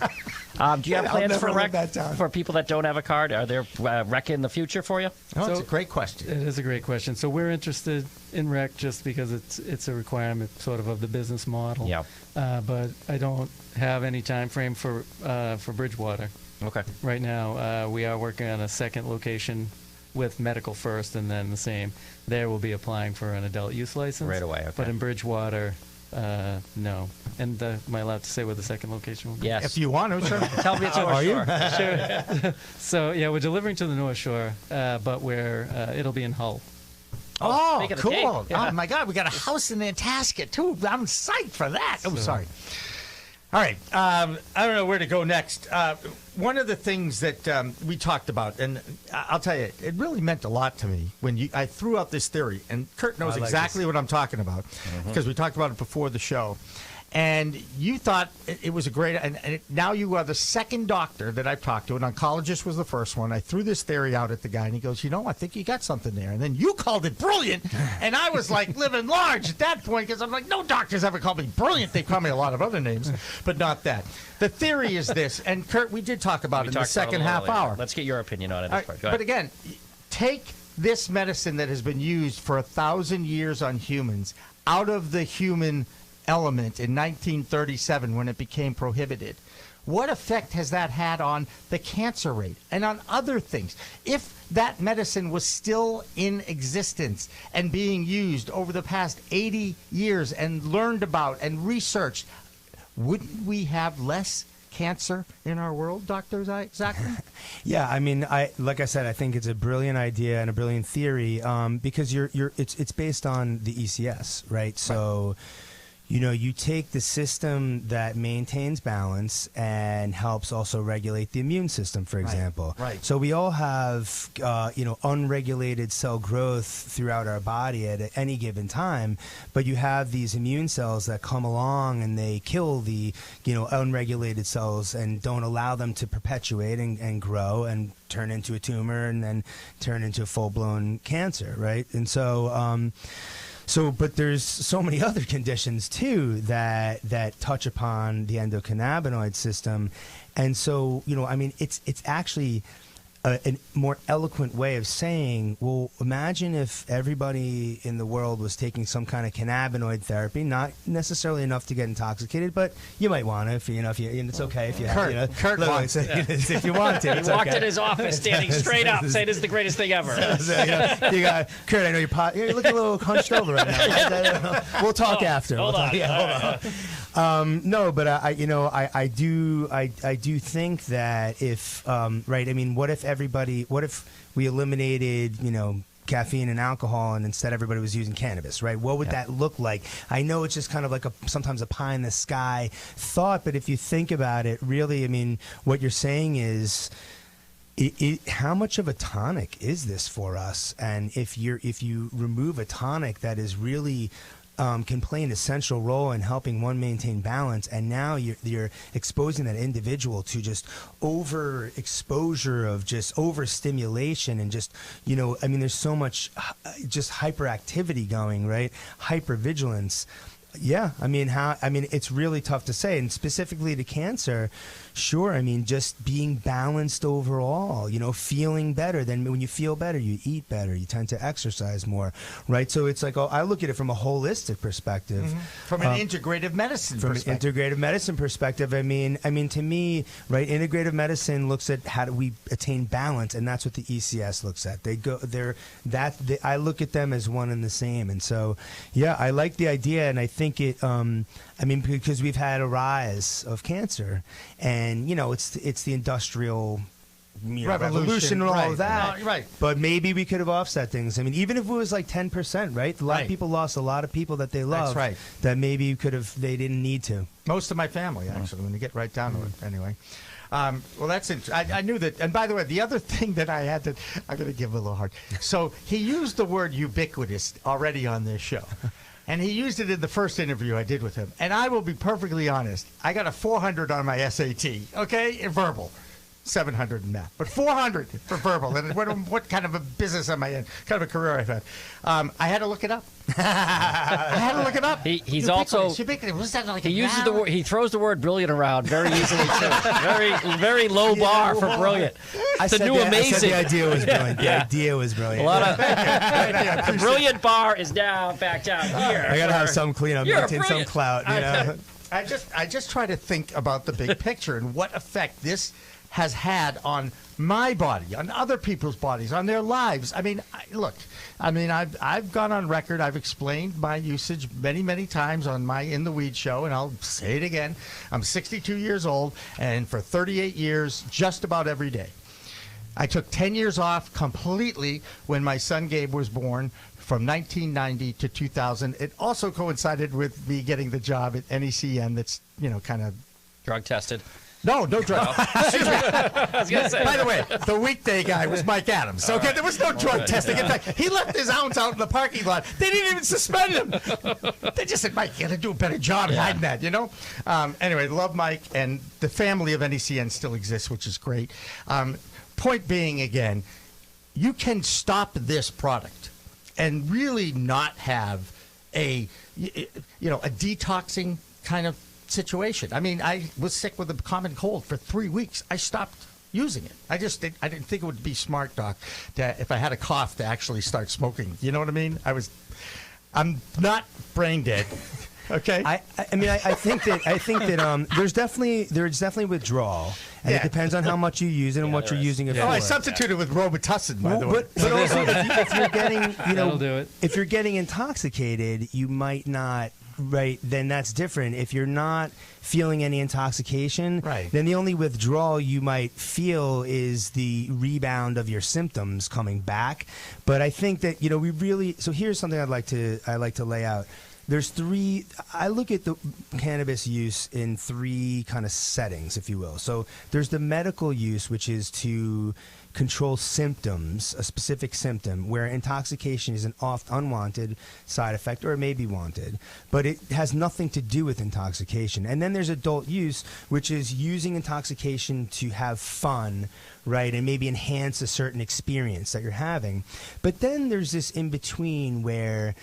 Do you have plans for rec for people that don't have a card? Are there rec in the future for you? Oh, it's a great question. It is a great question. So we're interested in rec just because it's a requirement sort of the business model. Yeah. But I don't have any time frame for Bridgewater. Okay. Right now, we are working on a second location with medical first, and then the same. There we'll be applying for an adult use license Right away. Okay. But in Bridgewater, no. And am I allowed to say where the second location will be? Yes. If you want to, sure. Tell me it's North Shore. Sure. So yeah, we're delivering to the North Shore, but it'll be in Hull. Oh, cool. Yeah. Oh, my God. We got a house in Nantasket, too. I'm psyched for that. Oh, sorry. All right. I don't know where to go next. One of the things that we talked about, and I'll tell you, it really meant a lot to me when I threw out this theory, and Curt knows exactly what I'm talking about because we talked about it before the show. And you thought it was a great, and now you are the second doctor that I've talked to. An oncologist was the first one. I threw this theory out at the guy, and he goes, I think you got something there. And then you called it brilliant, and I was like living large at that point because I'm like, no doctors ever called me brilliant. They call me a lot of other names, but not that. The theory is this, and Curt, we did talk about it in the second half hour. Let's get your opinion on it. But again, take this medicine that has been used for 1,000 years on humans out of the human element in 1937 when it became prohibited, what effect has that had on the cancer rate and on other things? If that medicine was still in existence and being used over the past 80 years and learned about and researched, wouldn't we have less cancer in our world, Dr. Zaklin? Yeah, I mean, like I said, I think it's a brilliant idea and a brilliant theory because it's based on the ECS, right? So, you know, you take the system that maintains balance and helps also regulate the immune system, for example. Right. So we all have, unregulated cell growth throughout our body at any given time, but you have these immune cells that come along and they kill the, unregulated cells and don't allow them to perpetuate and grow and turn into a tumor and then turn into full-blown cancer, right? And so, but there's so many other conditions too that touch upon the endocannabinoid system, and so it's actually a more eloquent way of saying, well, imagine if everybody in the world was taking some kind of cannabinoid therapy, not necessarily enough to get intoxicated, but you might want to, it's okay if you have, Kurt wants if you want to. He walked in his office standing straight up saying, "This is the greatest thing ever." You got, Kurt, I know you're looking a little hunched over right now. We'll talk after. Hold on. No, but I do think that if what if we eliminated, caffeine and alcohol, and instead everybody was using cannabis, right? What would that look like? I know it's just kind of like sometimes a pie in the sky thought, but if you think about it, really, what you're saying is, how much of a tonic is this for us? And if you remove a tonic that is really can play an essential role in helping one maintain balance, and now you're exposing that individual to just overexposure of just overstimulation and just there's so much just hyperactivity going, right? Hypervigilance. Yeah, it's really tough to say, and specifically to cancer, sure. Just being balanced overall, feeling better. Then when you feel better, you eat better. You tend to exercise more, right? So it's like, I look at it from a holistic perspective, from an integrative medicine perspective. From an integrative medicine perspective, to me, right? Integrative medicine looks at how do we attain balance, and that's what the ECS looks at. I look at them as one and the same, and so yeah, I like the idea, and I think it. Because we've had a rise of cancer, and it's the industrial revolution and all of that. Right. But maybe we could have offset things. Even if it was like 10%, right? A lot of people lost a lot of people that they love. That's right. That maybe they didn't need to. Most of my family, actually, when you get right down to it. Anyway. Well, that's interesting. I knew that. And by the way, the other thing that I'm going to give a little hard. So he used the word ubiquitous already on this show. And he used it in the first interview I did with him. And I will be perfectly honest. I got a 400 on my SAT, okay, in verbal. 700 in math, but 400 for verbal. And what kind of a business am I in? Kind of a career I've had. I had to look it up. He's also ubiquitous. What's that like? He uses the word. He throws the word "brilliant" around very easily too. Very low bar for brilliant. It's the new amazing. I said the idea was brilliant. The idea was brilliant. A lot of the brilliant bar is now back down here. I gotta have some cleanup, maintain some clout. I just try to think about the big picture and what effect this has had on my body, on other people's bodies, on their lives. I've gone on record. I've explained my usage many, many times on my In the Weed show, and I'll say it again. I'm 62 years old, and for 38 years, just about every day. I took 10 years off completely when my son Gabe was born, from 1990 to 2000. It also coincided with me getting the job at NECN that's, kind of... Drug tested. No drug. Excuse me. I was gonna say. By the way, the weekday guy was Mike Adams. Okay, there was no drug testing. In fact, he left his ounce out in the parking lot. They didn't even suspend him. They just said, "Mike, you got to do a better job hiding that." Anyway, love Mike, and the family of NECN still exists, which is great. Point being, again, you can stop this product and really not have a detoxing kind of situation. I was sick with a common cold for 3 weeks. I stopped using it. I didn't think it would be smart, Doc, to, if I had a cough, to actually start smoking. You know what I mean? I'm not brain dead. Okay. I think that there's definitely withdrawal, and it depends on how much you use it and what you're using it for. I substituted with Robitussin, by the way. But also, if you're getting, That'll do it. if you're getting intoxicated, you might not. Right, then that's different. If you're not feeling any intoxication, then the only withdrawal you might feel is the rebound of your symptoms coming back. But I think that we really. So here's something I'd like to lay out. There's three. I look at the cannabis use in three kind of settings, if you will. So there's the medical use, which is to control symptoms, a specific symptom, where intoxication is an oft unwanted side effect, or it may be wanted, but it has nothing to do with intoxication. And then there's adult use, which is using intoxication to have fun, right, and maybe enhance a certain experience that you're having. But then there's this in between where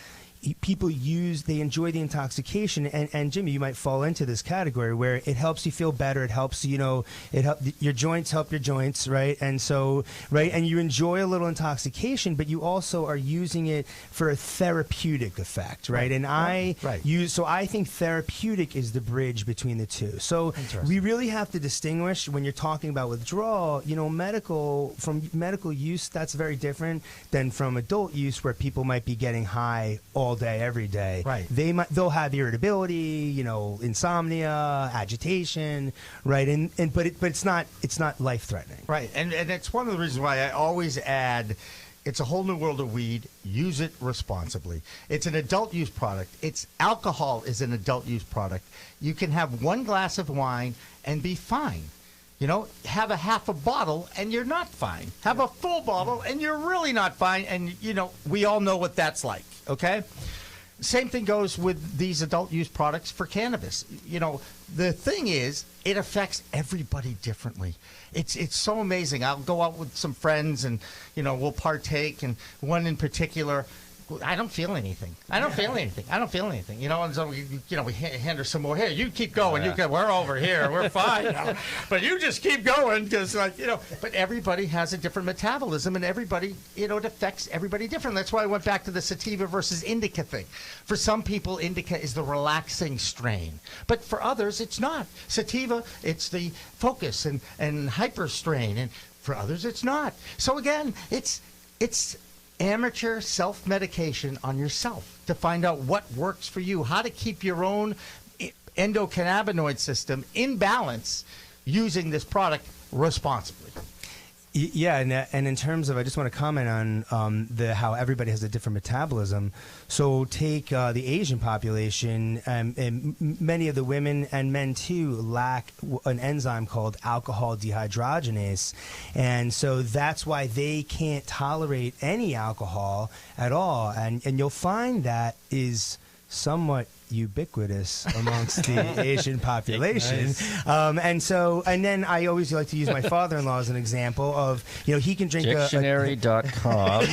people they enjoy the intoxication, and Jimmy, you might fall into this category where it helps you feel better. It helps your joints help your joints, right? And so, right, and you enjoy a little intoxication, but you also are using it for a therapeutic effect, right? And I think therapeutic is the bridge between the two. So we really have to distinguish when you're talking about withdrawal. Medical use, that's very different than from adult use, where people might be getting high all day, every day. Right. They'll have irritability, insomnia, agitation, right? But it's not life threatening. Right. And it's one of the reasons why I always add, it's a whole new world of weed. Use it responsibly. It's an adult use product. Alcohol is an adult use product. You can have one glass of wine and be fine. Have a half a bottle and you're not fine. Have a full bottle and you're really not fine. And, we all know what that's like, okay? Same thing goes with these adult use products for cannabis. The thing is, it affects everybody differently. It's so amazing. I'll go out with some friends and, we'll partake. And one in particular, I don't feel anything. And so we hand her some more. Here, you keep going. We're over here. We're fine now. But you just keep going because, but everybody has a different metabolism, and everybody, it affects everybody different. That's why I went back to the sativa versus indica thing. For some people, indica is the relaxing strain, but for others, it's not. Sativa, it's the focus and hyper strain, and for others, it's not. So again, it's amateur self-medication on yourself to find out what works for you, how to keep your own endocannabinoid system in balance using this product responsibly. Yeah, and in terms of, I just want to comment on how everybody has a different metabolism. So take the Asian population, and many of the women and men too lack an enzyme called alcohol dehydrogenase, and so that's why they can't tolerate any alcohol at all. And you'll find that is somewhat ubiquitous amongst the Asian population. Nice. And then I always like to use my father-in-law as an example of, he can drink Dictionary.com.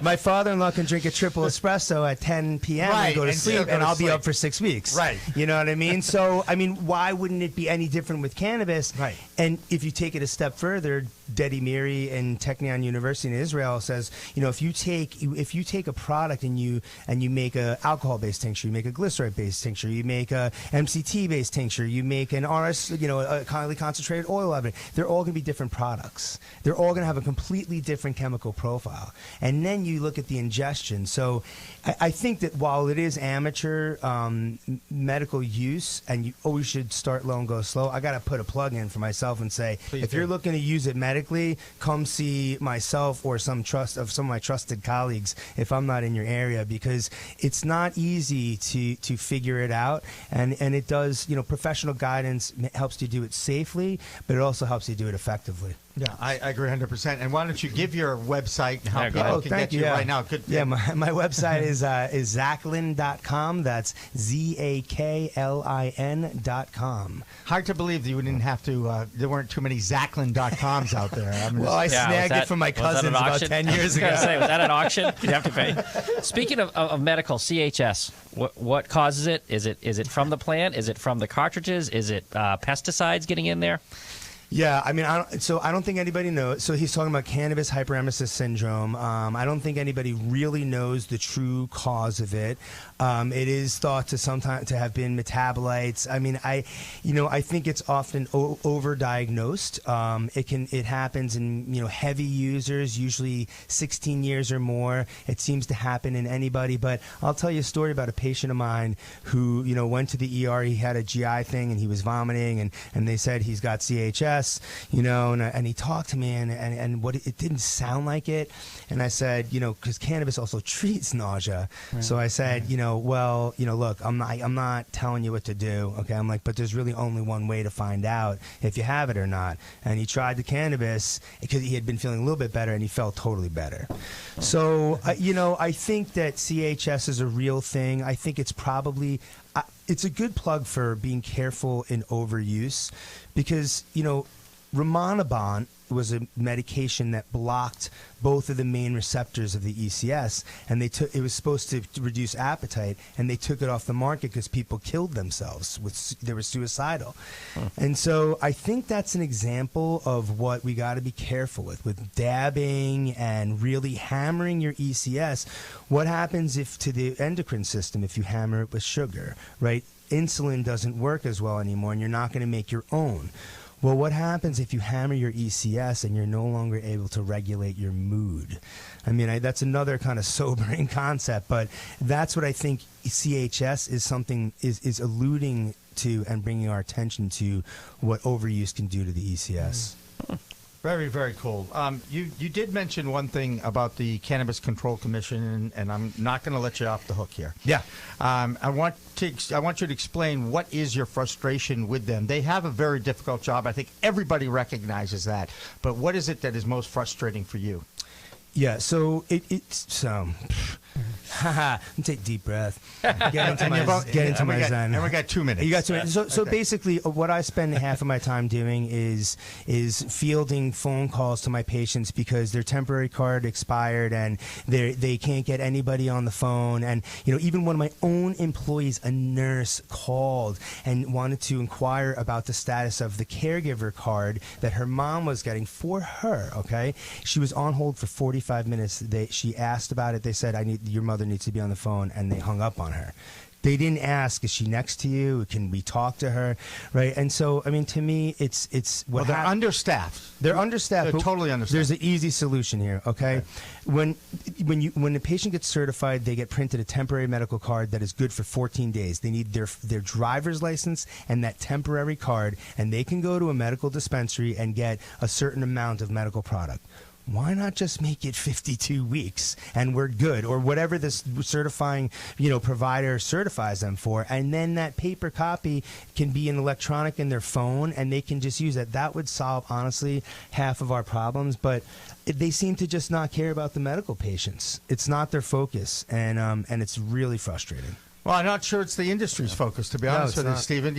My father-in-law can drink a triple espresso at 10 p.m. and go to sleep, and I'll be up for 6 weeks. Right. You know what I mean? So, why wouldn't it be any different with cannabis? Right. And if you take it a step further, Dedi Meiri in Technion University in Israel says, if you take a product and you make a alcohol-based tincture, you make a glycerol-based tincture, you make a MCT-based tincture, you make an RS, a highly concentrated oil of it, they're all going to be different products. They're all going to have a completely different chemical profile. And then you look at the ingestion. So I think that while it is amateur medical use, and you always should start low and go slow, I got to put a plug in for myself and say, you're looking to use it medically, come see myself or some of my trusted colleagues if I'm not in your area, because it's not easy to figure it out, and it does, professional guidance helps you do it safely, but it also helps you do it effectively. Yeah, I agree 100%. And why don't you give your website and how people can get you right now? Yeah, my website is Zaklin.com. That's Zaklin.com. Hard to believe that you didn't have to, there weren't too many Zaklin.coms out there. I snagged it from my cousins about 10 years ago. I was going to say, was that an auction? You'd have to pay. Speaking of medical, CHS, what causes it? Is it from the plant? Is it from the cartridges? Is it pesticides getting in there? Yeah, I mean, I don't think anybody knows. So he's talking about cannabis hyperemesis syndrome. I don't think anybody really knows the true cause of it. It is thought to sometimes to have been metabolites. I mean, I think it's often overdiagnosed. It happens in heavy users, usually 16 years or more. It seems to happen in anybody. But I'll tell you a story about a patient of mine who went to the ER. He had a GI thing and he was vomiting, and they said he's got CHS. And he talked to me, and it didn't sound like it. And I said, because cannabis also treats nausea. Right. So I said, look, I'm not telling you what to do. Okay. I'm like, but there's really only one way to find out if you have it or not. And he tried the cannabis because he had been feeling a little bit better, and he felt totally better. So, I think that CHS is a real thing. I think it's probably, it's a good plug for being careful in overuse, because Rimonabant was a medication that blocked both of the main receptors of the ECS, and it was supposed to reduce appetite, and they took it off the market because people killed themselves. They were suicidal. And so I think that's an example of what we got to be careful with dabbing and really hammering your ECS. What happens to the endocrine system if you hammer it with sugar, right? Insulin doesn't work as well anymore, and you're not going to make your own. Well, what happens if you hammer your ECS and you're no longer able to regulate your mood? I mean, that's another kind of sobering concept, but that's what I think CHS is alluding to and bringing our attention to what overuse can do to the ECS. Very, very cool. You did mention one thing about the Cannabis Control Commission, and I'm not going to let you off the hook here. Yeah. I want you to explain what is your frustration with them. They have a very difficult job. I think everybody recognizes that. But what is it that is most frustrating for you? Yeah, so it's take a deep breath. Get into my zen. And we got 2 minutes. You got 2 minutes. So basically, what I spend half of my time doing is fielding phone calls to my patients because their temporary card expired and they can't get anybody on the phone. And even one of my own employees, a nurse, called and wanted to inquire about the status of the caregiver card that her mom was getting for her. Okay, she was on hold for 45 minutes. She asked about it. They said, your mother needs to be on the phone, and they hung up on her. They didn't ask, is she next to you? Can we talk to her? Right? And so, I mean, to me, it's what they're understaffed. They're understaffed. They're totally understaffed. There's an easy solution here, okay? When the patient gets certified, they get printed a temporary medical card that is good for 14 days. They need their driver's license and that temporary card, and they can go to a medical dispensary and get a certain amount of medical product. Why not just make it 52 weeks and we're good, or whatever this certifying provider certifies them for, and then that paper copy can be an electronic in their phone and they can just use it. That would solve, honestly, half of our problems, but they seem to just not care about the medical patients. It's not their focus, and it's really frustrating. Well, I'm not sure it's the industry's focus, to be honest with you, Stephen.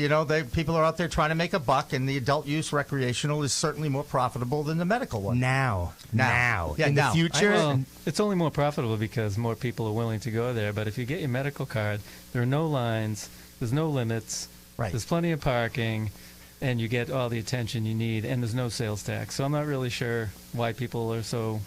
People are out there trying to make a buck, and the adult use recreational is certainly more profitable than the medical one. Now. Yeah, in the future. Well, it's only more profitable because more people are willing to go there. But if you get your medical card, there are no lines, there's no limits, there's plenty of parking, and you get all the attention you need, and there's no sales tax. So I'm not really sure why people are so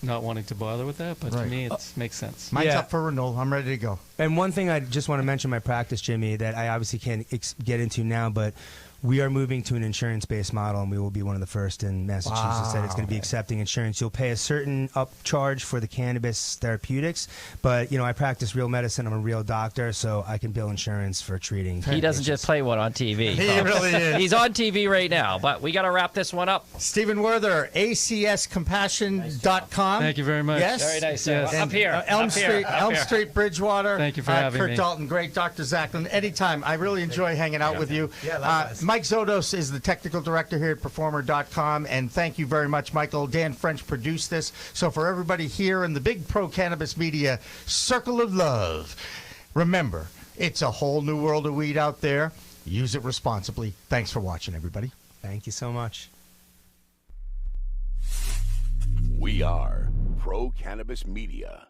not wanting to bother with that, but to me it makes sense. Mine's up for renewal. I'm ready to go. And one thing I just want to mention my practice, Jimmy, that I obviously can't get into now, but we are moving to an insurance-based model, and we will be one of the first in Massachusetts that it's going to be accepting insurance. You'll pay a certain upcharge for the cannabis therapeutics, but I practice real medicine. I'm a real doctor, so I can bill insurance for treating. He doesn't just play one on TV. He really is. He's on TV right now, but we got to wrap this one up. Stephen Werther, acscompassion.com. Thank you very much. Yes, very nice. Yes. Up here, Elm Street, Bridgewater. Thank you for having Curt me. Dalton, great. Dr. Zaklin, anytime. I really enjoy hanging out with you. Yeah, likewise. Mike Zodos is the technical director here at Performer.com, and thank you very much, Michael. Dan French produced this. So for everybody here in the big pro-cannabis media circle of love, remember, it's a whole new world of weed out there. Use it responsibly. Thanks for watching, everybody. Thank you so much. We are Pro Cannabis Media.